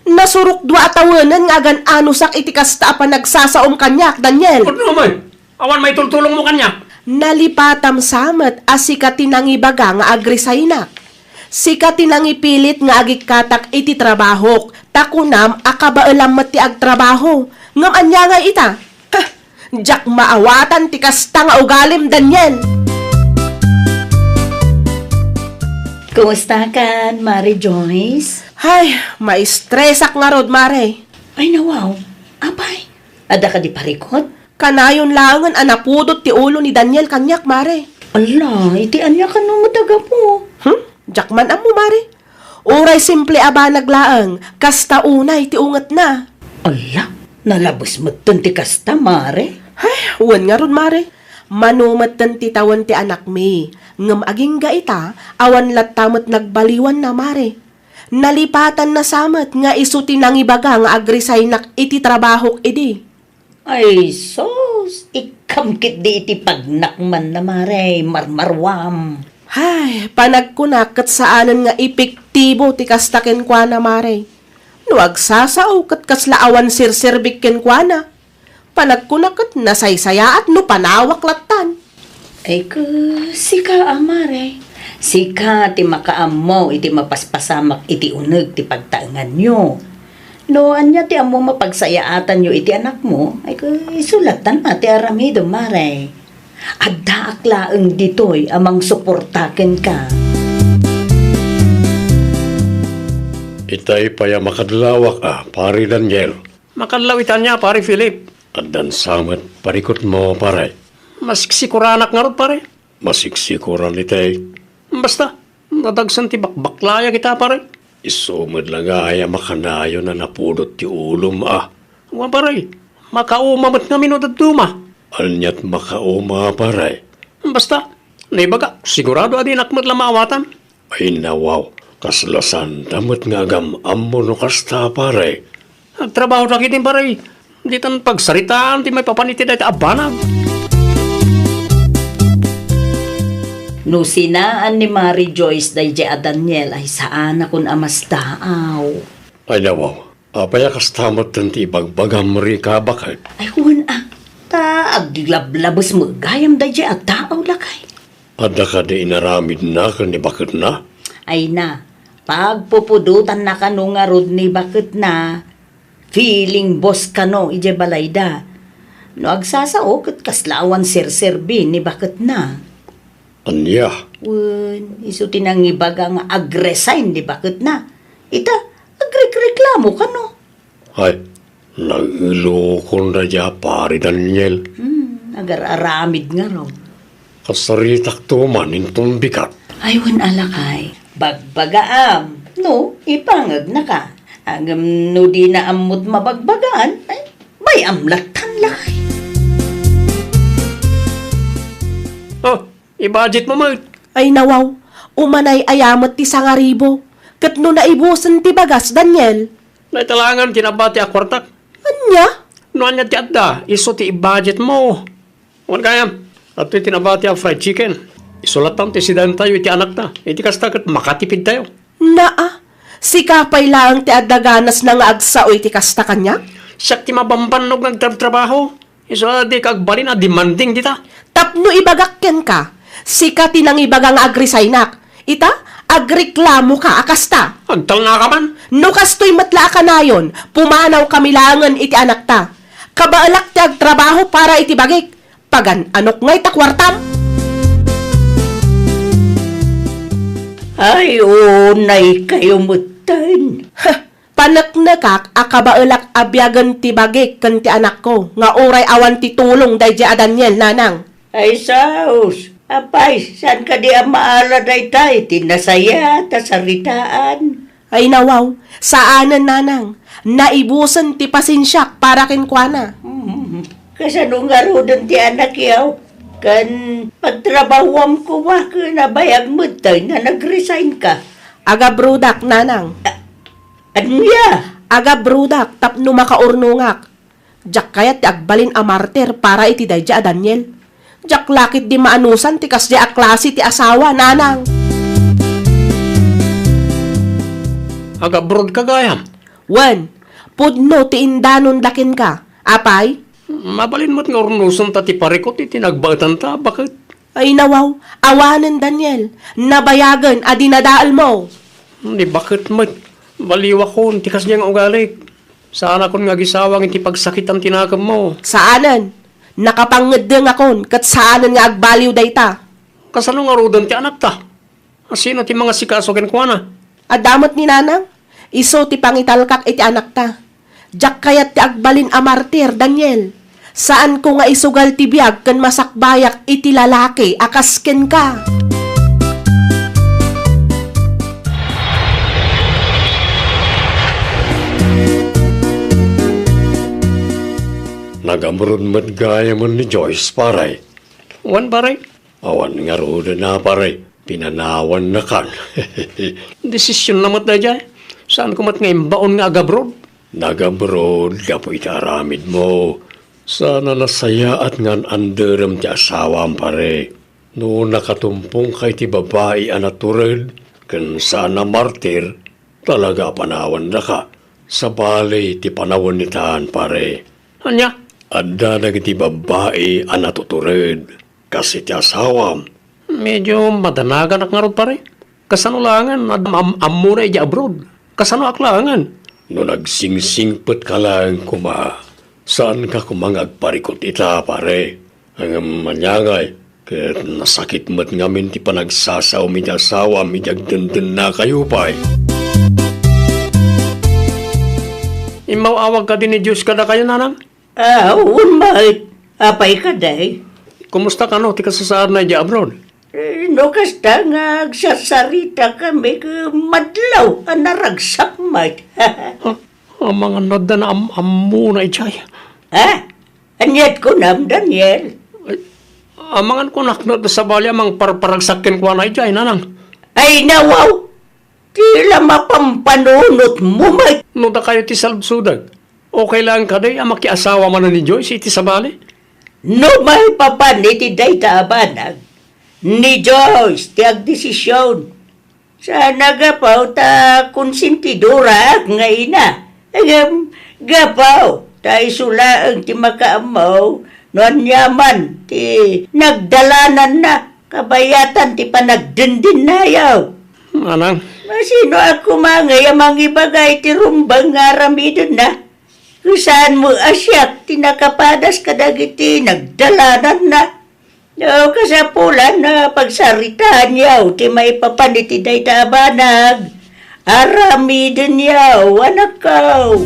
Nasurok dua atawanan nga gan anusak iti kasta pa nagsasaom kanyak, Daniel. Ano naman? Awan may tultulong mo kanya. Nalipatam samet asika tinangibaga nga agrisay na. Sika tinangipilit nga agikatak iti trabahok, takunam akabaalam ti agtrabaho. Ngam anya nga ita. Ha, jak maawatan ti kasta nga ugalim, Daniel. Kumusta kan, Mari Joyce? Hay, maistresak nga rod, Mare. Ay, nawaw. Apay, ada ka di parikot? Kanayon langan anapudot ti ulo ni Daniel kanyak, Mare. Ala, itian niya ka nung mataga po. Jakman amo, Mare. Uray simple aba naglaang, kasta unay ti unget na. Ala, nalabos mo ti kasta, Mare. Ay, uwan nga ron, Mare. Manumat ti tawan ti anak mi. Ngam aging gaita, awan latamot nagbaliwan na, Mare. Nalipatan na samet nga isuti nang ibaga nga agrisay nak iti trabahok idi. Ay, sos, ikamkit di iti pagnakman na, Mare, marmarwam. Hay, panagkunakat saanan nga epektibo ti kastaken kwa na, Mare. Nuag sasao kat kaslaawan sirsirbik ken kwa na. Panagkunakat nasaysaya at no panawak latan. Ay, sika, Mare. Sika, ti makaamo, iti mapaspasamak, iti uneg, ti pagtaangan nyo. No, anya ti amo mapagsayaatan nyo iti anak mo, ay isulatan na ti aramido, Mare. Adda aklaeng ditoy amang suportaken ka. Itay paya makadlawak pari Daniel. Makadlawitan niya, pari Philip. At dan samet, parikot mo, pare. Masiksikuran nga ron, pare. Masiksikuran itay. Basta, nadagsan ti bakbaklaya kita, pare. Isumad lang ay makanayo na napudot ti ulom, Huwag, pare. Makaumamat nga minudad duma. Alnyat makauma, pare. Basta, naibaga, sigurado adin akmat lamawatan. Ay nawaw, kaslasan damot nga agam mo no kasta, pare. Nagtrabaho na kitin, pare. Di tan pagsaritaan, di may papaniti dahil abanag. No sinaan ni Mary Joyce day a Daniel ay saan akong amas daaw. Ay nawaw, apaya kastamot tanti bagbagam ri ka bakit? Ay huwan ta aglablabos mo gayam day a taaw lakay. Ada ka di inaramid na ka ni bakit na? Ay na, pagpupudutan na kano nga rod ni bakit na, feeling boss kano ije balayda. No agsasao kat kaslawan sir-serbi ni bakit na. Anya, Wen, iso tinang ibaga nga agresign di bakit na. Ita, agreklamo ka no. ay, nagilokon na dya pari Daniel. Agar-aramid nga raw. Kasaritak tuman intong bikat. Ay, wen alakay. Bagbagaam. No, ipangag na ka. Agam no di na amot mabagbagaan. Ay, may amlatan lakay. Oh, i-budget mo, Mag. Ay nawaw, umanay ayamat ti sangaribo. Kat no naibusan ti bagas, Daniel. Naitalangan, tinabati akwartak. Anya? Noan niya ti adda, iso ti i-budget mo. Huwag kayam, at ito'y tinabati ang fried chicken. Isulatan ti sidan tayo, iti anak na. Iti kasta kat makatipid tayo. Naa, si kapay lang ti adaganas na nga agsaoy ti kasta kanya? Siyak ti mabambanog nagtrabaho. Iso di kagbalin demanding dita. Tapno ibagakken ka, si ka tinang ibagang agrisaynak. Ita, agreklamo ka akasta. Agtal na ka man. No kastoy matla ka na yon, pumanaw kamilangan iti anak ta. Kabaalak ti agtrabaho para iti bagik. Pagan anok ngay takwartam. Ay, unay kayo mutan. Panaknakak akabaalak abyagan ti bagik kan ti anak ko. Nga oray awan ti tulong daydi a Daniel nanang. Ay, saus. Apay, saan ka di ang maala day tay? Tinasaya, tasaritaan. Ay nawaw, saanan nanang. Naibusan ti pasensyak para kinkwana. Kasano nga rodan ti anak yaw? Kan pagtrabawam ko ba ka nabayag mo tay na nag-resign ka? Aga brudak nanang. Ano ya? Aga brudak tapno makaurnungak. Jak kayat ti agbalin a martir para iti daydi a Daniel. Jak lakit di maanusan ti kasdi a klase ti asawa nanang. Agabroad ka gayam. Wen, pudno ti indanon dakin ka. Apay? Mabalin mo't nga ornuson ta ti parikot iti nagbatan ta. Bakit? Ay nawaw, awanan Daniel, nabayagan a dinadaal mo. Hindi, bakit mo? Baliw ako, tikas niyang ugali. Sana kon nga gisawang iti pagsakit ang tinakam mo. Saanan? Nakapangedeng akon, kat saanan nga agbaliw dayta. Kasano nga rudan ti anak ta? Sino ti mga sikasogen ko na? Adamot ni nanang, iso ti pangitalkak iti anak ta. Jak kayat ti agbalin a martir, Daniel. Saan ko nga isugal ti biyag kan masakbayak iti lalaki, akasken ka. Nagamrod mat gaya mo ni Joyce, paray. Wan, paray? Awan nga rudan na, paray. Pinanawan na kan. Desisyon na mat na dyan. Saan ko mat ngayon baon nga agabrod? Nagabrod, kapo itaramid mo. Sana nasaya at ngan anderam ti asawam, pare. Noon nakatumpong kay ti babae anatured, kan sana martir, talaga panawan na ka. Sa balay ti panawan nitaan, pare. Anya? Adda na ti babae anatutured. Kasi ti asawam, medyo madanagan ak nga rod, pare. Kasano langan, amuna iti abroad. Kasano aklangan. No nagsingsingpet ka lang kuma. Saan ka kumangagparikot ita, pare? Ang manyangay, kahit nasakit mat ngamin ti panagsasaw mi ti asawa mi dagdenden na kayo pa. Imaw-awag ka din ni Diyos kada kayo, nanang? Unmait. Apay ka day. Kumusta ka no? Ti kasasaan na di abroad? No kasta nga agsasarita kami madlaw ang naragsak mait. Ang mga noda na amuna ichay. Ha? Anyat ko nam, Daniel. Amangan ko naknod sa bali amang paragsakin ko na ichay, nanang. Ay nawaw. Tila mapampanunot mo mait. No da kayo ti salbsudag. Okay lang ka day, ang makiasawa man na ni Joyce, iti sa bali? No may papan iti day taabanag. Ni Joyce, ti agdesisyon. Sana gapaw ta konsentidura nga ina. Gapaw, ta isula ang ti makaamaw, no anyaman, ti nagdalanan na, kabayatan ti panagdindin na yaw. Anang? Masino ako mangay amang ibagay ti rumbang nga ramidon na. Kung saan mo asyak, tinakapadas kadagiti nagdalanan na. No, kasapulan na pagsaritaan yaw, ti may papaniti day tabanag. Aramidon yaw, anak kaw.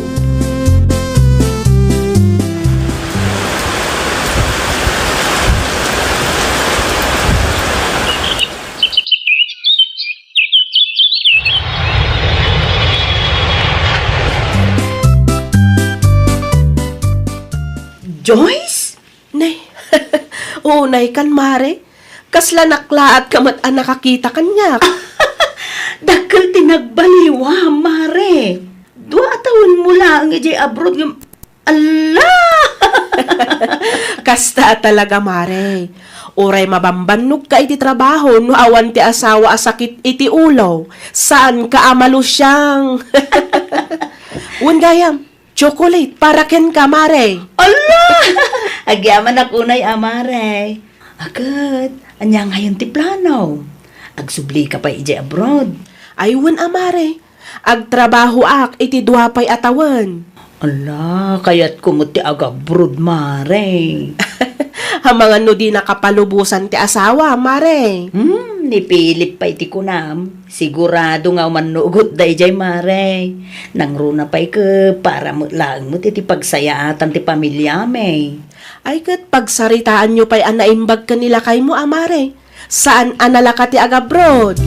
Joyce? Nay, unay kan mare. Kasla naklaat kamat ang nakakita kanya. Dakkel tinagbaliwa, mare. Dua taon mo lang iti abroad ng... Allah! Kasta talaga mare. Uray mabambannog ka iti trabaho no awan ti asawa asakit iti ulo. Saan ka amalo siyang? Gayam, chocolate para ken ka mare. Allah! Agyaman ako na'y amare. Agad, anya ngayon ti plano. Agsubli ka pa iti abroad. Aywan amare. Agtrabaho ak iti duwapay atawan. Allah, kaya't kumuti agabroad, mare. Ang mga no di nakapalubusan ti asawa, mare. Nipilit pa iti kunam. Sigurado nga manugot day jay, mare. Nangruna pa'y ka para mo lang mo ti pagsayaatan ti pamilya, may. Ay kat pagsaritaan nyo pa'y anaimbag ka nila kay mo, amare. Saan analaka ti agabrod?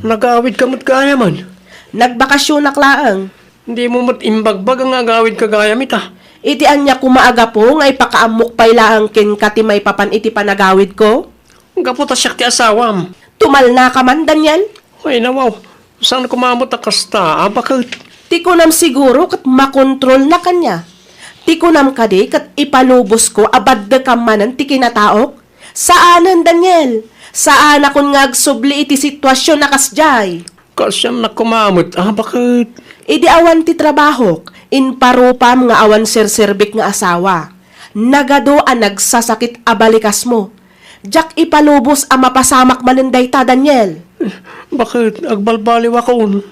Nag-aawid ka mo't kaya man. Nagbakasyon laang. Hindi mo mo't imbagbag ang agawid ka gaya mita. Iti anya kumaaga po ngay pakaamok pa'y laang ken kati may papan iti panagawid ko. Gaputa siya ti asawam. Tumal na ka man, Daniel. Ay nawaw, saan kumamot a kasta? Bakit? Ti ko nam siguro kat makontrol na kanya. Ti ko nam kadi kat ipalubos ko abad da kamanan ti kinataok. Saanan, Daniel? Saan akong ngagsubli iti sitwasyon na kasjay? Kasyang nakumamot. Bakit? Idi awan ti trabahok, in parupam nga awan serserbik nga asawa. Nagado ang nagsasakit a balikas mo. Jak ipalubos ang mapasamak manenday ta, Daniel. Bakit agbalbaliw ako?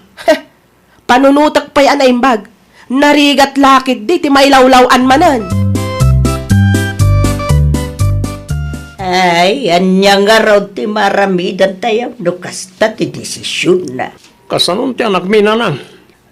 Panunutak pa'y anaimbag. Narigat lakid di ti mailawlawan manan. Ay, anya nga raw ti maramidan tayo. No kasta ti desisyon na. Kasanon ti anak minanan?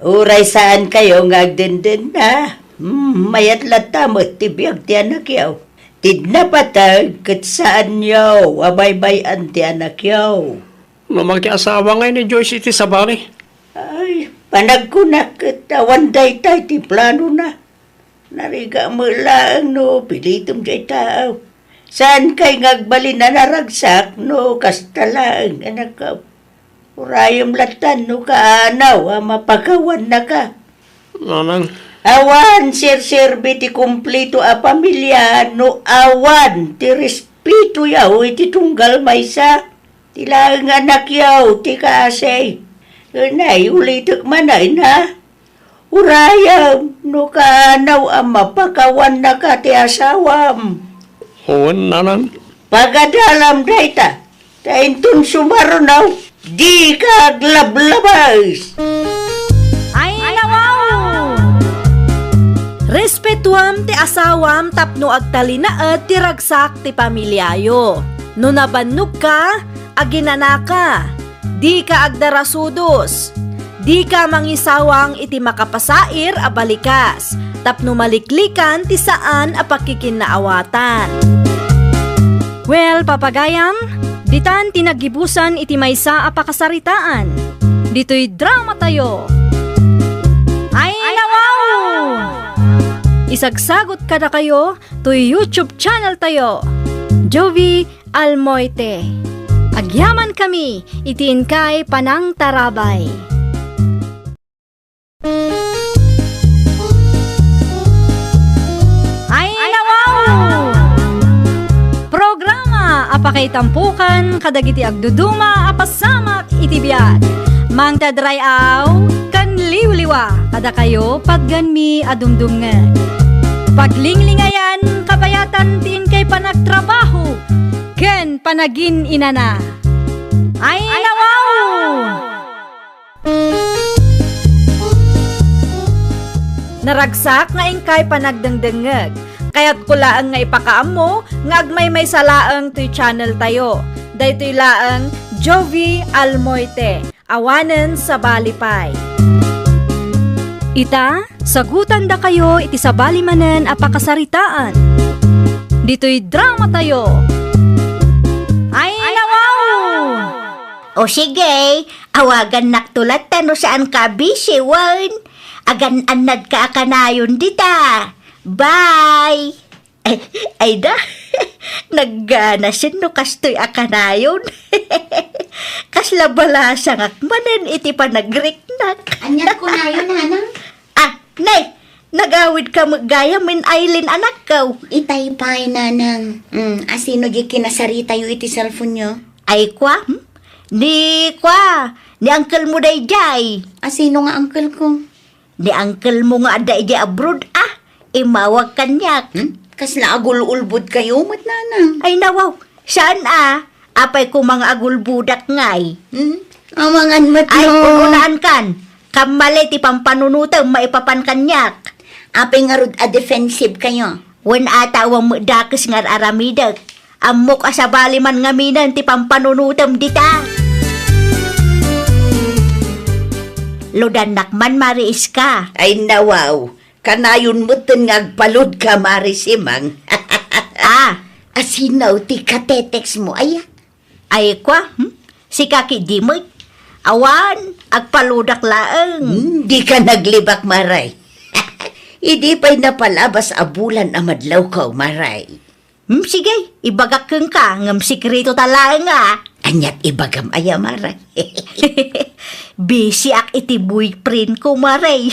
Uray saan kayo ngagdenden na? Mayat latamot ti biyag ti anak yaw. Tidna patag kat saan yaw. Abay-bayan ti anak yaw. No magkiasawa ngayon ni Joyce iti sabari. Ay, panagkunak kat awan day tayo ti plano na. Nariga mo lang no, pilitom jay tao. Saan kay ngagbali na naragsak no, kasta lang anak ka. Urayom latan no kaanaw, mapakawan na ka. Nanang, Awan, sir-serbi ti kumplito a pamilya, no awan, ti respeto yaw, iti tunggal maysa. Tilang anak yaw, ti kaasay. Nay, ulitok manay na. Urayam, no kaanaw ang mapakawan na ka ti asawam. huwan nanan. Pagadalam dayta, taintun sumarunaw, di ka aglablabas. Ay nawaw! Respetuam ti asawam tapno agtalinaet ti ragsak ti pamilyayo. No nabannog ka, aginanaka. Di ka agdarasudos. Di ka mangisawang iti makapasair a balikas. Tapno maliklikan ti saan a pakikinaawatan. Well, papagayam, ditan tinagibusan iti maysa a pakasaritaan. Dito'y drama tayo. Ay nawaw! Isagsagot ka na kayo to YouTube channel tayo. Jovi Almoite. Agyaman kami, itiin kay Panang Tarabay. Ay nawaw! Programa apakay tampukan kadagiti agduduma apasamak itibiyat. Mang tadrayaw kan liwliwa kada kayo pagganmi adumdumngan. Paglinglingayan kabayatan tiin kay panagtrabaho ken panagin inana. Ay nawaw! Naragsak nga ingkay panagdengdengeg. Kaya't kulaang nga ipakaam mo, nga agmay salaang to'y channel tayo. Daytoy laang Jovi Almoite, awanen sa balipay. Ita, sagutan da kayo iti sa balimanen apakasaritaan. Dito'y drama tayo. Ay nawaw! O sige, awagan naktulat no saan ka busy, wan. Agan anad ka akanayon dita. Bye! Ay da, naggana sin no kastoy akanayon. Kasla balasang akmanen iti panagriknak. Anyat ko na yun, hanang. Ah, nay, nagawid ka magaya min Aileen anak ko. Itay pa'y nanang. Asino di kinasarita yung iti cellphone nyo? Ay kwa? Ni uncle mo day jay. Asino nga uncle ko? Ni uncle mo nga day jay abroad imawag kanyak. Kasla agul-ulbud kayo, mat nanang. Ay nawaw, saan apay ko mga agulbudak ngay. Amangan mat Ay, no. pupunaan kan. Kamali ti pampanunutaw maipapan kanyak. Apay nga rod a defensive kayo. Wen atawang mo dakis nga aramidag. Amok asabali man nga minan ti pampanunutaw dita. Ludanak man mariis ka. Ay nawaw, kanayon mo ngagpalod ka marisimang. Asinaw ti katetex mo, ay. Ay kwa, si Kaki Dimoy. Awan, agpaludak laeng. Di ka naglibak, maray. Idi pa'y napalabas a bulan a madlaw ka, maray. Sige, ibagak keng ka, ngam sikrito talaeng Anyat ibagam aya, maray. Busy ak iti boyfriend ko, maray.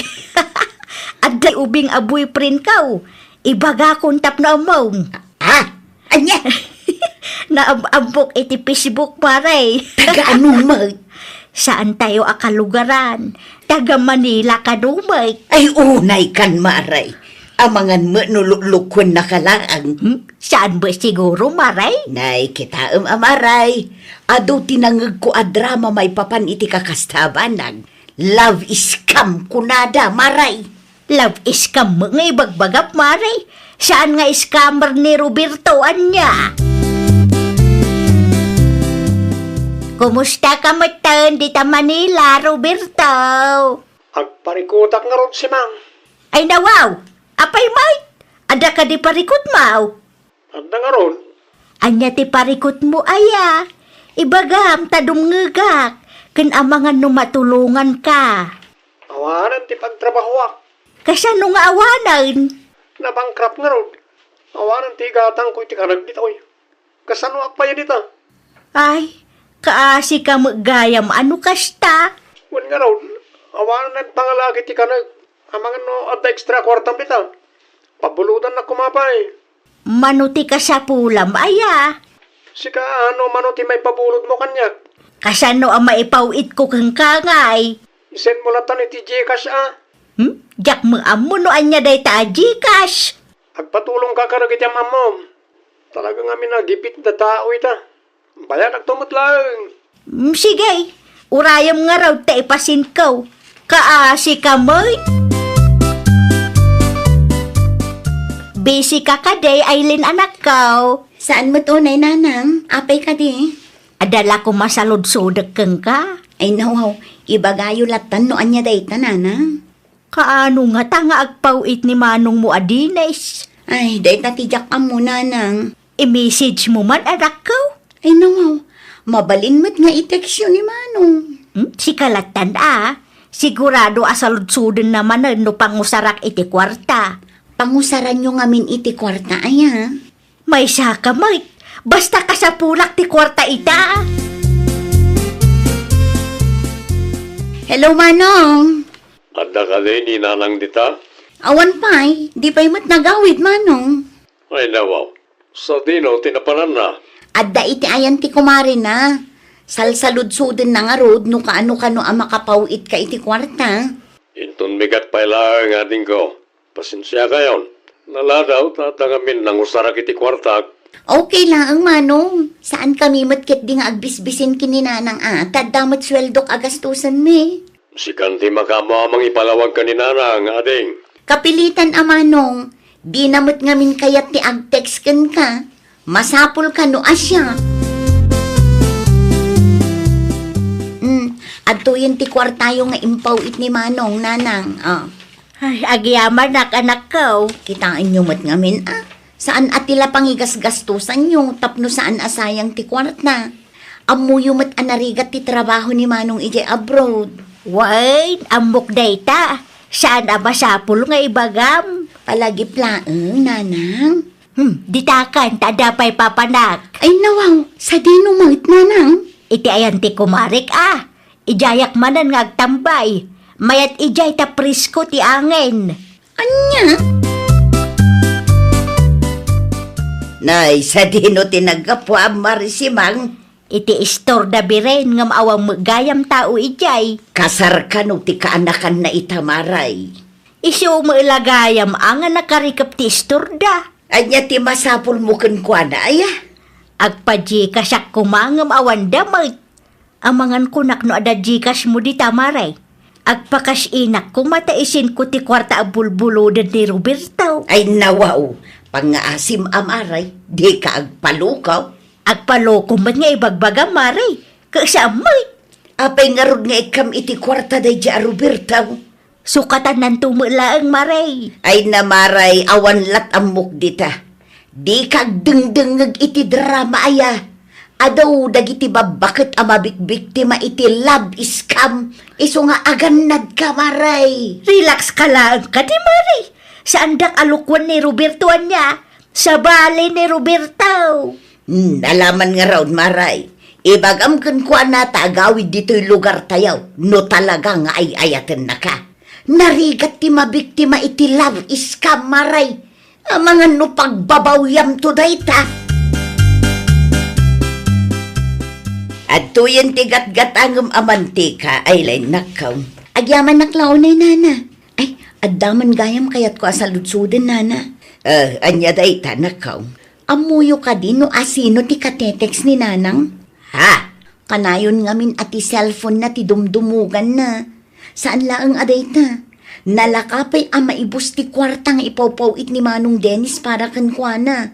At day ubing a boyfriend ka, ibaga kong tap na amaw. Anya? Naabok iti Facebook, maray. Taga anumay? Saan tayo akalugaran? Taga Manila ka, numay. Ay unay kan, maray. Amangan mo nululukon na kalaang. Saan ba siguro, Maray? Nay, kita amaray. Ado tinangag ko a drama may papan iti kakastabanag. Love is scam kunada, maray. Love is scam mo nga ibagbagap, Maray. Saan nga scammer ni Roberto, anya? Kumusta ka matan dita Manila, Roberto? Agparikutak nga ron si Mang. Ay nawaw, apay may? Ada ka di parikot mau? Anda nga ron. Anya ti parikot mo aya. Ibagam tadumngegak. Ken amangan no matulungan ka. Awanan ti pagtrabahoak. Kasano nga awanan? Nabangkrap nga ron. Awanan ti gatang ko iti karag ditoy. Kasano akpaya dita? Ay, kaasi ka magayam ano kasta? Wan nga ron. Awanan nagpangalagi ti kanag. Amangan no adda extra kwartang bita. Pabulutan na kumapay. Manuti ka sa pulam aya. Sika ano mano ti may pabulod mo kanyak. Kasano ang maipawit ko kang kangay? Isend mo latan iti Gcash Jak mo amo no anya day ta Gcash. Agpatulong ka karag iti amam. Talagang amin nagipit na tao ita. Bayan nagtumot lang. Sige, urayam nga raw ta ipasin ko. Kaasi ka mo'y. Busy ka kaday, Aileen anak ko. Saan mo tunay, nanang? Apay ka di. Adala ko masalod-sodek kang ka. Ay nawaw, ibagayo latan no anya dayta, nanang. Kaano nga ta nga agpawit ni manong mo adines? Ay, dayta tijak amo, nanang. I-message mo man anak ko? Ay nawaw, mabalin mo't nga i-text yun ni manong. Si kalatan sigurado asalod-soden naman no pangusarak iti kwarta. Pangusaran nyo ngamin iti kwarta, aya. May saka, Mike. Basta ka sa pulak ti kwarta ita. Hello, manong. Adda ka din ni nanang dita? Awan pa'y, di pa'y mo't nagawid, manong. Ay nawaw. Sa dino tinapanan na. Adda iti ayan ti kumari na. Salsalud-sudin na nga rod, no kaano-kano ang makapawit ka iti kwarta. Inton bigat pa ilang ating ko. Pasensya kayon. Naladaw tatangamin ng usarak iti kwartag. Okay lang ang manong. Saan kami matkit di nga agbisbisin kininanang atad damat sweldok agastusan me. Si kanti makamo amang ipalawag ka ni nanang ading. Kapilitan amanong. Di namot ngamin kayat ti agtext ken ka. Masapul ka no asya. Adto yun ti kwartayo nga impawit ni manong nanang. Ay, agyaman anak ko. Kitaan nyo mat ngamin Saan atila pangigas-gastusan nyo tapno saan asayang ti kwarta. Amuyo mat anarigat ti trabaho ni manong ije abroad. Wait, amok dayta. Saan abasapul nga ibagam? Palagi plaeng, nanang. Ditakan, tadapay papanak. Ay nawaw, sa dino mangit nanang. Iti ayan ti kumarik Ijayak manan nga agtambay. Mayat ijay ta prisko ti angin. Anya? Nay, sa dino tinagapwa marisimang. Iti istor da biren nga maawang magayam tao ijay. Kasar ka no ti kaanakan na itamaray. Isu mo ilagayam ang nakarikap ti istor da. Anya ti masapul mo kenkwana, aya? Agpaji kasak kumangam awan damay. Amangan kunak no ada jikas mo di tamaray. Agpakas inak kung mataisin ko ti kwarta abulbulodan ni Roberto. Ay nawaw, pangaasim amaray, di ka agpalukaw. Agpaloko man nga ibagbaga maray. Kasamay. Apay nga rod nga ikam iti kwarta day ja Roberto. Sukatan ng tumulaang maray. Ay namaray, awan lat amok dita. Di kag dengdengag iti drama aya. Adaw dagiti babakit amabikbiktima iti love scam. Iso nga aganad ka, maray. Relax ka lang ka di maray. Saan dak alukwan ni Roberto niya? Sa bali ni Roberto. Nalaman nga raw, maray. Ibagam kun kuan na tagawid dito'y lugar tayaw. No talaga nga ay ayaten na ka. Narigat ti mabiktima iti love scam, maray. Amangan no pagbabawyam to dayta. At tuyen ti gat-gatangam amantika ay lay nakaw. Agyaman naklaw na nana. Ay, At daman gayam kayat ko asaludsuden, nana. Anya day tanakaw. Amuyo ka din no asino ti katetex ni nanang? Ha? Kanayon ngamin at ti cellphone na ti dumdumugan na. Saan laang aday ta? Nalakapay ama ibus ti kwartang ipawpawit ni Manong Dennis para kan kuana.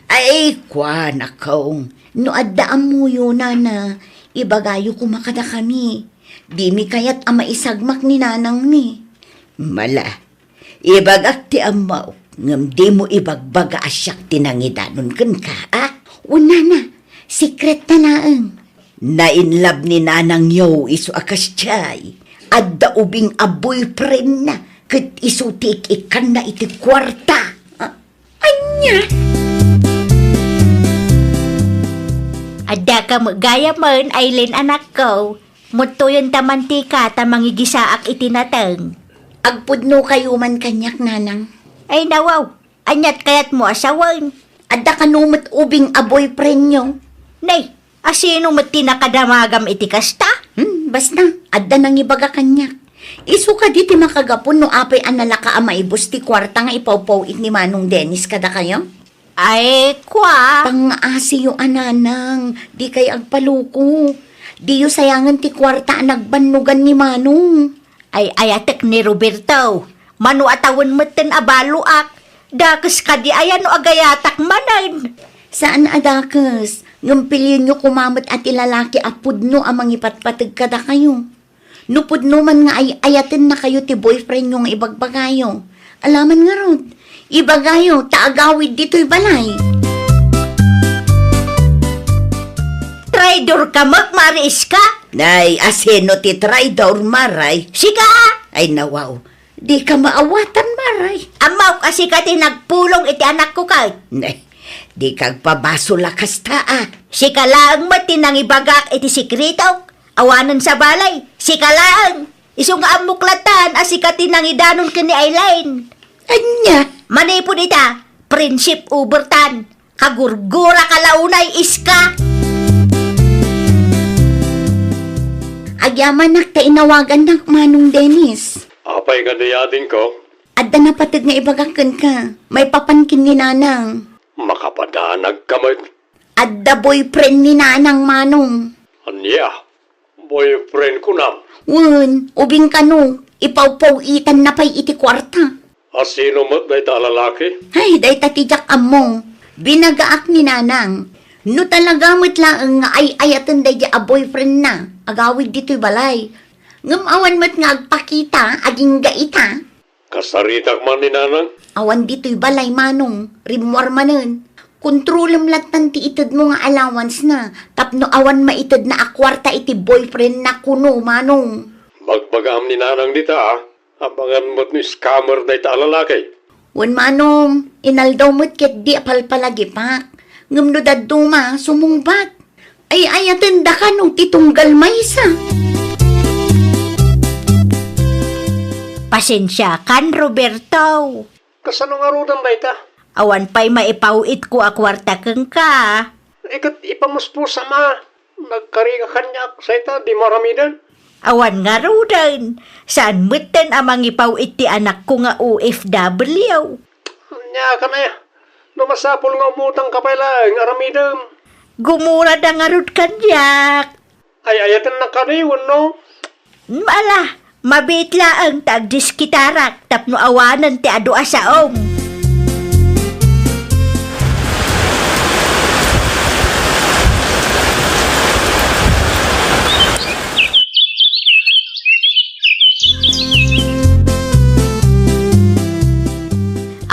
Ay kuana kaong. No adda amuyo, nana. Ibagayo kumakada kami. Di mi kayat ama isagmak ni nanang mi. Mala, ibagak ti amaw. Ngam di mo ibagbaga asyak tinangidanon kan ka, Una na, secret na naang. Nainlab ni nanang yaw iso akas tiyay. Adda ubing a boyfriend na, kat iso tik ikan na iti kwarta. Anya? Adda ka magaya man, Aileen anak ko. Muto yung tamantika tamangigisaak itinatang. Agpudno kayo man kanyak, nanang. Ay nawaw, anyat kayat mo asawan. Adda kanumot ubing a boyfriend nyo. Nay, asino mo tinakadamagam iti kasta? Basta, adda nang ibaga kanyak. Isu ka di ti makagapon no apay analaka ama ibus ti kwarta nga ipawpawit ni Manong Dennis kada kayo? Ay, kwa. Pang-asi yung ananang, di kay agpaluko. Di yung sayangan ti kwarta nagbanugan ni Manong. Ay ayatek ni Roberto. Manu atawon meten abaluak. Dakas kadi ayan o agayatak manan. Saan adakas? Ngampilin nyo kumamot at ilalaki apud no amang ipatpatag kada kayo. Nupud no man nga ay ayatin na kayo ti boyfriend nyo nga ibagbagayo. Alaman nga rod, ibagayo, taagawid dito'y balay. Traidor ka magmaris ka? Nay, aseno ti traidor maray. Sika! Ay nawaw, di ka maawatan maray. Amaw kasi ka tinagpulong iti anak ko kay. Nay, di kag pabaso lakas taa. Sika lang matinang ibagak iti sikreto. Awanan sa balay. Sika lang. Isong amuklatan asika tinang idanon ka ni Aileen. Anya? Manipod ita, Prinsip Ubertan. Kagurgura kalaunay iska. Agyaman nak tainawagan nak Manong Dennis. Apay nga dayadin ko, Adda na patid nga ibagakan ka. May papankin ni Nanang. makapadanag kamay. Adda boyfriend ni Nanang Manong. Anya, boyfriend ko na. Wen, ubing kano. Ipawpawitan na pa'y iti kwarta. Asino mo't day ta lalaki? Ay, day tatijak among. Binagaak ni Nanang. No talaga mo't lang nga ay ayatan day a boyfriend na. Agawid dito'y balay. Ngamawan mo't nga agpakita, aging gaita. Kasaritak man ni nanang. Awan dito'y balay, Manong. Rimwar manen. Kontrolam latan ti itad mo nga allowance na. Tapno awan maitad na akwarta iti boyfriend na kuno, Manong. Magbagam ni nanang dita Abangan mo't ni scammer day ta lalaki. Wan, Manong. Inaldaw mo't ket di apalpalagipak. Ngam no daduma, sumungbat. Ay ayatan da ka no titunggal maysa. Pasensya kan, Roberto. Kasano nga rudan day ta? Awan pa'y maipawit ko akwarta kang ka. Ikat ipamuspo sama. Nagkariga kanyak sa ita, di maramidan. Awan nga rudan. Saan mutan amang ipawit ti anak ko nga OFW? Anya ka na ya. Lumasapol nga umutang kapay lang, aramidam. Gumura da nga rud kanyak. Ay ayatan na kaniwan, no? Mala, mabit laang tagdiskitarak tapno awanan ti adu asaom.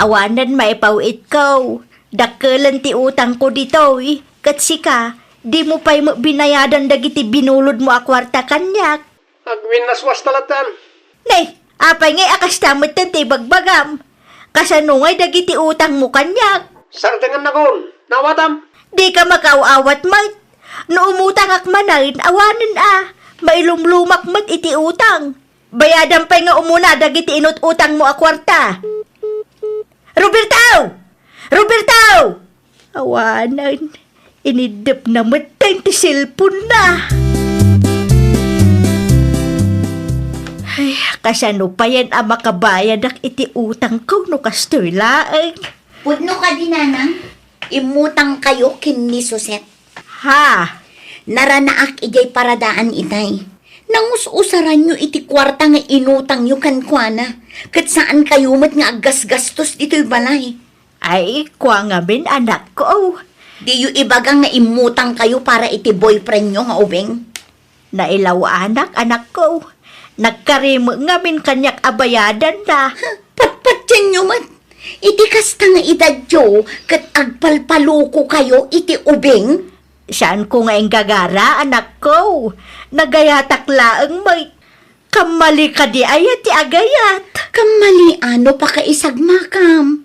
Awanan maipawit ko. Dakkelan ti utang ko dito eh. Katsika, di mo pa'y binayadan dagiti binulod mo akwarta kanyak. Agwinaswas talatan. Nay, apay ngay akas tamot tan ti bagbagam. Kasano ngay dagiti utang mo kanyak. Sardangan na kon, nawatam. Di ka makaawat mat. No umutang akmanan, awanan Mailumlumak mat iti utang. Bayadan pa'y nga umuna dagiti inut utang mo akwarta. Roberto! Roberto! Awanan. Inidip na matay ti cellphone na. Ay, Kasano pa yan ang makabayad ak iti utang ko no kastoy laeng. Pudno ka di, nanang. Imutang kayo kin ni Suset. Ha? Naranaak ijay paradaan itay. Nangus-usaran nyo iti kwarta nga inutang nyo kankwana. Kat saan kayo mat nga agas-gastos dito'y balay. Ay, kwa nga bin anak ko. Di yu ibagang nga imutang kayo para iti boyfriend nyo nga ubeng. Nailaw anak ko. Nagkarimo nga min kanyak abayadan na. Patpat dyan nyo mat. Iti kasta nga edad nyo, kat agpalpaluko kayo iti ubeng. Saan ko nga gagara, anak ko? Nagayatak laang may kamali ka di ayat ti agayat. Kamali ano pa kaisagmakam.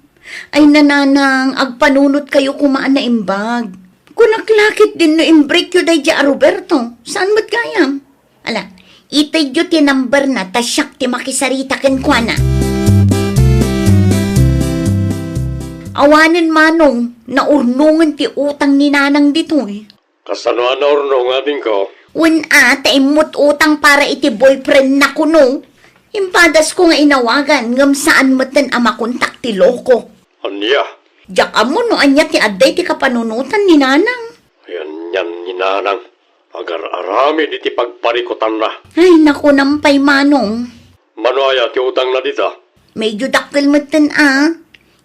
Ay nananang, agpanunot kayo kumaan na imbag. Kunaklakit din no imbreak yu day a Roberto. Saan mat kayam? Ala, itay yu ti number na tasyak ti makisarita ken kuana. Awanin manong, naurnungan ti utang ni nanang dito eh. Kasano na orno nga din ko? Taimot utang para iti boyfriend na kuno. Impadas ko nga inawagan, ngam saan matan ama kontak ti loko. Anya? Diyak amo no anya ti aday ti kapanunutan ni nanang. Yan ninanang. Agar-arami di ti pagparikutan na. Ay, naku nampay manong. Manuaya ti utang na dita. Medyo dakkel matan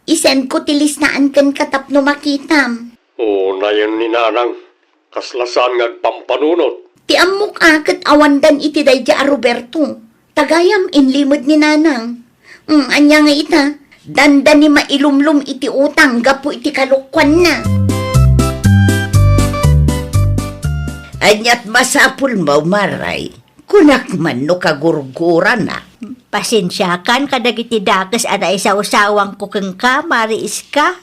Isend ko ti lisnaan kan katapno makitam. O na yan ninanang. Kaslasan ngagpampanunot. Ti amok kat awandan iti dayja a Roberto. Tagayam inlimod ni nanang. Anya nga ita. Danda ni mailumlum iti utang gapo iti kalukwan na. Anyat masapul mo maray. Kunak man no kagurgura na. Pasensyakan kadagiti dakes ana isa-usawang ko keng ka, mariis ka.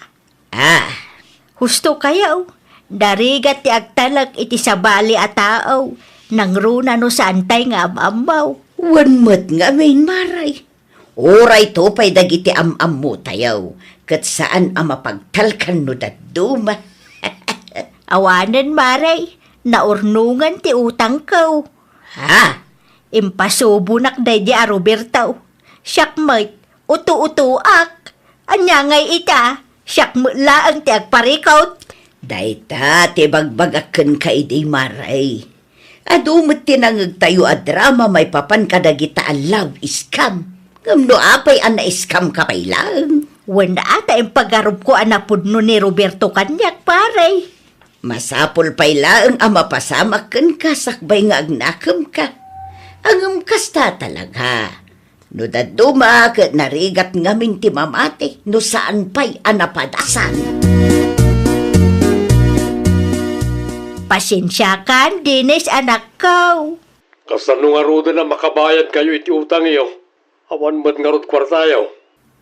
Husto kayaw. Darigat ti agtalag iti sabali a tao. Nangruna no sa antay nga amamaw. Wanmat nga main maray. Oray to pay dagiti am-am mo tayaw. Kat saan ang mapagtalkan no daduma. Awanan maray. Naurnungan ti utang ko. Impasubunak day di a Roberto. Siyakmait, utu-utuak. Anya ngay ita, siyakmula ang ti agparikaut. Dayta, ti bagbagaken ka iday maray. Adumot tinangag tayo a drama may papan kadagita a love scam. Ngamno apay an na-scam ka pay lang. Wanda ata yung pagarup ko anapudno ni Roberto kanyak paray. Masapol pay lang ang mapasamakan ka sakbay nga agnakam ka. Angam kasta talaga. No daduma kat narigat ngamin ti mamate no saan pa'y anapadasan. Pasensyakan, Dinis, anak ko. Kasano nga roda na makabayad kayo iti utang iyo? Awan mo't nga rod kwartayo.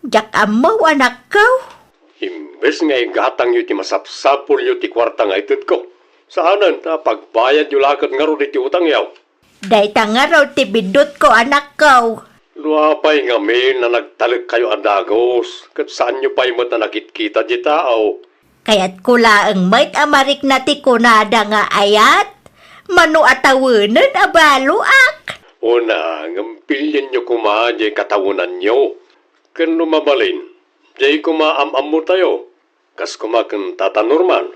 Jak amaw, anak ko. Imbes nga igatang yu ti masapsapul yu ti kwarta nga itid ko. Saanan ta pagbayad yu lakad nga rod iti utang yaw? Dayta nga raw ti bidot ko, anak ko. Luapay nga min na nagtalag kayo andagos. Kat saan nyo pa'y mo't na nakit-kita di tao? Kaya't kula ang may amarik na ti kunada nga ayat. Mano atawanan abaluak. Una, ngampilyan nyo kumadya katawunan nyo. Kan lumabalin, jay kumaam-am mo tayo. Kas kumakan Tata Norman.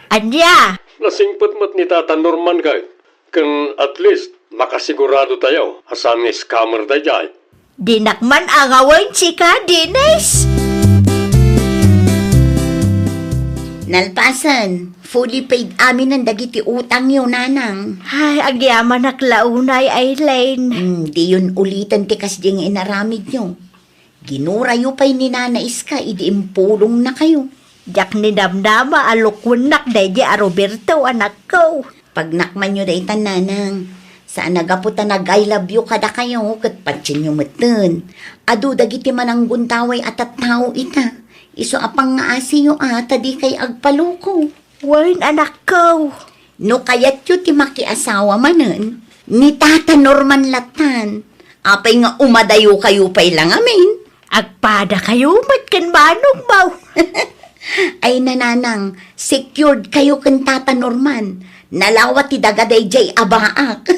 Anya? Nasingpot-mot ni Tata Norman kay. Kan at least makasigurado tayo. Asan ni scammer tayo jay. Dinakman ang awan si ka, Dinis. Nalpasan, fully paid amin ang dagiti utang yun, nanang. Ay, ang yaman naklaunay, Aileen. Di yun ulitan tikas di nga inaramid nyo. Ginurayo pa'y ni nanais ka, idi impulong na kayo. Jak ni damdama alukwanak day di a Roberto, anak ko. Pag nakman nyo day nanang, saan nagaputa nag-I love you kada kayo, kat patsin nyo matun. Adu dagiti manang guntaway at tao ita. Iso apang nga asiyo tadi kay agpaluko. Wan, anak ko. No kayat yu ti makiasawa manen, ni Tata Norman latan. Apay nga umadayo kayo pa'y lang amin. Agpada kayo, mat kan manong mau. Ay nananang, secured kayo kan Tata Norman. Nalawat ti dagaday jay abaak.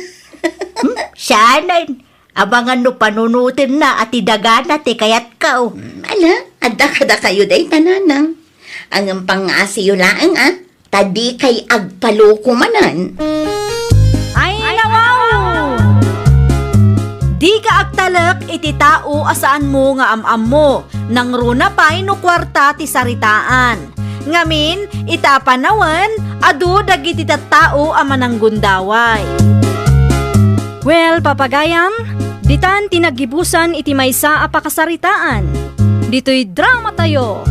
Sanan, Abangan no panunutin na at idagana ti kayat ka o. Ala, adda kayo day tananang. Ang pangasiyo laang tadi kay agpaluko manan. Ay nawaw! Di ka agtalak iti tao asaan mo nga amam mo, nang runa pa'y no kwarta ti saritaan. Ngamin, itapanawan, adu dagiti tattao amanang gundaway. Well, papagayam, ditan tinagibusan iti maysa a pakasaritaan. Dito'y drama tayo.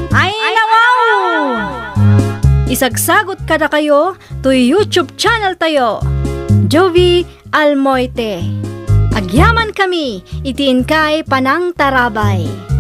Ay nawaw! Isagsagot kada kayo to YouTube channel tayo. Jovi Almoite. Agyaman kami, itiin kay Panang Tarabay.